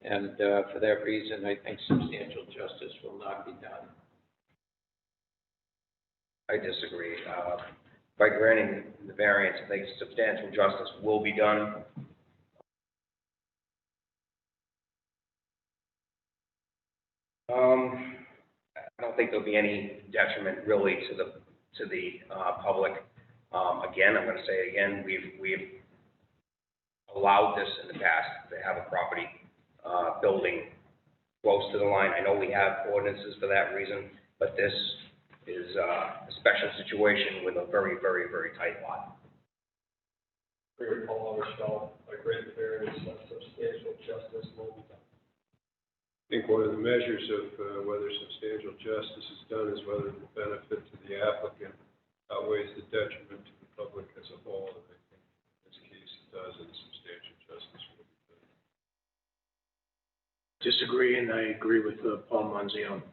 And for that reason, I think substantial justice will not be done. I disagree. By granting the variance, I think substantial justice will be done. I don't think there'll be any detriment really to the public. Again, I'm going to say it again, we've allowed this in the past to have a property building close to the line. I know we have ordinances for that reason, but this is a special situation with a very, very, very tight lot. Agree with Paul LaRochelle, I grant the variance, substantial justice will be done. I think one of the measures of whether substantial justice is done is whether the benefit to the applicant outweighs the detriment to the public as a whole. And I think in this case it does, and substantial justice will be done. Disagree, and I agree with Paul Manzione.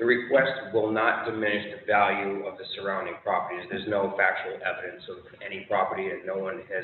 The request will not diminish the value of the surrounding properties. There's no factual evidence of any property, and no one has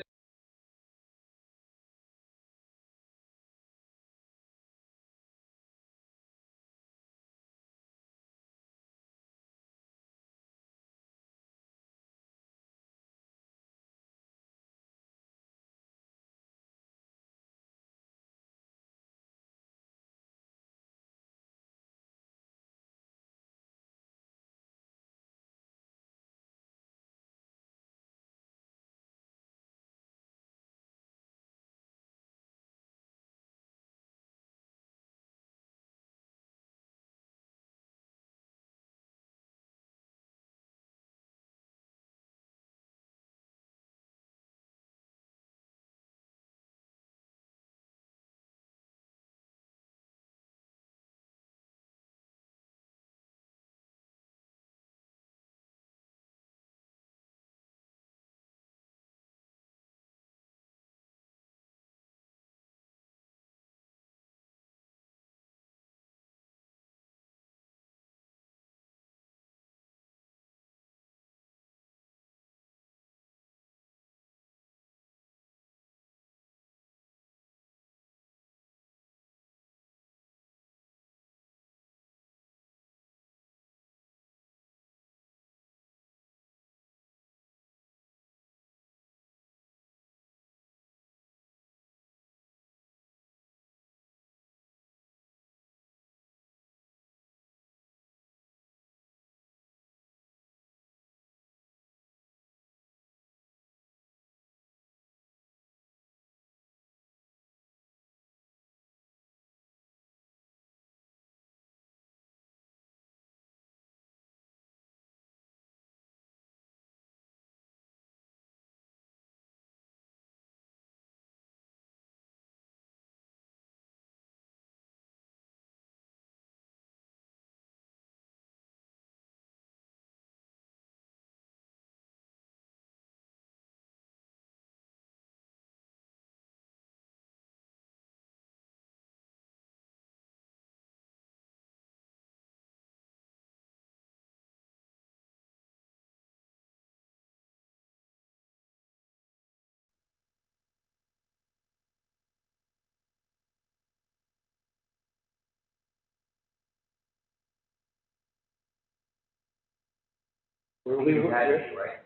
We had you, right?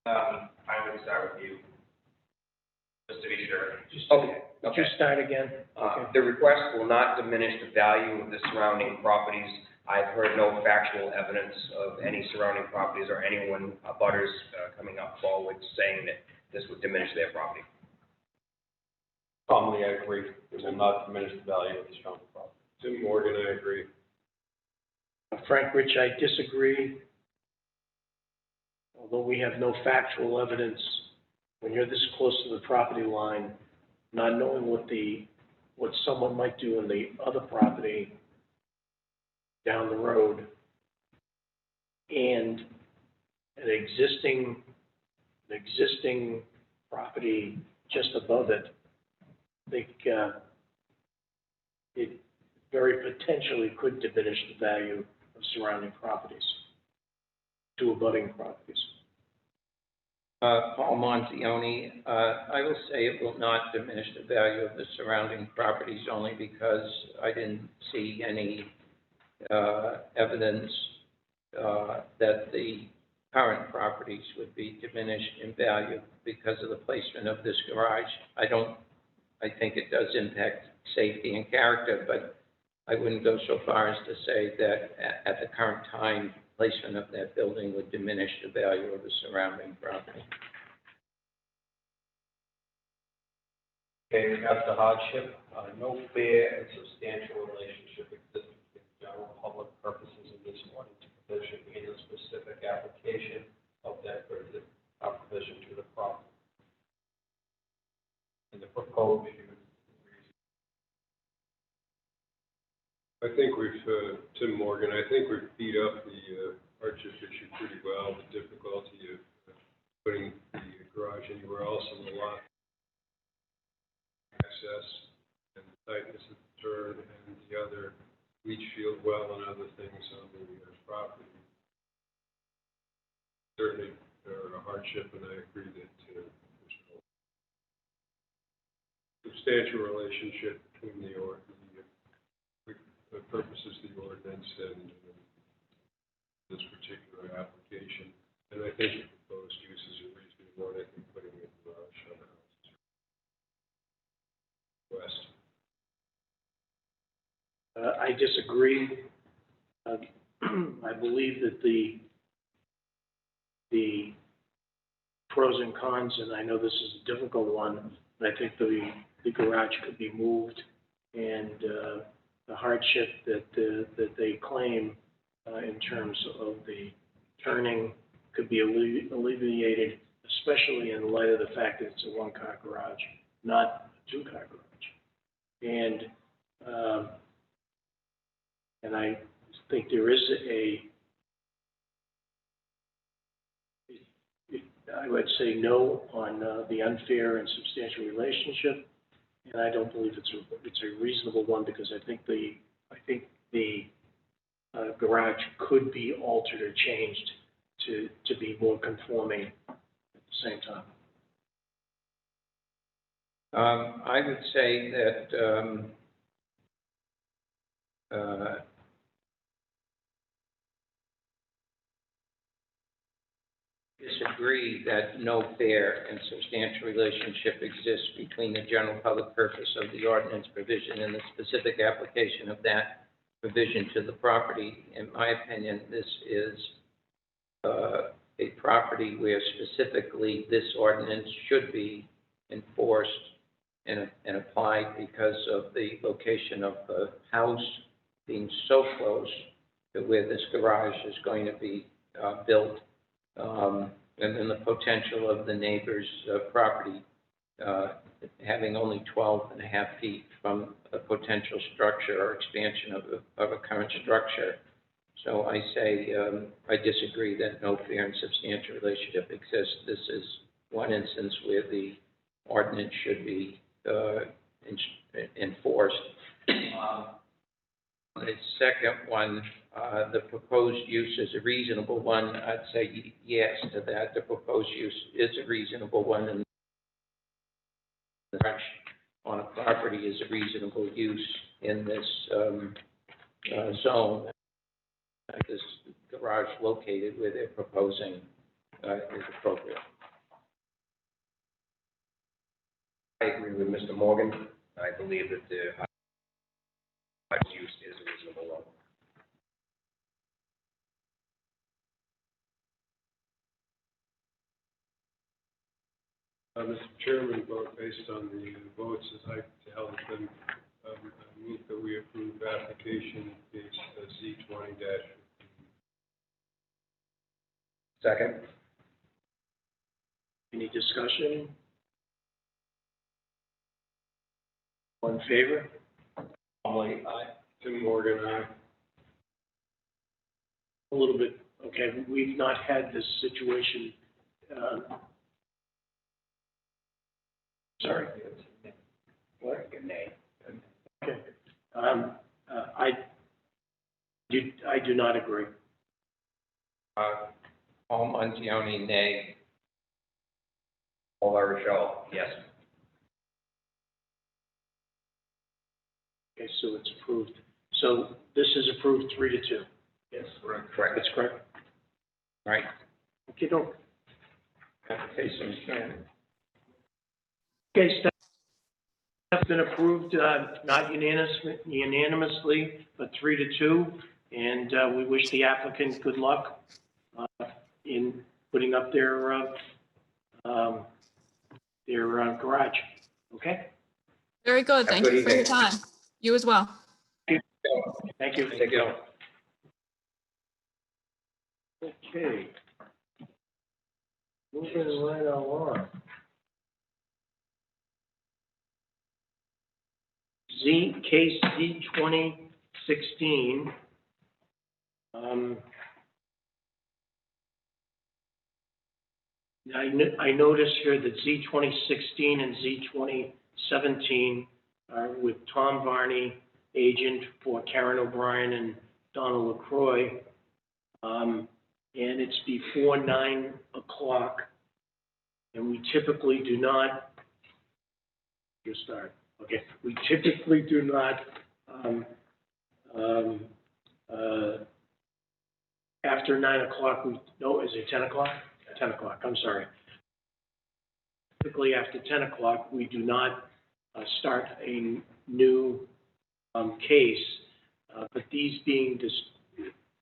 I would start with you, just to be sure. Okay. Just start again. The request will not diminish the value of the surrounding properties. I've heard no factual evidence of any surrounding properties or anyone, butters, coming up forward saying that this would diminish their property. Commonly, I agree. It will not diminish the value of the surrounding property. Tim Morgan, I agree. Frank Rich, I disagree. Although we have no factual evidence, when you're this close to the property line, not knowing what someone might do in the other property down the road, and an existing property just above it, I think it very potentially could diminish the value of surrounding properties to abutting properties. Paul Montioni, I will say it will not diminish the value of the surrounding properties only because I didn't see any evidence that the current properties would be diminished in value because of the placement of this garage. I think it does impact safety and character, but I wouldn't go so far as to say that at the current time, placement of that building would diminish the value of the surrounding property. Okay, we got the hardship. No fair and substantial relationship exists between general public purposes of this ordinance provision and the specific application of that provision to the property. And the proposed I think Tim Morgan, I think we've beat up the hardship issue pretty well, the difficulty of putting the garage anywhere else in the lot, access, and the tightness of the turn, and the other leach field well and other things on the property. Certainly, a hardship, and I agree that there's no substantial relationship between the purposes of the ordinance and this particular application. And I think the proposed use is a reasonable one. I think putting a garage on the house is west. I disagree. I believe that the pros and cons, and I know this is a difficult one, but I think the garage could be moved, and the hardship that they claim in terms of the turning could be alleviated, especially in light of the fact that it's a one-car garage, not a two-car garage. And I think there is I would say no on the unfair and substantial relationship, and I don't believe it's a reasonable one because I think the garage could be altered or changed to be more conforming at the same time. I would say that disagree that no fair and substantial relationship exists between the general public purpose of the ordinance provision and the specific application of that provision to the property. In my opinion, this is a property where specifically this ordinance should be enforced and applied because of the location of the house being so close to where this garage is going to be built. And then the potential of the neighbor's property having only 12.5 feet from a potential structure or expansion of a current structure. So I say I disagree that no fair and substantial relationship exists. This is one instance where the ordinance should be enforced. The second one, the proposed use is a reasonable one. I'd say yes to that. The proposed use is a reasonable one, and the garage on a property is a reasonable use in this zone. This garage located where they're proposing is appropriate. I agree with Mr. Morgan. I believe that the use is a reasonable one. Mr. Chairman, vote based on the votes as I tallied them, I move that we approve application case Z20-. Second? Any discussion? All in favor? Conley, aye. Tim Morgan, aye. A little bit, okay, we've not had this situation, sorry. What? Nay. Okay. I do not agree. Paul Manzioni, nay. Paul LaRochelle, yes. Okay, so it's approved. So this is approved 3-2. Yes, correct. That's correct? Right. Okay, don't. Application, Okay, staff's been approved, not unanimously, but 3-2. And we wish the applicant good luck in putting up their garage. Okay? Very good. Have a Thank good you for your evening. time. You as well. Thank you. Thank you. Okay. Moving right along. Case Z 2016. I notice here that Z 2016 and Z 2017 are with Tom Varney, agent for Karen O'Brien and Donald LaCroix. And it's before 9 o'clock. And we typically do not, you start, okay, we typically do not, after 9 o'clock, no, is it 10 o'clock? 10 o'clock, I'm sorry. Typically after 10 o'clock, we do not start a new case, but these being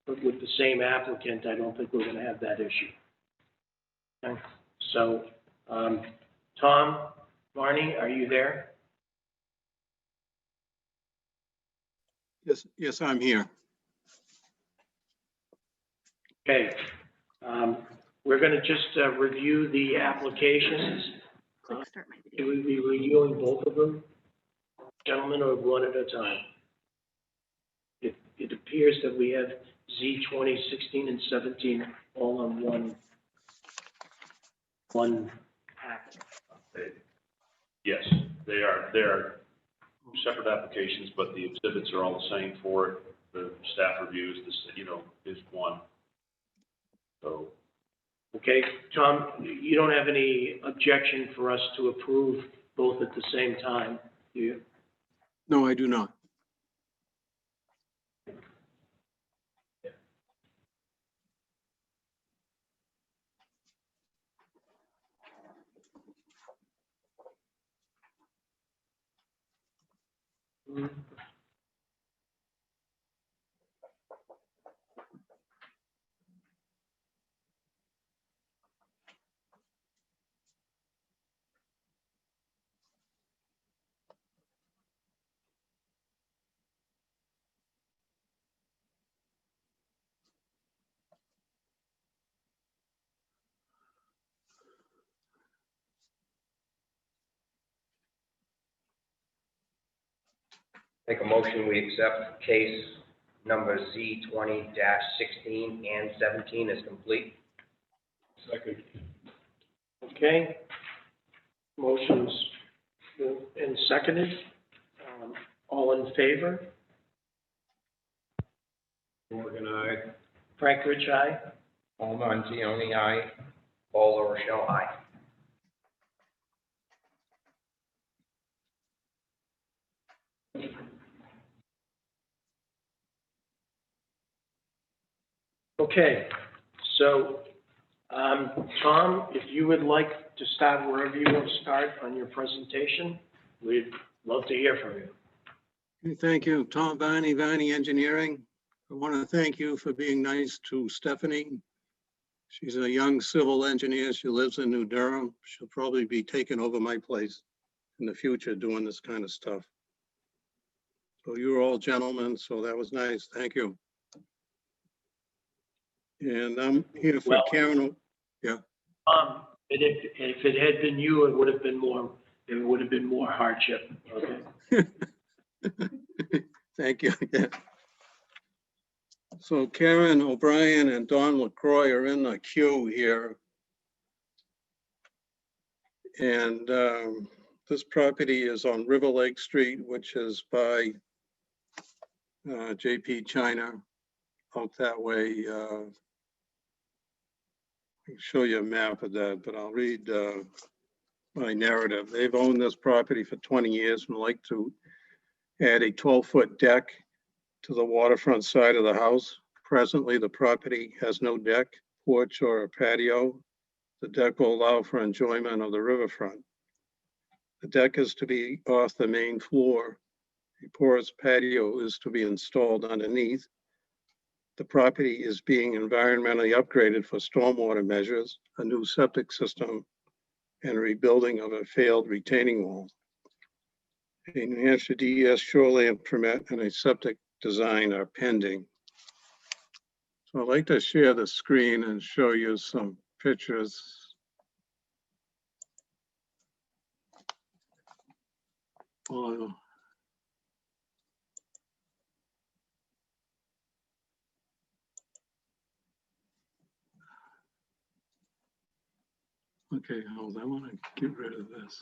with the same applicant, I don't think we're going to have that issue. Okay. So, Tom Varney, are you there? Yes, I'm here. Okay. We're going to just review the applications. Should we be reviewing both of them, gentlemen, or one at a time? It appears that we have Z 2016 and 17 all on one packet. Yes, they are separate applications, but the exhibits are all the same for it. The staff reviews, is one. So. Okay, Tom, you don't have any objection for us to approve both at the same time, do you? No, I do not. Make a motion, we accept case number Z 20-16 and 17 as complete. Second. Okay. Motions and seconded. All in favor? Morgan, aye. Frank Rich, aye. Paul Manzioni, aye. Paul LaRochelle, aye. Okay, so, Tom, if you would like to start wherever you want to start on your presentation, we'd love to hear from you. Thank you. Tom Varney, Varney Engineering. I want to thank you for being nice to Stephanie. She's a young civil engineer. She lives in New Durham. She'll probably be taking over my place in the future doing this kind of stuff. So you were all gentlemen, so that was nice. Thank you. And I'm here for Well- Karen. And if it had been you, it would have been more hardship, okay? Thank you. Yeah. So Karen O'Brien and Don LaCroix are in the queue here. And this property is on River Lake Street, which is by JP China out that way. I'll show you a map of that, but I'll read my narrative. They've owned this property for 20 years and like to add a 12-foot deck to the waterfront side of the house. Presently, the property has no deck, porch, or patio. The deck will allow for enjoyment of the riverfront. The deck is to be off the main floor. A porous patio is to be installed underneath. The property is being environmentally upgraded for stormwater measures, a new septic system, and rebuilding of a failed retaining wall. A New Hampshire DES shoreline permit and a septic design are pending. So I'd like to share the screen and show you some pictures. Oh, okay, hold on, I want to get rid of this.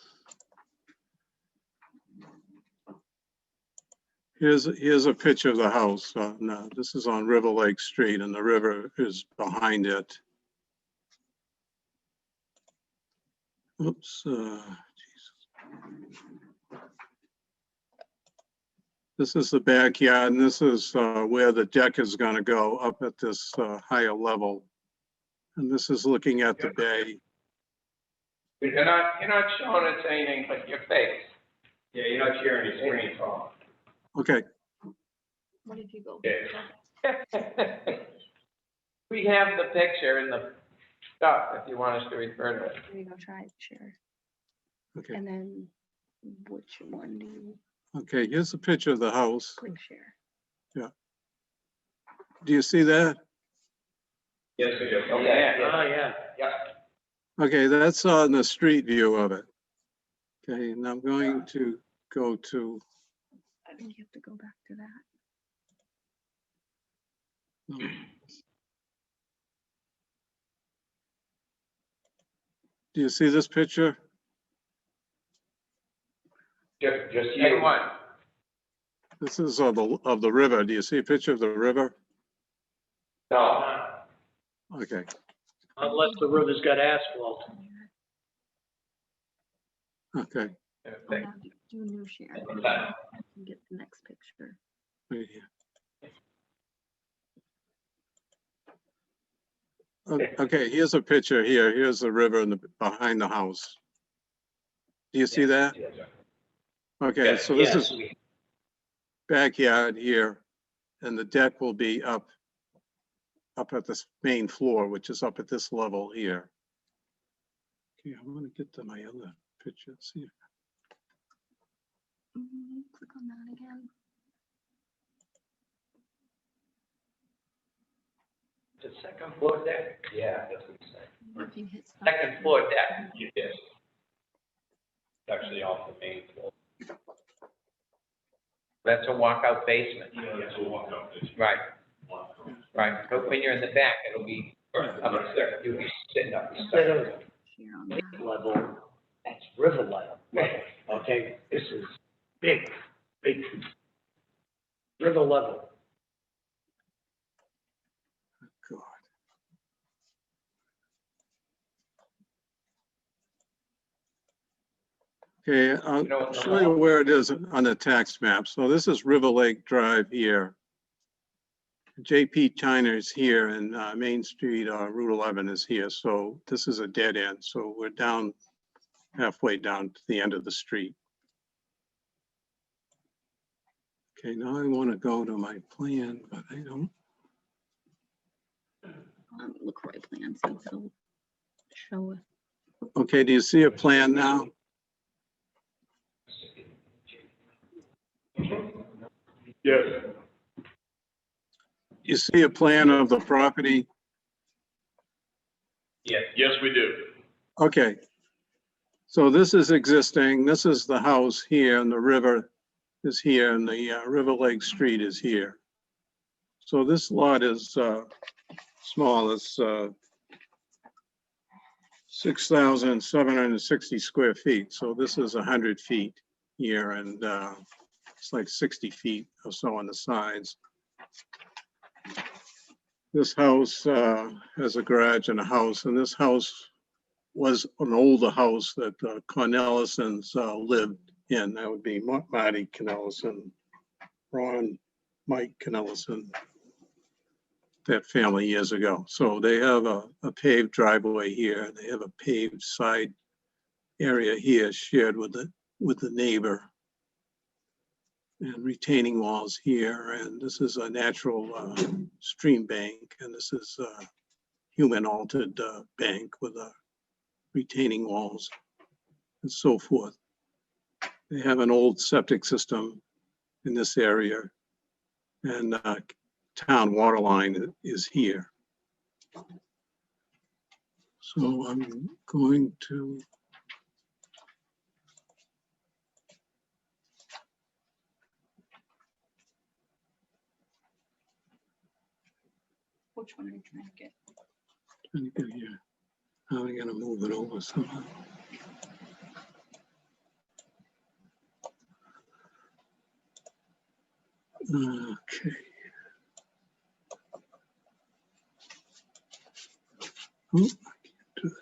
Here's a picture of the house. No, this is on River Lake Street and the river is behind it. Oops, Jesus. This is the backyard and this is where the deck is going to go up at this higher level. And this is looking at the bay. You're not showing us anything but your face. Yeah, you're not sharing your screen, Tom. Okay, What did you go? We have the picture and the stuff, if you want us to refer to it. There you go, try it, share. okay, And then which one do you okay, here's a picture of the house. click share? Do you see that? Yes, we do. Oh, yeah. Oh, yeah. Okay, that's on the street view of it. Okay, and I'm going to go to, I think you have to go back to that. no. Do you see this picture? Just Take you. one. This is of the river. Do you see a picture of the river? No. Okay, Unless the river's got asphalt. okay, Oh, now do new share. Okay. And get the next picture. right here. Okay, here's a picture here. Here's the river in the, behind the house. Do you see that? Okay, so this is backyard here, and the deck will be up at this main floor, which is up at this level here. Okay, I'm gonna get to my other picture, see. Click on that again. The second floor deck? Yeah, that's what he's saying. If you hit stop Second share. floor deck. Yes. It's actually off the main floor. That's a walkout basement. Yeah, that's a walkout. It's Right, walkout. right. But when you're in the back, it'll be upstairs. You'll be sitting up. Instead of Share on that. level, that's river level. Okay, this is big. River level. God. Okay, I'll You know what the show you where it is on the tax map. So this is River Lake Drive here. JP China is here and Main Street, Route 11 is here. So this is a dead end. So we're down halfway down to the end of the street. Okay, now I want to go to my plan, but I don't. LaCroix plan, since it'll show us. Okay, do you see a plan now? Yes. You see a plan of the property? Yes. Yes, we do. Okay. So this is existing, this is the house here, and the river is here, and the River Lake Street is here. So this lot is small, it's 6,760 square feet. So this is 100 feet here, and it's like 60 feet or so on the sides. This house has a garage and a house, and this house was an older house that Cornelisons lived in. That would be Marty Cornelison, Ron, Mike Cornelison, that family years ago. So they have a paved driveway here. They have a paved side area here shared with the neighbor, and retaining walls here. And this is a natural stream bank, and this is a human altered bank with retaining walls and so forth. They have an old septic system in this area, and town water line is here. So I'm going to Which one are you trying to get? here. How are we gonna move it over somehow? Okay. Oh, I can't do that.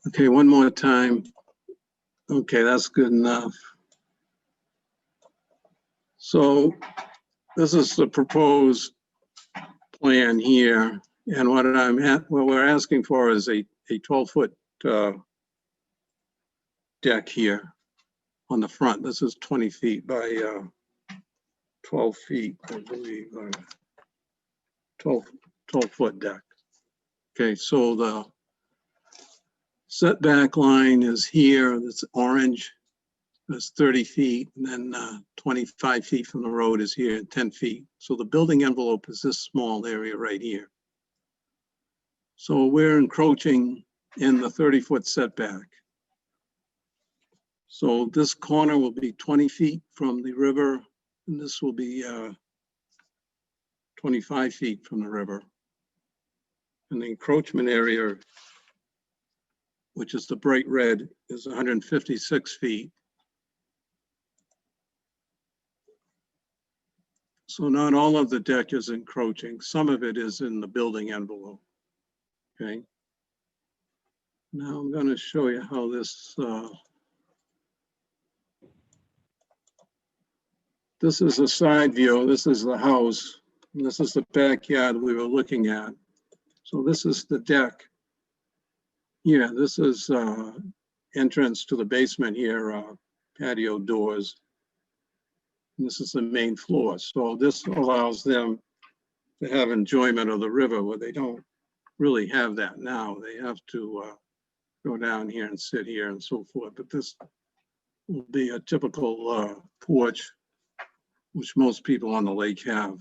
Okay, one more time. Okay, that's good enough. So this is the proposed plan here. And what we're asking for is a 12-foot deck here on the front. This is 20 feet by 12 feet, I believe, 12-foot deck. Okay, so the setback line is here, it's orange, that's 30 feet, and then 25 feet from the road is here, 10 feet. So the building envelope is this small area right here. So we're encroaching in the 30-foot setback. So this corner will be 20 feet from the river, and this will be 25 feet from the river. And the encroachment area, which is the bright red, is 156 feet. So not all of the deck is encroaching. Some of it is in the building envelope. Okay. Now I'm going to show you how this, this is a side view. This is the house. And this is the backyard we were looking at. So this is the deck. Yeah, this is entrance to the basement here, patio doors. And this is the main floor. So this allows them to have enjoyment of the river where they don't really have that now. They have to go down here and sit here and so forth. But this will be a typical porch, which most people on the lake have.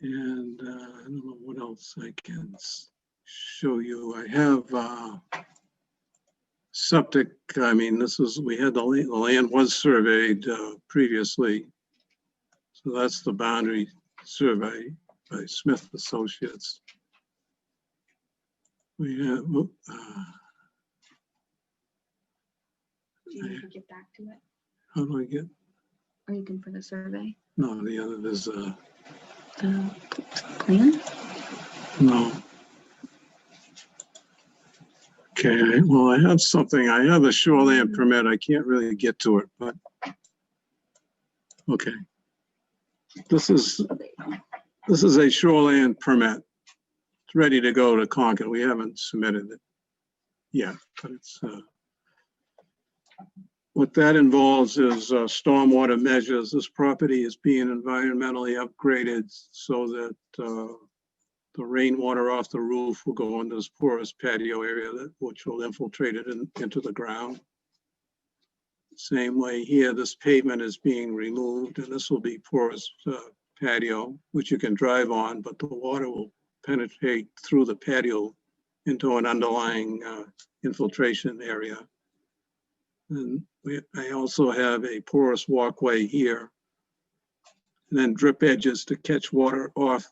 And I don't know what else I can show you. I have septic. I mean, this is, we had the land was surveyed previously. So that's the boundary survey by Smith Associates. We have, Do you need to get back to it? how do I get, Are you looking for the survey? no, the other, there's Plan? no. Okay, well, I have something. I have a shoreline permit. I can't really get to it, but okay. This is, This is a shoreline permit. It's ready to go to Concord. We haven't submitted it yet, but it's, what that involves is stormwater measures. This property is being environmentally upgraded so that the rainwater off the roof will go into this porous patio area which will infiltrate it into the ground. Same way here, this pavement is being removed and this will be porous patio, which you can drive on, but the water will penetrate through the patio into an underlying infiltration area. And I also have a porous walkway here, and then drip edges to catch water off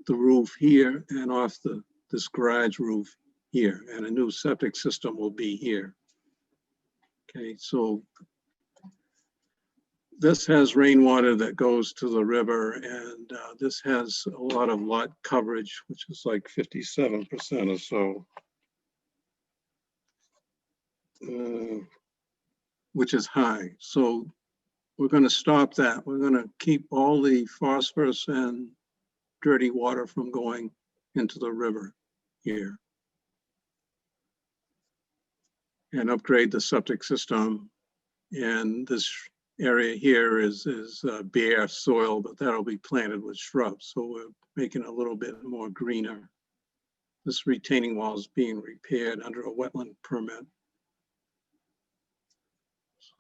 the roof here and off this garage roof here, and a new septic system will be here. Okay, so this has rainwater that goes to the river, and this has a lot of lot coverage, which is like 57% or so. Which is high. So we're going to stop that. We're going to keep all the phosphorus and dirty water from going into the river here. And upgrade the septic system. And this area here is bare soil, but that'll be planted with shrubs. So we're making it a little bit more greener. This retaining wall is being repaired under a wetland permit.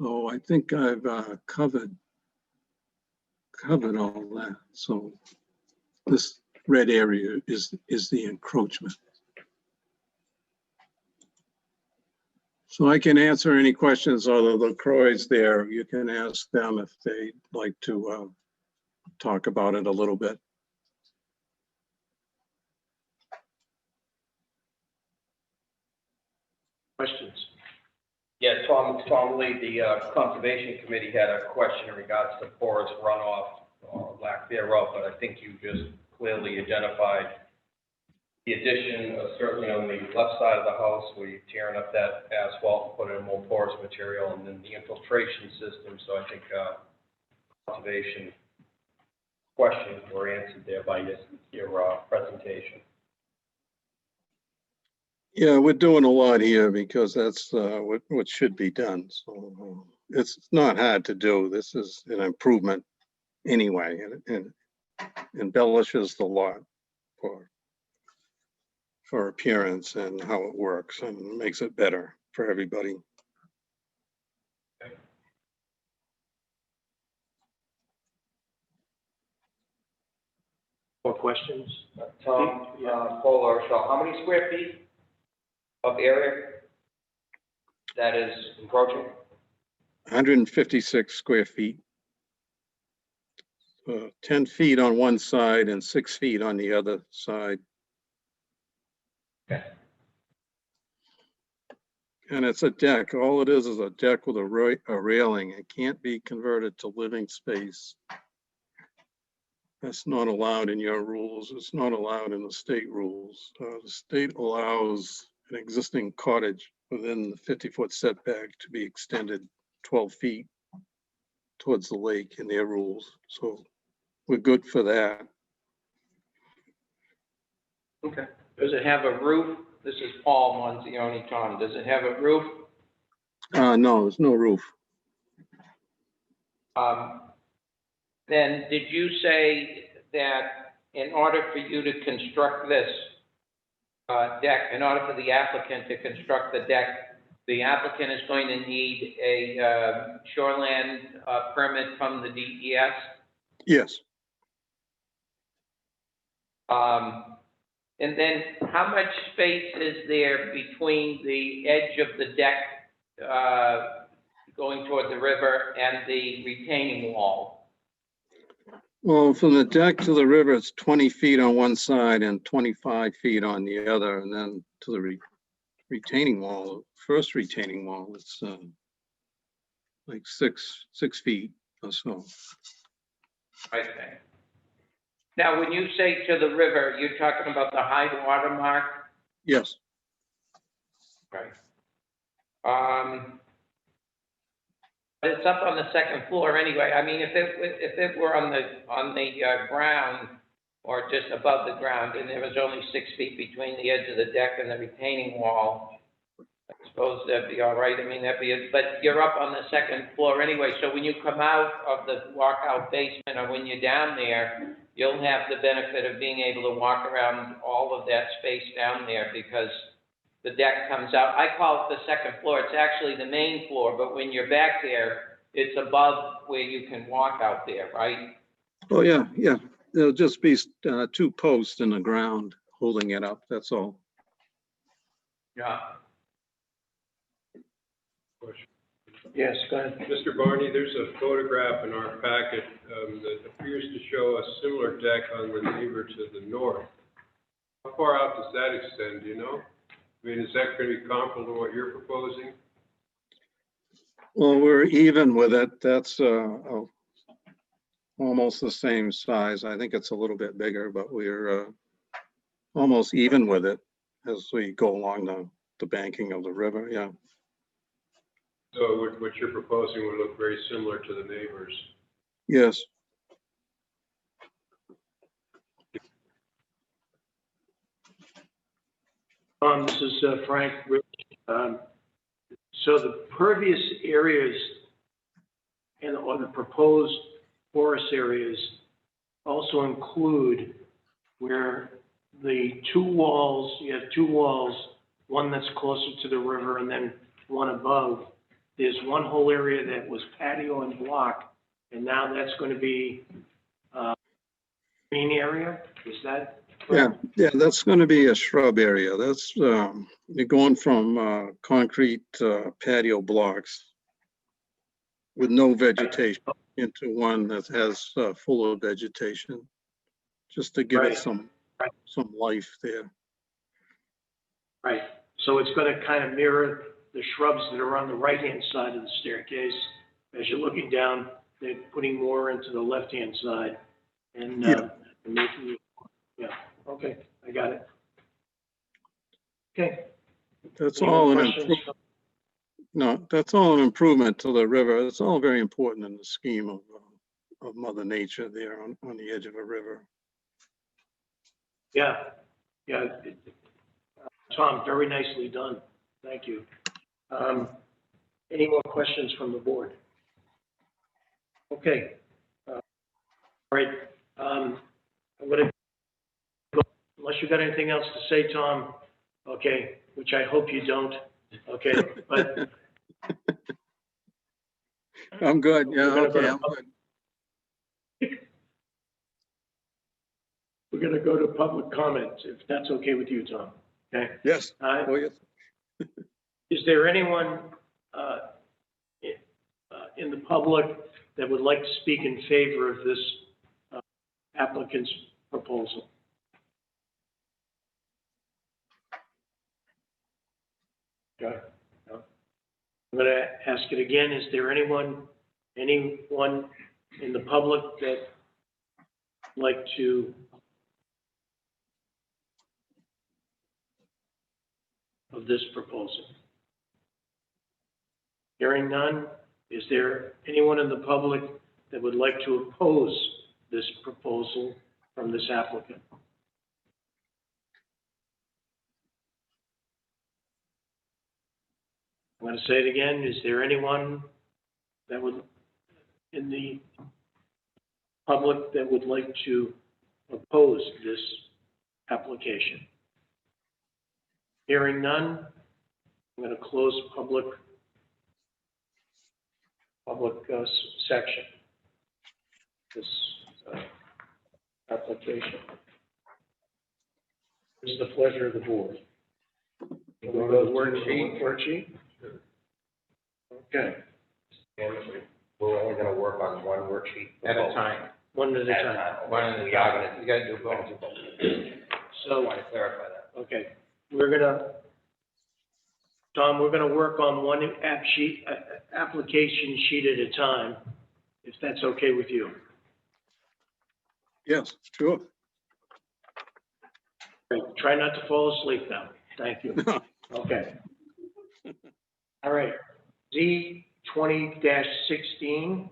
So I think I've covered all that. So this red area is the encroachment. So I can answer any questions, although the LaCroix's there. You can ask them if they'd like to talk about it a little bit. Questions? Yeah, Tom Lee, the Conservation Committee had a question in regards to porous runoff or lack thereof, but I think you just clearly identified the addition, certainly on the left side of the house, where you're tearing up that asphalt and putting in more porous material, and then the infiltration system. So I think conservation questions were answered there by your presentation. Yeah, we're doing a lot here because that's what should be done. So it's not hard to do. This is an improvement anyway, and embellishes the lot for appearance and how it works, and makes it better for everybody. More questions? Tom, Paul Rochelle, how many square feet of area that is encroaching? 156 square feet. 10 feet on one side and 6 feet on the other side. Okay. And it's a deck. All it is a deck with a railing. It can't be converted to living space. That's not allowed in your rules. It's not allowed in the state rules. The state allows an existing cottage within the 50-foot setback to be extended 12 feet towards the lake in their rules. So we're good for that. Okay. Does it have a roof? This is Paul Monzioni, Tom. Does it have a roof? No, there's no roof. Then did you say that in order for you to construct this deck, in order for the applicant to construct the deck, the applicant is going to need a shoreland permit from the DES? Yes. And then how much space is there between the edge of the deck going toward the river and the retaining wall? Well, from the deck to the river, it's 20 feet on one side and 25 feet on the other. And then to the retaining wall, first retaining wall, it's like six feet or so. Okay. Now, when you say to the river, you're talking about the high water mark? Yes. Right. But it's up on the second floor anyway. I mean, if it were on the ground or just above the ground, and there was only 6 feet between the edge of the deck and the retaining wall, I suppose that'd be all right. I mean, but you're up on the second floor anyway, so when you come out of the walkout basement or when you're down there, you'll have the benefit of being able to walk around all of that space down there because the deck comes out. I call it the second floor. It's actually the main floor, but when you're back there, it's above where you can walk out there, right? Oh, yeah, yeah. There'll just be 2 posts in the ground holding it up, that's all. Yeah. Yes, go ahead. Mr. Barney, there's a photograph in our packet that appears to show a similar deck on the neighbor to the north. How far out does that extend, do you know? I mean, is that going to be comparable to what you're proposing? Well, we're even with it. That's almost the same size. I think it's a little bit bigger, but we're almost even with it as we go along the banking of the river, yeah. So what you're proposing would look very similar to the neighbors. Yes. This is Frank Rich. So the pervious areas or the proposed forest areas also include where the 2 walls, you have 2 walls, one that's closer to the river and then one above. There's one whole area that was patio and block, and now that's going to be green area. Is that correct? Yeah, that's going to be a shrub area. That's, you're going from concrete patio blocks with no vegetation into one that has full of vegetation, just to give it some life there. Right. So it's going to kind of mirror the shrubs that are on the right-hand side of the staircase. As you're looking down, they're putting more into the left-hand side and making it, yeah, okay, I got it. Okay. That's Any all more an questions? improvement. No, that's all an improvement to the river. It's all very important in the scheme of Mother Nature there on the edge of a river. Yeah, yeah. Tom, very nicely done. Thank you. Any more questions from the board? Okay. All right. I'm going to go, unless you got anything else to say, Tom, okay, which I hope you don't, okay, but. I'm good, yeah, okay, I'm good. We're going to go to public comments, if that's okay with you, Tom, okay? Yes. Oh, yes. Is there anyone in the public that would like to speak in favor of this applicant's proposal? Okay. No. I'm going to ask it again. Is there anyone in the public that would like to of this proposal? Hearing none, is there anyone in the public that would like to oppose this proposal from this applicant? I'm going to say it again. Is there anyone that would, in the public, that would like to oppose this application? Hearing none, I'm going to close public section, this application. It's the pleasure of the board. Can we go to the worksheet? Okay, We're only going to work on one worksheet. At a time. one at a time. One at a We are time. gonna- You gotta do both. I So, want to clarify that. okay, Tom, we're gonna work on one application sheet at a time, if that's okay with you. Yes, sure. Great. Try not to fall asleep now. Thank you. Okay. All right. Z 20-16.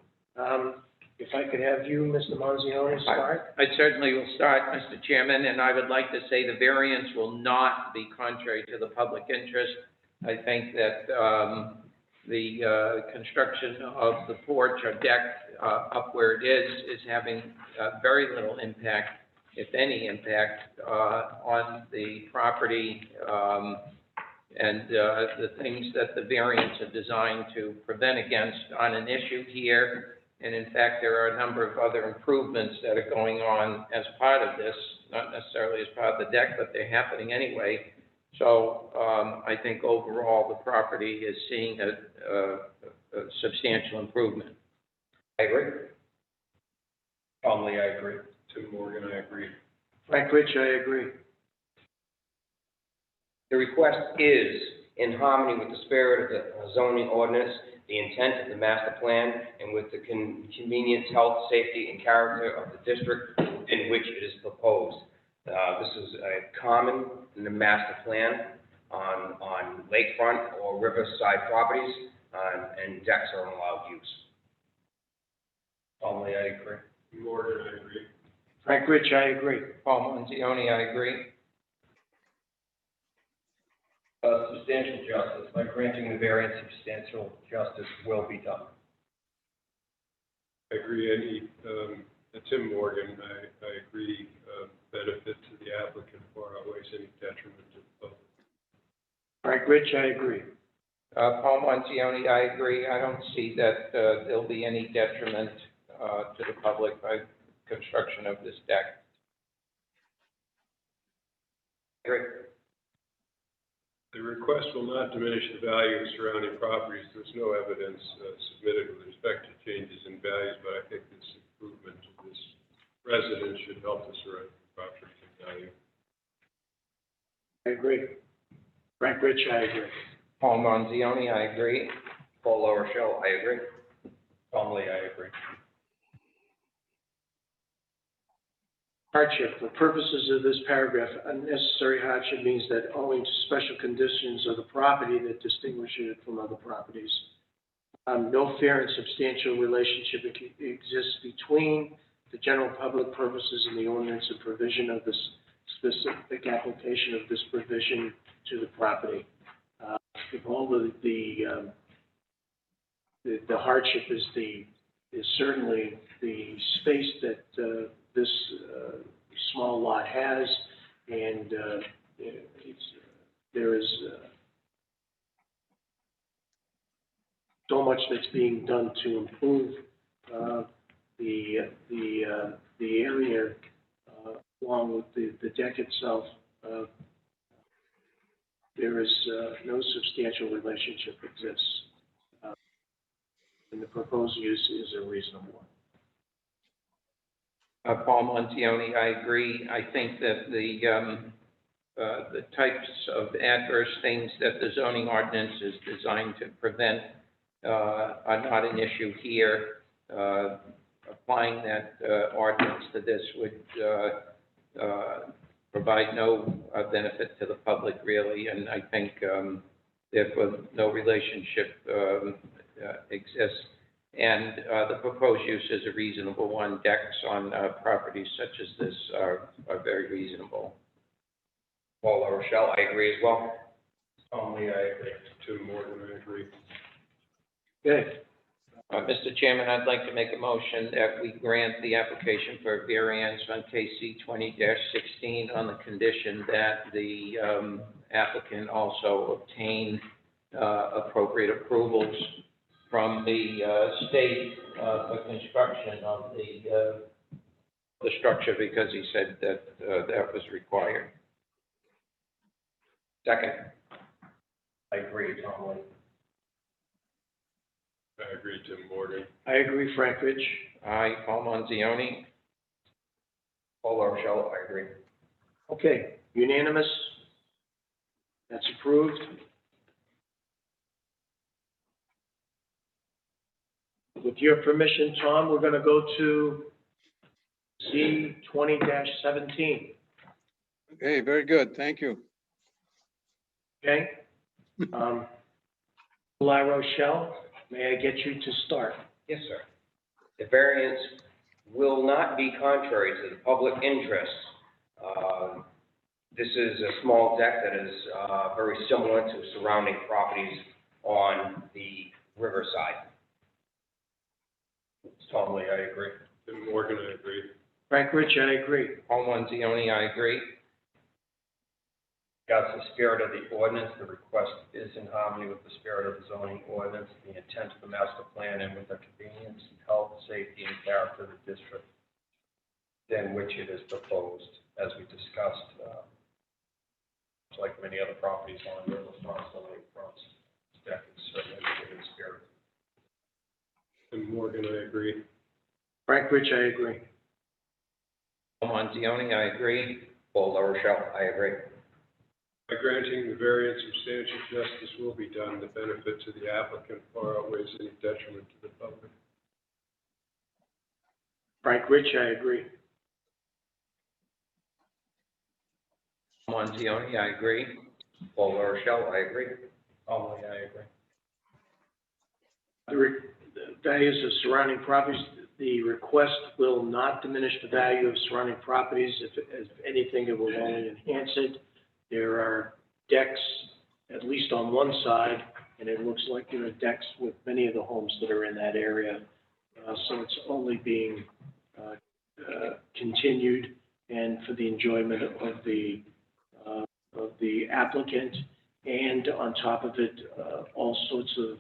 If I could have you, Mr. Manzione, start. I certainly will start, Mr. Chairman, and I would like to say the variance will not be contrary to the public interest. I think that the construction of the porch or deck up where it is having very little impact, if any impact, on the property, and the things that the variants are designed to prevent against on an issue here. And in fact, there are a number of other improvements that are going on as part of this, not necessarily as part of the deck, but they're happening anyway. So I think overall, the property is seeing a substantial improvement. I agree. Tom Lee, I agree. Tim Morgan, I agree. Frank Rich, I agree. The request is in harmony with the spirit of the zoning ordinance, the intent of the master plan, and with the convenience, health, safety, and character of the district in which it is proposed. This is common in the master plan on lakefront or riverside properties, and decks are an allowed use. Tom Lee, I agree. Morgan, I agree. Frank Rich, I agree. Paul Manzione, I agree. Substantial justice. By granting the variance, substantial justice will be done. I agree. Tim Morgan, I agree, benefit to the applicant far outweighs any detriment to the public. Frank Rich, I agree. Paul Manzione, I agree. I don't see that there'll be any detriment to the public by construction of this deck. Agree. The request will not diminish the value of surrounding properties. There's no evidence submitted with respect to changes in values, but I think this improvement to this residence should help the surrounding properties in value. I agree. Frank Rich, I agree. Paul Manzione, I agree. Paul LaRochelle, I agree. Tom Lee, I agree. Hardship. For purposes of this paragraph, unnecessary hardship means that owing to special conditions of the property that distinguish it from other properties, no fair and substantial relationship exists between the general public purposes and the ordinance and provision of this specific application of this provision to the property. If all of the hardship is certainly the space that this small lot has, and there is so much that's being done to improve the area along with the deck itself. There is no substantial relationship exists, and the proposed use is a reasonable one. Paul Manzione, I agree. I think that the types of adverse things that the zoning ordinance is designed to prevent are not an issue here. Applying that ordinance to this would provide no benefit to the public, really, and I think therefore no relationship exists. And the proposed use is a reasonable one. Decks on properties such as this are very reasonable. Paul LaRochelle, I agree as well. Tom Lee, I agree. Tim Morgan, I agree. Good. Mr. Chairman, I'd like to make a motion that we grant the application for variance on KC 20-16 on the condition that the applicant also obtain appropriate approvals from the state for construction of the structure, because he said that that was required. Second. I agree, Tom Lee. I agree, Tim Morgan. I agree, Frank Rich. Aye, Paul Manzione. Paul LaRochelle, I agree. Okay, unanimous. That's approved. With your permission, Tom, we're going to go to Z 20-17. Okay, very good. Thank you. Okay? La Rochelle, May I get you to start? Yes, sir. The variance will not be contrary to the public interest. This is a small deck that is very similar to surrounding properties on the riverside. Tom Lee, I agree. Tim Morgan, I agree. Frank Rich, I agree. Paul Manzioni, I agree. Regards to the spirit of the ordinance, the request is in harmony with the spirit of the zoning ordinance, the intent of the master plan, and with the convenience, health, safety, and character of the district in which it is proposed, as we discussed, like many other properties on riverfronts, the lakefronts. This deck is certainly in spirit. Tim Morgan, I agree. Frank Rich, I agree. Paul Manzioni, I agree. Paul LaRochelle, I agree. By granting the variance, substantial justice will be done. The benefit to the applicant far outweighs any detriment to the public. Frank Rich, I agree. Paul Manzioni, I agree. Paul LaRochelle, I agree. Tom Lee, I agree. The values of surrounding properties, the request will not diminish the value of surrounding properties. If anything, it will only enhance it. There are decks, at least on one side, and it looks like there are decks with many of the homes that are in that area. So it's only being continued and for the enjoyment of the applicant. And on top of it, all sorts of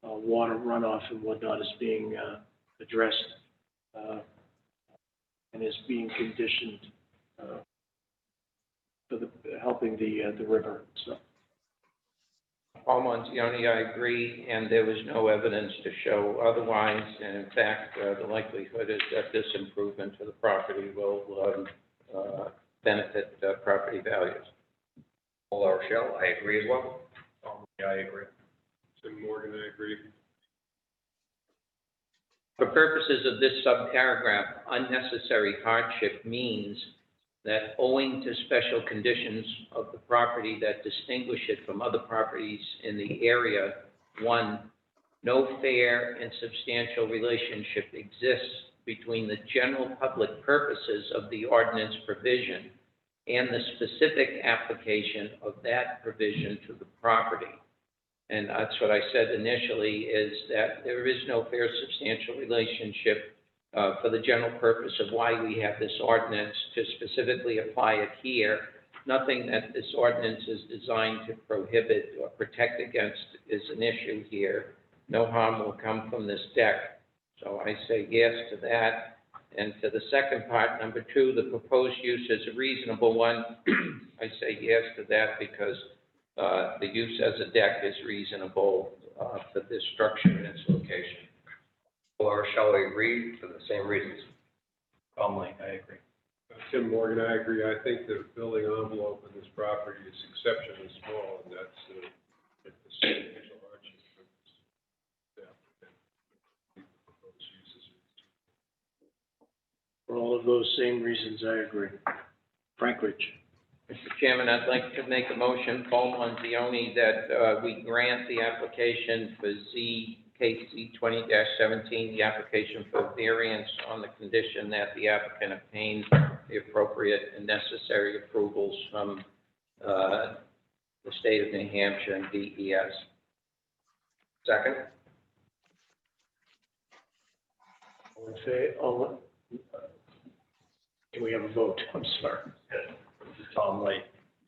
water runoff and whatnot is being addressed and is being conditioned for helping the river. So Paul Manzioni, I agree, and there was no evidence to show otherwise. And in fact, the likelihood is that this improvement to the property will benefit property values. Paul LaRochelle, I agree as well. Tom Lee, I agree. Tim Morgan, I agree. For purposes of this subparagraph, unnecessary hardship means that owing to special conditions of the property that distinguish it from other properties in the area, one, no fair and substantial relationship exists between the general public purposes of the ordinance provision and the specific application of that provision to the property. And that's what I said initially, is that there is no fair substantial relationship for the general purpose of why we have this ordinance to specifically apply it here. Nothing that this ordinance is designed to prohibit or protect against is an issue here. No harm will come from this deck. So I say yes to that. And to the second part, number two, the proposed use is a reasonable one. I say yes to that because the use as a deck is reasonable for this structure and its location. Or shall we agree for the same reasons? Tom Lee, I agree. Tim Morgan, I agree. I think the building envelope of this property is exceptionally small, and that's a substantial hardship for this applicant. Proposed uses. for all of those same reasons, I agree. Frank Rich. Mr. Chairman, I'd like to make a motion, Paul Manzioni, that we grant the application for ZKC 20-17, the application for variance on the condition that the applicant obtains the appropriate and necessary approvals from the state of New Hampshire and DES. Second? All in favor? Can we have a vote? I'm sorry. Tom Lee,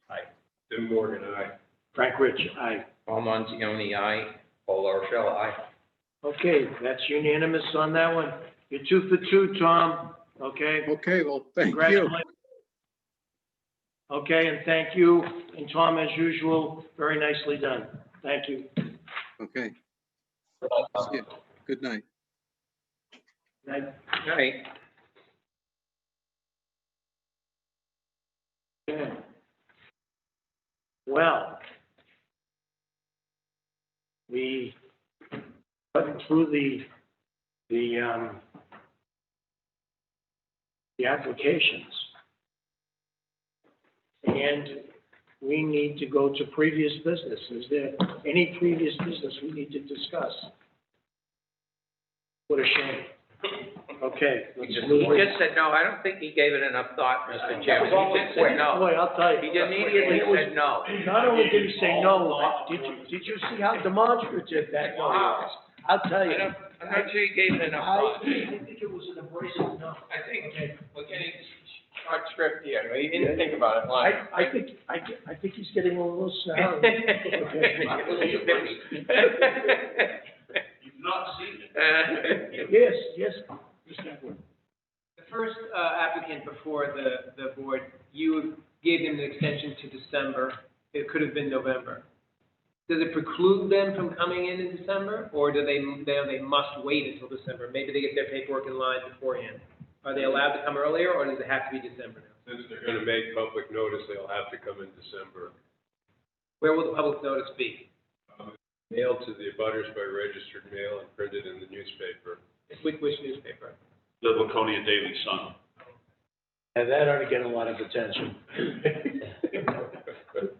aye. Tim Morgan, aye. Frank Rich, aye. Paul Manzioni, aye. Paul LaRochelle, aye. Okay, that's unanimous on that one. You're 2 for 2, Tom. Okay? Okay, well, thank you. Congratulations. Okay, and thank you. And Tom, as usual, very nicely done. Thank you. Okay, see you. Good night. Night. Aye. Okay. Well, we went through the applications. And we need to go to previous business. Is there any previous business we need to discuss? What a shame. Okay, let's He move it. just said no. I don't think he gave it enough thought, Mr. Chairman. He just said no. Boy, I'll tell you. He immediately said no. Not only did he say no, did you see how demonstrative that no was? I'll tell you. I'm not sure he gave it enough thought. I think it was an abrasive no. I think we're getting short shrift here. He didn't think about it long. I think he's getting a little snarly. You've not seen it. Yes, Mr. Edward. The first applicant before the board, you gave them an extension to December. It could have been November. Does it preclude them from coming in December, or do they must wait until December? Maybe they get their paperwork in line beforehand. Are they allowed to come earlier, or does it have to be December now? Since they're gonna make public notice, they'll have to come in December. Where will the public notice be? Mailed to the abutters by registered mail and printed in the newspaper. Which newspaper? The Laconia Daily Sun. And that ought to get a lot of attention.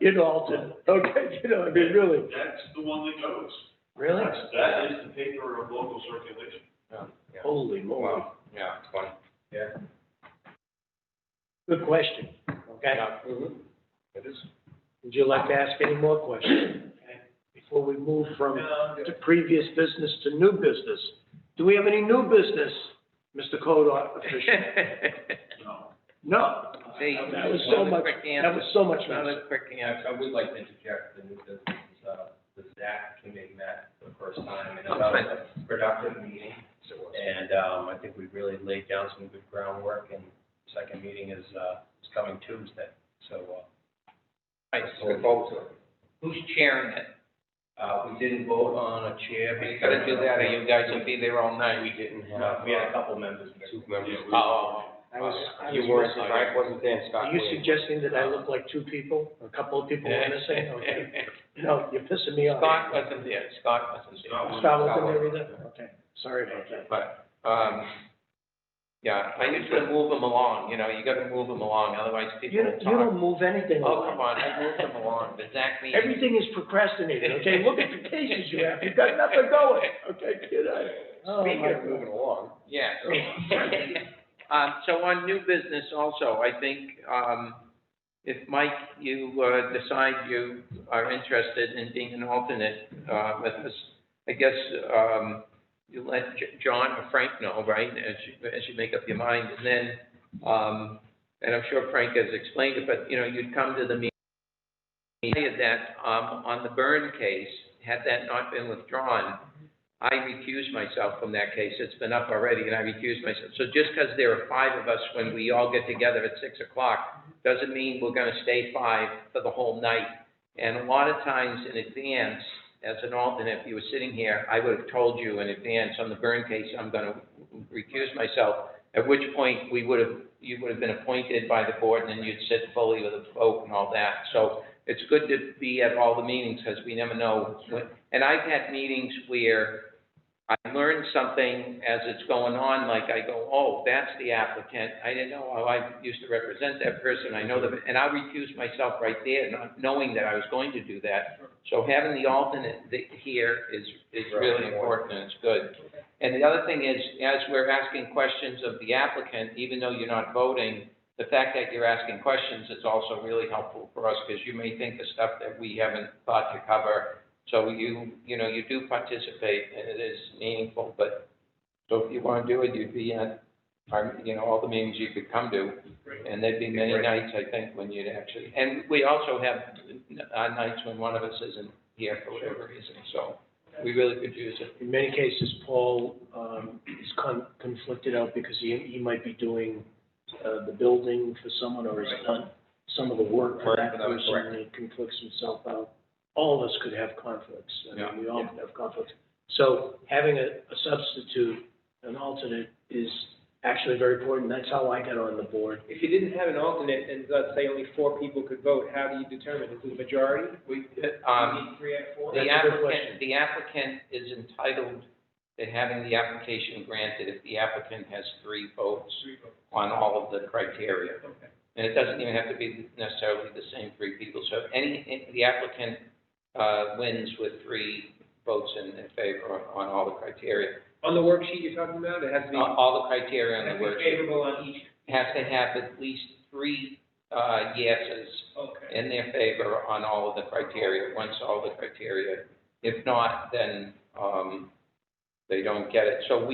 In Alton, okay, I mean, really. That's the one that goes. Really? That is the paper of local circulation. Holy moly. Wow, yeah, it's funny. Yeah. Good question, okay? It is. Would you like to ask any more questions? Before we move from to previous business to new business? Do we have any new business, Mr. Code Official? No. See, That was so much, that was so much Another nicer. quick answer. I would like to interject the new business, the ZAC committee met for the first time, and it was a productive meeting. And, I think we really laid down some good groundwork, and second meeting is coming Tuesday, so, Nice. look forward to it. Who's chairing it? We didn't vote on a chair You because. gotta do that, or you guys will be there all night. We didn't have. We had a couple members, two members. I You weren't, Frank wasn't there, and Scott. Are you Williams. suggesting that I look like two people, a couple of people were missing? Okay. No, you're pissing me off. Scott wasn't there. Scott wasn't there. Scott wasn't there either? Okay, sorry about that. But, yeah, I usually move them along, you gotta move them along, otherwise people You will you don't talk. move anything Oh, along. come on, I move them along, the ZAC meeting. Everything is procrastinated, okay? Look at the cases you have, you've got nothing going, okay? Get out. Oh, Speaking my of moving along. Yeah. So on new business also, I think, if Mike, you, decide you are interested in being an alternate, with us, I guess, you let John or Frank know, right, as you make up your mind, and then, and I'm sure Frank has explained it, but, you'd come to the meeting that, on the Byrne case, had that not been withdrawn, I recused myself from that case. It's been up already, and I recused myself. So just because there are 5 of us when we all get together at 6 o'clock, doesn't mean we're gonna stay 5 for the whole night. And a lot of times in advance, as an alternate, if you were sitting here, I would have told you in advance on the Byrne case, I'm gonna recuse myself, at which point you would have been appointed by the board, and then you'd sit fully with a vote and all that. So it's good to be at all the meetings, because we never know when, and I've had meetings where I learned something as it's going on, like I go, oh, that's the applicant. I didn't know, oh, I used to represent that person, I know them, and I recused myself right there, not knowing that I was going to do that. So having the alternate here is really important, and it's good. And the other thing is, as we're asking questions of the applicant, even though you're not voting, the fact that you're asking questions is also really helpful for us, because you may think of stuff that we haven't thought to cover. So you do participate, and it is meaningful, but, so if you want to do it, you'd be at, all the meetings you could come to. And there'd be many nights, I think, when you'd actually, and we also have nights when one of us isn't here for whatever reason, so we really could use it. In many cases, Paul, is conflicted out because he might be doing, the building for someone, or has done some of the work for that person, and he conflicts himself out. All of us could have conflicts. I mean, we all could have conflicts. So having a substitute, an alternate, is actually very important. That's how I got on the board. If you didn't have an alternate, and let's say only 4 people could vote, how do you determine? Is it a majority? We, You need 3 out of 4? the applicant is entitled to having the application granted if the applicant has 3 votes on all of the criteria. Okay. And it doesn't even have to be necessarily the same three people. So if the applicant wins with 3 votes in favor on all the criteria. On the worksheet you're talking about, it has to be, All the criteria on the worksheet. favorable on each. Has to have at least 3 yeses Okay. in their favor on all of the criteria, once all the criteria. If not, then they don't get it. So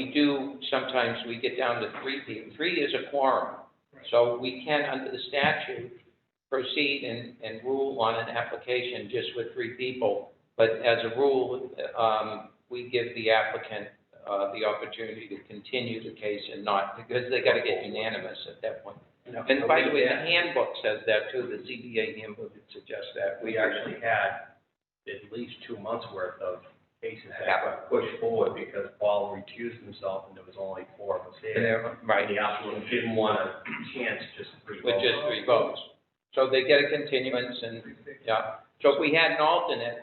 sometimes we get down to 3 people. 3 is a quorum. So we can, under the statute, proceed and rule on an application just with 3 people. But as a rule, we give the applicant the opportunity to continue the case and not, because they got to get unanimous at that point. And by the way, the handbook says that too, the ZBA handbook suggests that. We actually had at least 2 months' worth of cases that got pushed forward because Paul recused himself and there was only 4 of us here. Right. And the applicant didn't want a chance, just 3 With votes. just 3 votes. So they get a continuance and, yeah. So if we had an alternate,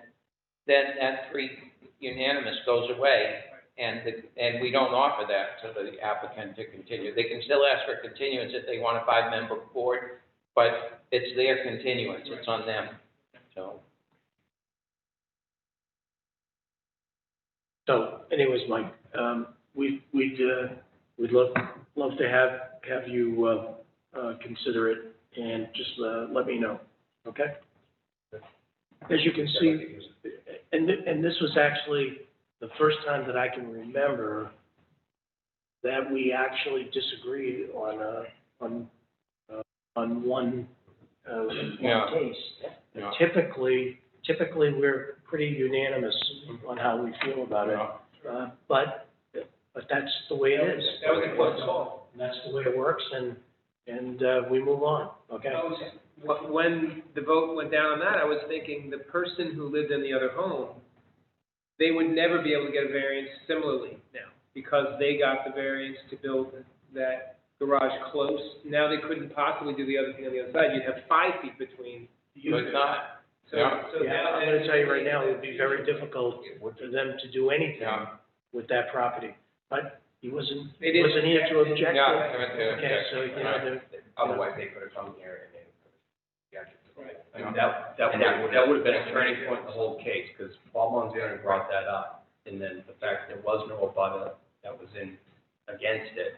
then that 3 unanimous goes away and we don't offer that to the applicant to continue. They can still ask for continuance if they want a 5-member board, but it's their continuance, it's on them, so. So anyways, Mike, we'd love to have you consider it and just let me know, okay? As you can see, and this was actually the first time that I can remember that we actually disagreed on one case. Yeah. Typically, we're pretty unanimous on how we feel about it. But that's the way it is. That was a close call. And that's the way it works, and we move on, okay? When the vote went down on that, I was thinking the person who lived in the other home, they would never be able to get a variance similarly now, because they got the variance to build that garage close. Now they couldn't possibly do the other thing on the other side. You'd have 5 feet between. But not, So Yeah, now I'm gonna tell you right now, it would be very difficult for them to do anything with that property. But he wasn't They didn't- here to object. Yeah. Okay, so, you know, Otherwise, they could have come here and Right. And that would have been a turning point in the whole case, because Paul Manzano brought that up, and then the fact there was no abutter that was in against it.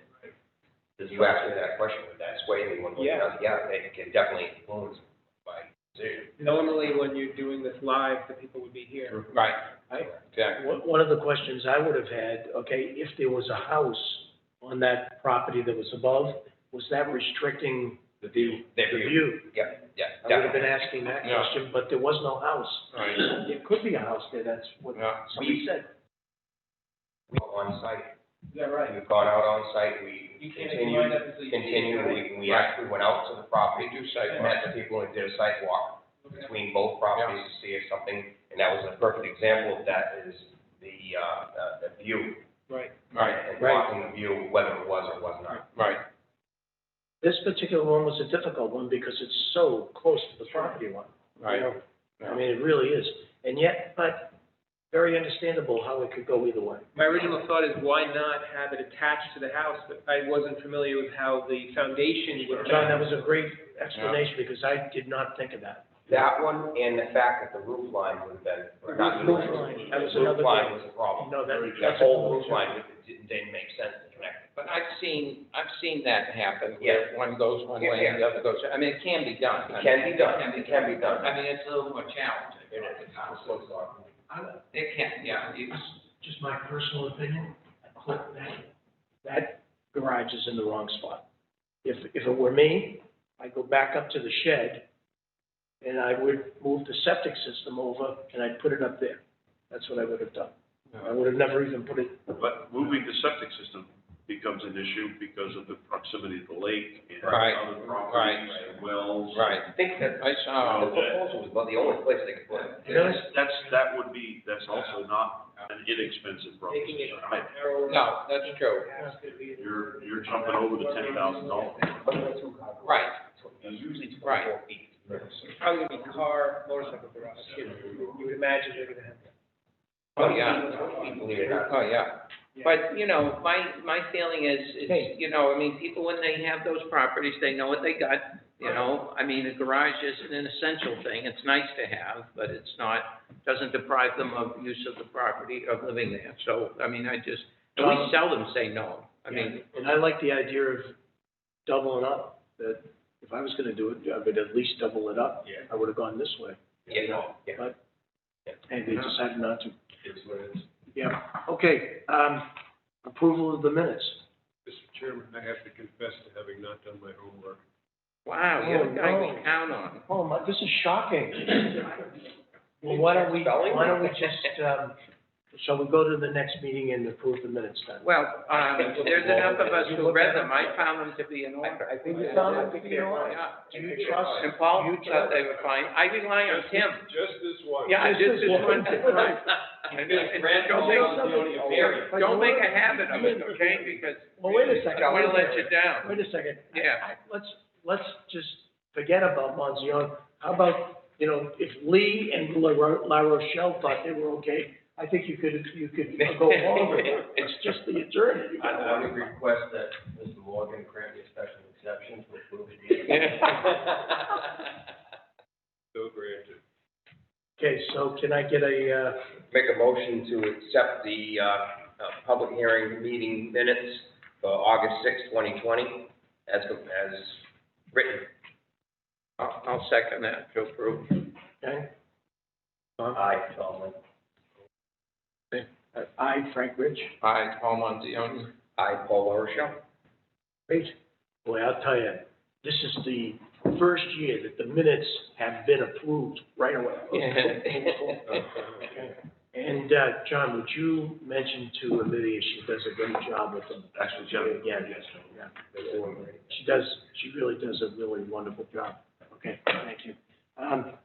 You asked me that question, would that sway me one way or another? Yeah, it can definitely influence my decision. Normally, when you're doing this live, the people would be here. right, exactly. one of the questions I would have had, okay, if there was a house on that property that was above, was that restricting the view? Yeah, I would have been definitely. asking that Yeah. question, but there was no house. Right. There could be a house there, that's what Yeah. somebody said. On site. Is that right? We've gone out on site, we You can't even wind up until you. we actually went out to the property, We do site met the people and did a site walk between both properties to see if something, and that was a perfect example of that, is the view. Right. Right, And blocking the view, whether it was or was not. right. This particular one was a difficult one because it's so close to the property line. Right. You know, I mean, it really is. And yet, but very understandable how it could go either way. My original thought is, why not have it attached to the house, but I wasn't familiar with how the foundation would. John, that was a great explanation because I did not think of that. That one and the fact that the roof line would have been, or not Roof roof line, that was the roof another line thing. was a problem. No, That that's whole a- roof line didn't make sense to connect. But I've seen that happen, Yeah. where one goes one way and the other goes, I mean, it can be done. It can be done, it can be done. I mean, it's a little more challenging. It is. It can, yeah, it's, Just my personal opinion, that garage is in the wrong spot. If it were me, I'd go back up to the shed and I would move the septic system over and I'd put it up there. That's what I would have done. I would have never even put it, But moving the septic system becomes an issue because of the proximity to the lake and Right, other properties, right. and wells. right. I think that I the saw, proposal was about the only place they could put it. That's also not an inexpensive Making it proposition. Right. narrower. no, that's true, You're jumping over the $10,000. right, Usually Right. 24 feet. It's probably gonna be car, motorcycle garage, you would imagine they're gonna have that. oh, yeah. Believe it or not. Oh, yeah. But, you know, my feeling is, you know, I mean, people, when they have those properties, they know what they got. You know, I mean, a garage isn't an essential thing. It's nice to have, but it's not, doesn't deprive them of use of the property, of living there. So, I mean, and we seldom say no. I mean, And I like the idea of doubling up, that if I was gonna do it, I would at least double it up. Yeah. I would've gone this way, Yeah. but, hey, they decided not to. It's what it is. Yeah, okay, approval of the minutes. Mr. Chairman, I have to confess to having not done my homework. wow, you're the guy no. we count on. Oh, my, this is shocking. Well, why don't we just, shall we go to the next meeting and approve the minutes then? Well, there's enough of us who read them. I found them to be in order. I think you found them to be in order. Yeah. Do you trust? And Paul thought they were fine. I rely on Tim. Just this one. Yeah, just this one. Right. And don't make a habit of it, okay? Because Well, wait a second. I don't want to let you down. Wait a second. Yeah. Let's just forget about Monsignor. How about, if Lee and La Rochelle thought they were okay, I think you could go along with it. It's just the attorney. You gotta I would worry about. request that Mr. Morgan grant me a special exception to approve the. So granted. Okay, so can I get a, Make a motion to accept the public hearing meeting minutes for August 6, 2020, as written. I'll second that to approve. okay? Aye, Tom. I, Frank Rich. Aye, Paul Manzioni. I, Paul LaRochelle. Great. Boy, I'll tell you, this is the first year that the minutes have been approved right away. Okay. And, John, would you mention to Lydia, she does a great job with them. Actually, Jen, Yeah, she really does a really wonderful job. Okay, thank you.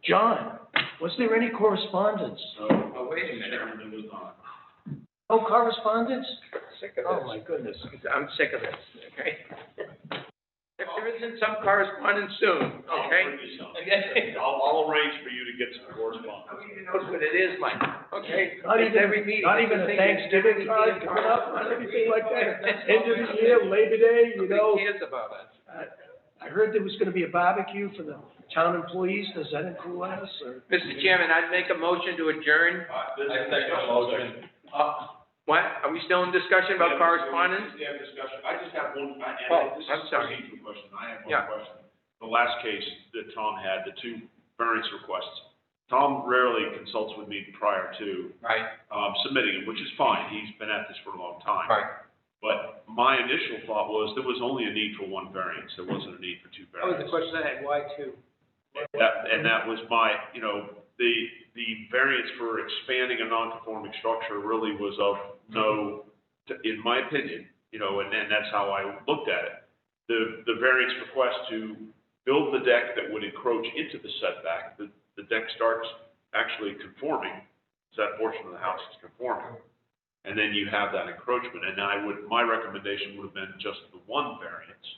John, was there any correspondence? Oh, wait a minute. Chairman, there was not. No correspondence? Sick of Oh, this. my goodness. I'm sick of this, okay? If there isn't some correspondence soon, I'll okay? bring you some. I'll arrange for you to get some correspondence. Who even knows what it is, Mike, okay? Not It's even, every meeting. not even a Thanksgiving card coming up, not anything like that. End of the year, Labor Day, you know. Nobody cares about us. I heard there was gonna be a barbecue for the town employees. Does that include us, or? Mr. Chairman, I'd make a motion to adjourn. I second the motion. What? Are we still in discussion about correspondence? Yeah, discussion. I just have one, and Oh, this is I'm a sorry. procedural question. I have Yeah. one question. The last case that Tom had, the two variance requests. Tom rarely consults with me prior to Right, submitting it, which is fine. He's been at this for a long time. right. But my initial thought was there was only a need for one variance. There wasn't a need for two That was the variances. question I had, why two? That was my, the variance for expanding a non-conforming structure really was of no, in my opinion, and that's how I looked at it. The variance request to build the deck that would encroach into the setback, the deck starts actually conforming, so that portion of the house is conforming. And then you have that encroachment, and my recommendation would have been just the one variance.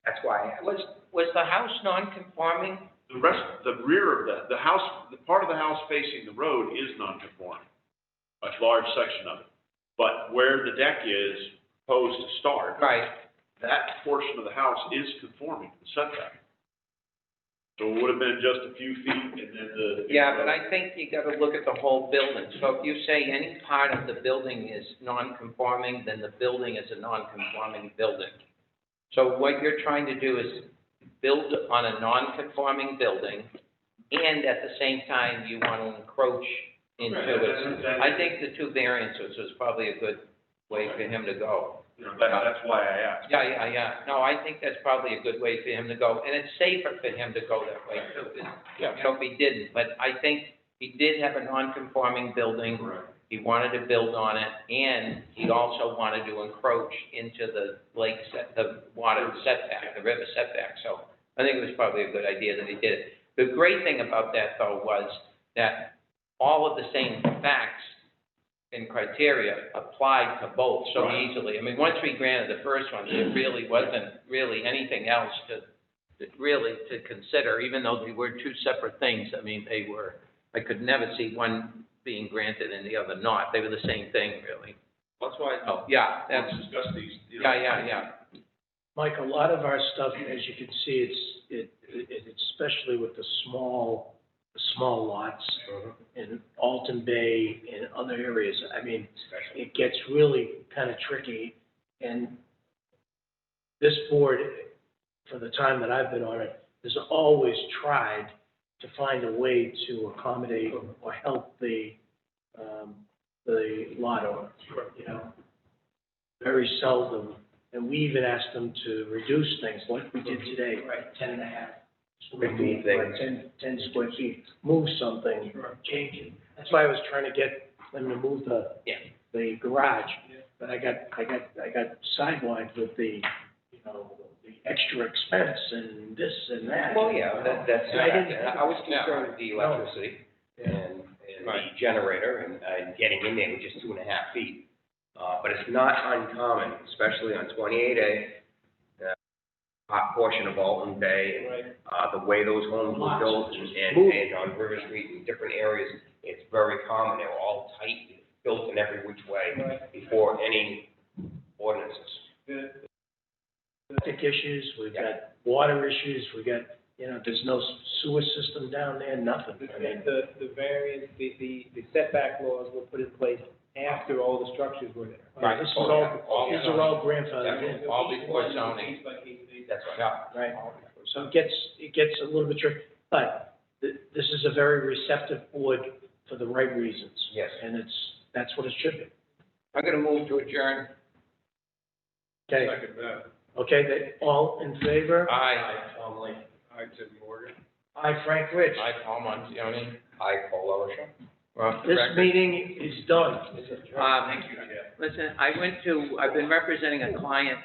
That's why I asked. Was the house non-conforming? The rear of the house, the part of the house facing the road is non-conforming, a large section of it. But where the deck is proposed to start, Right. that portion of the house is conforming to the setback. So it would have been just a few feet, and then the. Yeah, but I think you gotta look at the whole building. So if you say any part of the building is non-conforming, then the building is a non-conforming building. So what you're trying to do is build on a non-conforming building, and at the same time, you want to encroach into it. I think the two variances is probably a good way for him to go. That's why I asked. Yeah. No, I think that's probably a good way for him to go, and it's safer for him to go that way too. If he didn't, but I think he did have a non-conforming building. Correct. He wanted to build on it, and he also wanted to encroach into the the water setback, the river setback. So I think it was probably a good idea that he did it. The great thing about that, though, was that all of the same facts and criteria applied to both so Right. easily. I mean, once we granted the first one, there really wasn't really anything else to consider, even though they were two separate things. I mean, I could never see one being granted and the other not. They were the same thing, really. That's why. Oh, yeah, Let's discuss these. yeah. Mike, a lot of our stuff, as you can see, it's especially with the small lots in Alton Bay and other areas, I mean, it gets really kind of tricky. And this board, for the time that I've been on it, has always tried to find a way to accommodate or help the lot owner, you know? Very seldom, and we even asked them to reduce things like we did today, 10.5 square feet, or 10 square feet, move something, change it. That's why I was trying to get them to move the garage, but I got sidewined with the, you know, the extra expense and this and that. Well, yeah, that's, I was Yeah. concerned with the electricity and the generator and getting in there with just 2.5 feet. But it's not uncommon, especially on 28A, hot portion of Alton Bay, and, the way those homes were built and on River Street and different areas, it's very common. They were all tight, built in every which way before any ordinances. Septic issues, we've got water issues, we got, you know, there's no sewer system down there, nothing. I mean, The variance, the setback laws were put in place after all the structures were there. right, this is all, these are all grandfathered in. All before zoning. That's right. Yeah. Right, so it gets a little bit tricky, but this is a very receptive board for the right reasons. Yes. And that's what it should be. I'm gonna move to adjourn. Okay, Second that. okay, all in favor? Aye. Tom Lee. Hi, Tim Morgan. Aye, Frank Rich. Aye, Paul Montioni. Hi, Paul LaRoche. We're off the This record. meeting is done. Listen, I've been representing a client